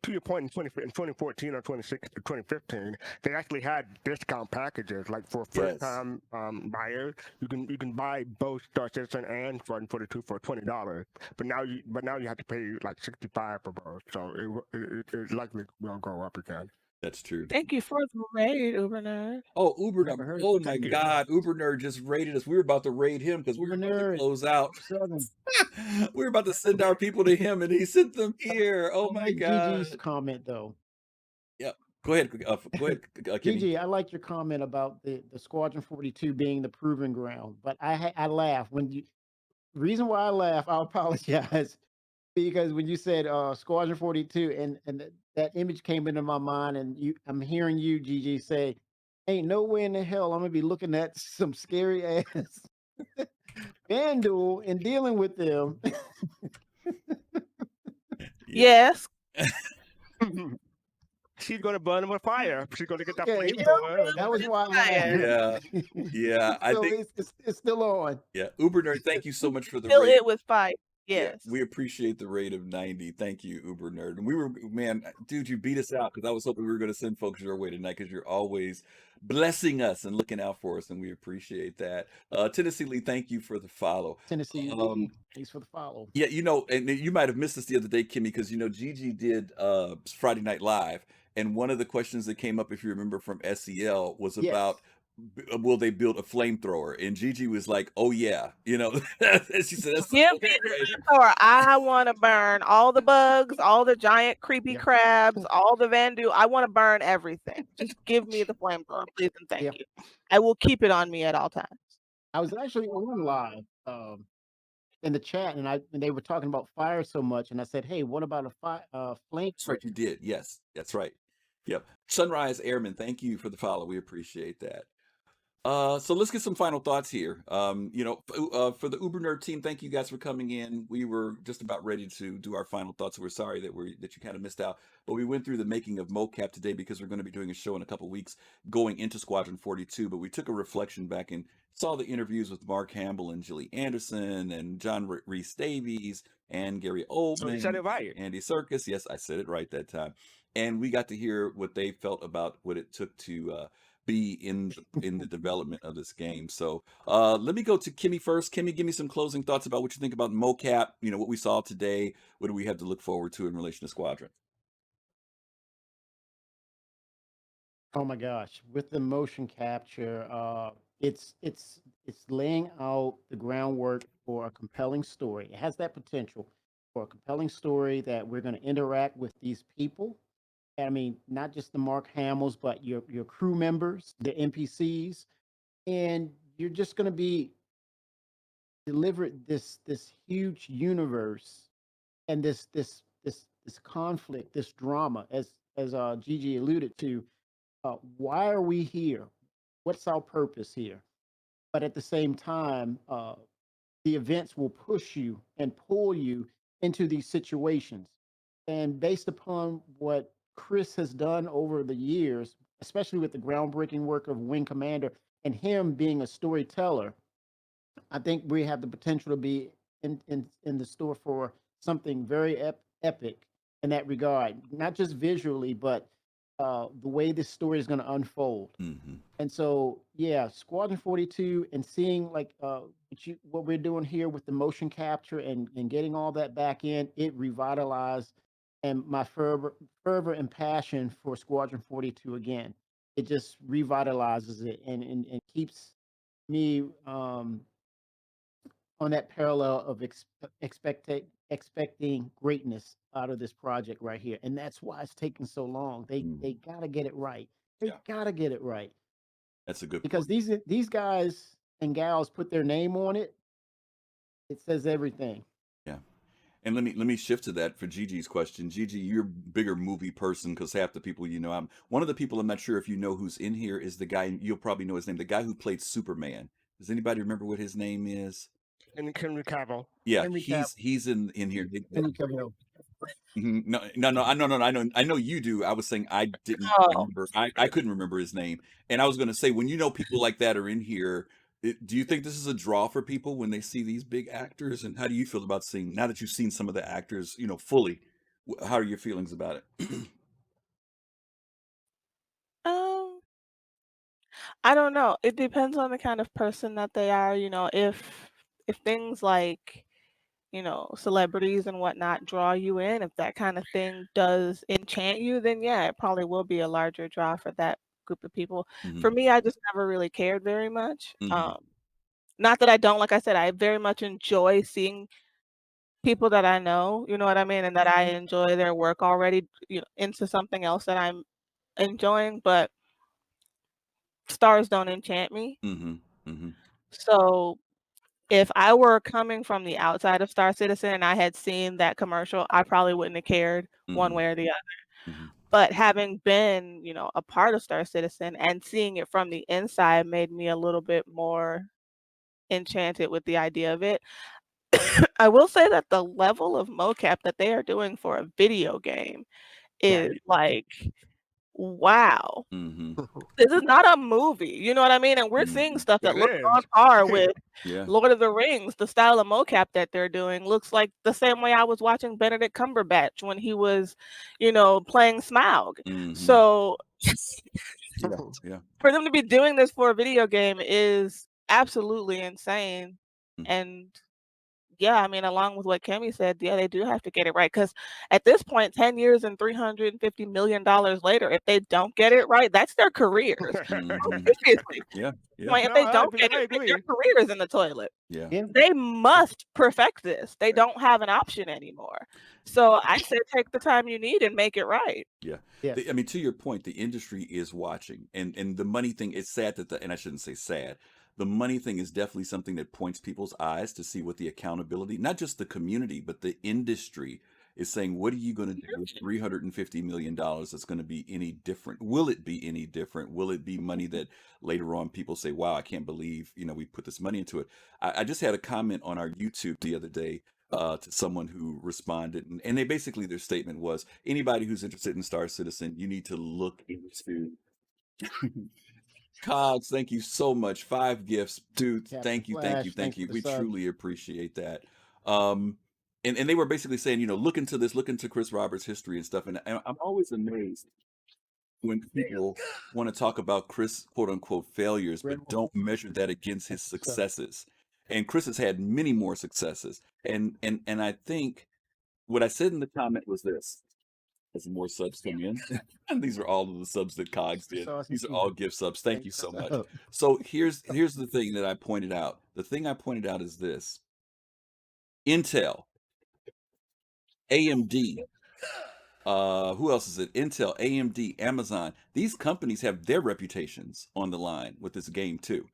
To your point, in 2014 or 2015, they actually had discount packages. Like for first-time buyers, you can buy both Star Citizen and Squadron 42 for $20. But now you have to pay like $65 for both. So it likely will go up again. That's true. Thank you for the raid, Uber Nerd. Oh, Uber Nerd. Oh my God. Uber Nerd just raided us. We were about to raid him because we were about to close out. We were about to send our people to him and he sent them here. Oh my God. Gigi's comment though. Yep. Go ahead. Go ahead, Kimmy. Gigi, I like your comment about the Squadron 42 being the proving ground, but I laugh when you. Reason why I laugh, I apologize, because when you said Squadron 42 and that image came into my mind, and I'm hearing you, Gigi, say, "Ain't no way in the hell I'm gonna be looking at some scary ass FanDuel and dealing with them." Yes. She's gonna burn them with fire. She's gonna get that flame. That was why I Yeah. Yeah. I so think it's still on. yeah. Uber Nerd, thank you so much for the Fill raid. it with fire. Yeah, Yes. we appreciate the rate of 90. Thank you, Uber Nerd. And we were, man, dude, you beat us out because I was hoping we were going to send folks your way tonight because you're always blessing us and looking out for us, and we appreciate that. Tennessee Lee, thank you for the follow. Tennessee Lee, thanks for the follow. Yeah, you know, and you might have missed this the other day, Kimmy, because you know Gigi did Friday Night Live, and one of the questions that came up, if you remember from SEL, was about will they build a flamethrower? And Gigi was like, "Oh yeah," you know. She said, "That's Give me the flamethrower. I want to burn all the bugs, all the giant creepy crabs, all the Vandu. I want to burn everything. Just give me the flamethrower, please and thank you. I will keep it on me at all times." I was actually on live in the chat, and they were talking about fire so much, and I said, "Hey, what about a flame?" That's right, you did. Yes, that's right. Yep. Sunrise Airman, thank you for the follow. We appreciate that. So let's get some final thoughts here. You know, for the Uber Nerd team, thank you guys for coming in. We were just about ready to do our final thoughts. So we're sorry that you kind of missed out, but we went through the making of MoCap today because we're going to be doing a show in a couple weeks going into Squadron 42. But we took a reflection back and saw the interviews with Mark Hamill and Gillian Anderson and John Rhys-Davies and Gary Oldman, So you said it right. Andy Serkis. Yes, I said it right that time. And we got to hear what they felt about what it took to be in the development of this game. So let me go to Kimmy first. Kimmy, give me some closing thoughts about what you think about MoCap, you know, what we saw today. What do we have to look forward to in relation to Squadron? Oh my gosh, with the motion capture, it's laying out the groundwork for a compelling story. It has that potential for a compelling story that we're going to interact with these people. I mean, not just the Mark Hamills, but your crew members, the NPCs, and you're just going to be delivered this huge universe and this conflict, this drama, as Gigi alluded to. Why are we here? What's our purpose here? But at the same time, the events will push you and pull you into these situations. And based upon what Chris has done over the years, especially with the groundbreaking work of Wing Commander and him being a storyteller, I think we have the potential to be in the store for something very epic in that regard, not just visually, but the way this story is going to unfold. And so, yeah, Squadron 42 and seeing like what we're doing here with the motion capture and getting all that back in, it revitalized and my fervor and passion for Squadron 42 again. It just revitalizes it and keeps me on that parallel of expecting greatness out of this project right here. And that's why it's taking so long. They gotta get it right. They gotta get it right. That's a good Because point. these guys and gals put their name on it. It says everything. Yeah. And let me shift to that for Gigi's question. Gigi, you're a bigger movie person because half the people you know. I'm one of the people I'm not sure if you know who's in here is the guy, you'll probably know his name, the guy who played Superman. Does anybody remember what his name is? And Henry Cavill. Yeah, Henry he's in here. Henry Cavill. No, I know you do. I was saying I didn't Oh, remember. I couldn't remember his name. And I was going to say, when you know people like that are in here, do you think this is a draw for people when they see these big actors? And how do you feel about seeing, now that you've seen some of the actors, fully, how are your feelings about it? um, I don't know. It depends on the kind of person that they are. If things like celebrities and whatnot draw you in, if that kind of thing does enchant you, then yeah, it probably will be a larger draw for that group of people. For me, I just never really cared very much. Not that I don't, like I said, I very much enjoy seeing people that I know, you know what I mean, and that I enjoy their work already, into something else that I'm enjoying, but stars don't enchant me. So if I were coming from the outside of Star Citizen and I had seen that commercial, I probably wouldn't have cared one way or the other. But having been, a part of Star Citizen and seeing it from the inside made me a little bit more enchanted with the idea of it. I will say that the level of mocap that they are doing for a video game is like, wow. This is not a movie, you know what I mean? And we're seeing stuff that It looks on is. par with Yeah. Lord of the Rings. The style of mocap that they're doing looks like the same way I was watching Benedict Cumberbatch when he was, playing Smaug. So Yeah. for them to be doing this for a video game is absolutely insane. And yeah, I mean, along with what Kemi said, yeah, they do have to get it right. Because at this point, 10 years and $350 million later, if they don't get it right, that's their careers. Seriously. Yeah. Like, if No, they I don't get it right, agree. their career is in the toilet. Yeah. They must perfect this. They don't have an option anymore. So I say take the time you need and make it right. Yeah. Yes. I mean, to your point, the industry is watching, and the money thing. It's sad that and I shouldn't say sad. The money thing is definitely something that points people's eyes to see what the accountability, not just the community, but the industry is saying. What are you going to do with $350 million? That's going to be any different? Will it be any different? Will it be money that later on people say, "Wow, I can't believe we put this money into it"? I just had a comment on our YouTube the other day. To someone who responded, and they basically, their statement was, anybody who's interested in Star Citizen, you need to look into Cogs. Thank you so much. 5 gifts, dude. Captain Thank you. Flash, thanks for the We sub. truly appreciate that. And they were basically saying, look into this, look into Chris Roberts' history and stuff. And I'm always amazed when people want to talk about Chris, quote unquote, failures, but don't measure that against his successes. And Chris has had many more successes. And I think what I said in the comment was this: as more subs come in, and these are all of the subs that Cogs did. These are all gift subs. Thank you so much. So here's the thing that I pointed out. The thing I pointed out is this: Intel, AMD, who else is it? Intel, AMD, Amazon. These companies have their reputations on the line with this game too.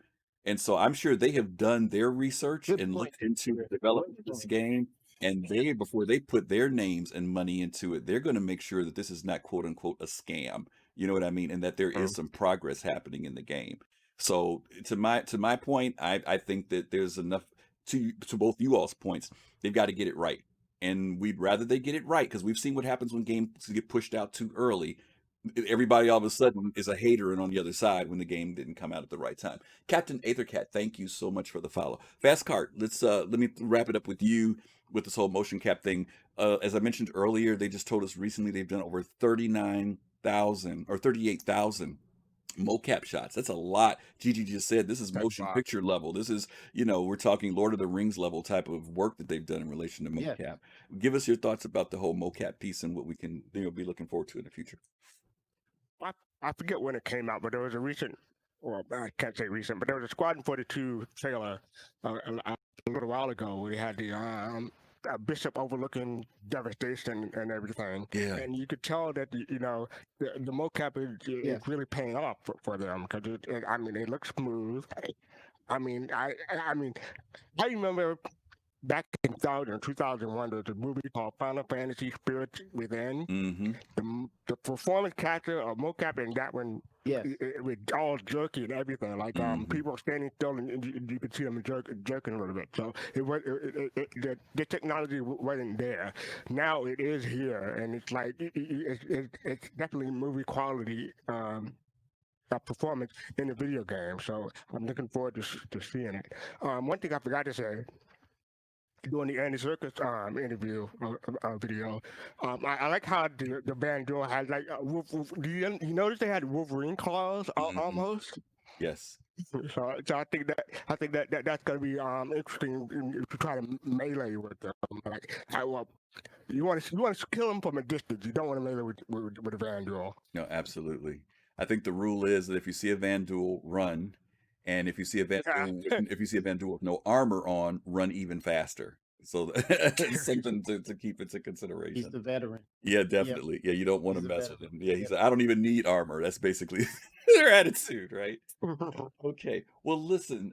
And so I'm sure they have done their research and looked into the development of this game. And before they put their names and money into it, they're going to make sure that this is not, quote unquote, a scam. You know what I mean? And that there is some progress happening in the game. So to my point, I think that there's enough to both you all's points. They've got to get it right. And we'd rather they get it right, because we've seen what happens when games get pushed out too early. Everybody all of a sudden is a hater and on the other side when the game didn't come out at the right time. Captain Aethercat, thank you so much for the follow. Fastcart, let me wrap it up with you with this whole motion cap thing. As I mentioned earlier, they just told us recently they've done over 39,000 or 38,000 mocap shots. That's a lot. Gigi just said this is motion picture level. This is, we're talking Lord of the Rings level type of work that they've done in relation to mocap. Yeah. Give us your thoughts about the whole mocap piece and what we can be looking forward to in the future. I forget when it came out, but there was a recent, well, I can't say recent, but there was a Squadron 42 trailer a little while ago where they had the Bishop overlooking devastation and everything. Yeah. And you could tell that, the mocap is really paying off for them because it looks smooth. I remember back in 2001, there was a movie called Final Fantasy Spirits Within. Mm-hmm. The performance capture of mocap in that one, it was all jerky and everything. Like people standing still and you could see them jerking a little bit. So the technology wasn't there. Now it is here, and it's like it's definitely movie quality. Performance in the video game, so I'm looking forward to seeing it. One thing I forgot to say during the Andy Serkis interview video, I like how the band duo had like do you notice they had Wolverine claws almost? Yes. So I think that's gonna be interesting to try to melee with them. Like, you want to kill them from a distance. You don't want to melee with a Van Duel. No, absolutely. I think the rule is that if you see a Van Duel, run, and if you see a Van Duel with no armor on, run even faster. So it's something to keep into consideration. He's the veteran. Yeah, definitely. Yeah, you don't want to mess with him. Yeah, he said, I don't even need armor. That's basically their attitude, right? Okay. Well, listen,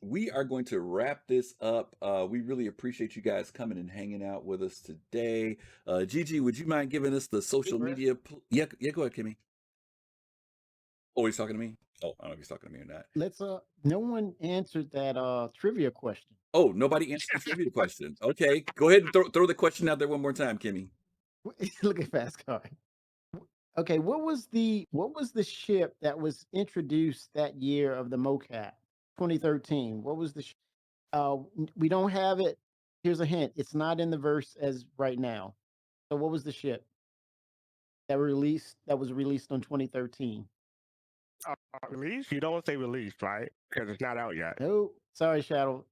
we are going to wrap this up. We really appreciate you guys coming and hanging out with us today. Gigi, would you mind giving us the social media? Yeah, go ahead, Kimmy. Oh, he's talking to me? Oh, I don't know if he's talking to me or not. Let's no one answered that trivia question. Oh, nobody answered the trivia question. Okay, go ahead and throw the question out there one more time, Kimmy. Look at fastcart. Okay, what was the ship that was introduced that year of the MoCap, 2013? What was the we don't have it. Here's a hint. It's not in the verse as right now. So what was the ship that was released on 2013? Release? You don't say release, right? Because it's not out yet. No, sorry, Shadow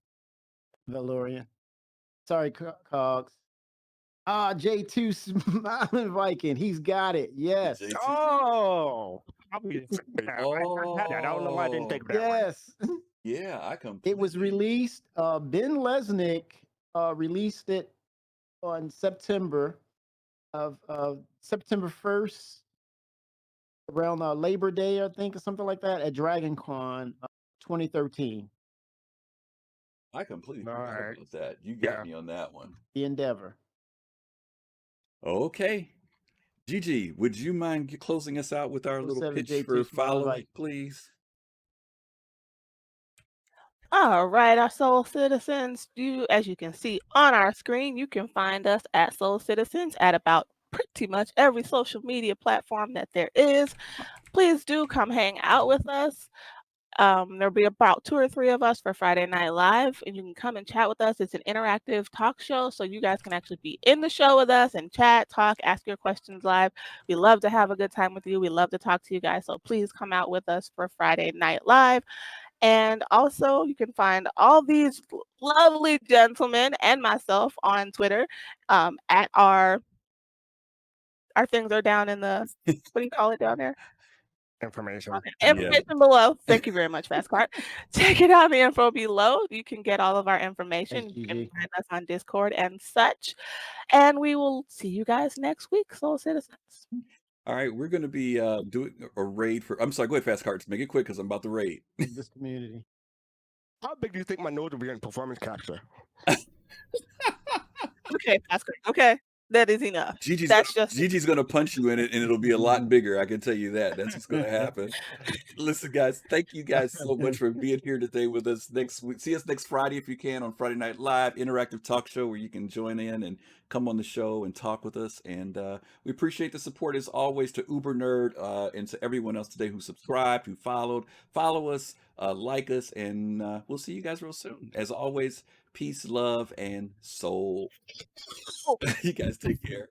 Valorian. Sorry, Cogs. J2 Smiling Viking. He's got it. Yes. Oh. I don't know why I didn't think that. Yes. Yeah, I completely. It was released. Ben Lesnick released it on September 1st, around Labor Day, I think, or something like that, at Dragon Con 2013. I completely forgot about that. You got me on that one. The Endeavor. Okay. Gigi, would you mind closing us out with our little pitch for following, please? All right, our Soul Citizens, as you can see on our screen, you can find us at Soul Citizens at about pretty much every social media platform that there is. Please do come hang out with us. There'll be about 2 or 3 of us for Friday Night Live, and you can come and chat with us. It's an interactive talk show, so you guys can actually be in the show with us and chat, talk, ask your questions live. We love to have a good time with you. We love to talk to you guys, so please come out with us for Friday Night Live. And also, you can find all these lovely gentlemen and myself on Twitter at our things are down in the, what do you call it down there? Information. Information below. Thank you very much, fastcart. Check it out, the info below. You can get all of our information. You can find us on Discord and such. And we will see you guys next week, Soul Citizens. All right, we're going to be doing a raid for. I'm sorry, go ahead, fastcart. Make it quick because I'm about to raid. This community. How big do you think my nose will be in performance capture? Okay, fastcart. Okay. That is enough. Gigi's gonna punch you in it, and it'll be a lot bigger. I can tell you that. That's what's gonna happen. Listen, guys, thank you guys so much for being here today with us. Next week, see us next Friday if you can on Friday Night Live, interactive talk show where you can join in and come on the show and talk with us. And we appreciate the support as always to Uber Nerd and to everyone else today who subscribed, who followed. Follow us, like us, and we'll see you guys real soon. As always, peace, love, and soul. You guys take care.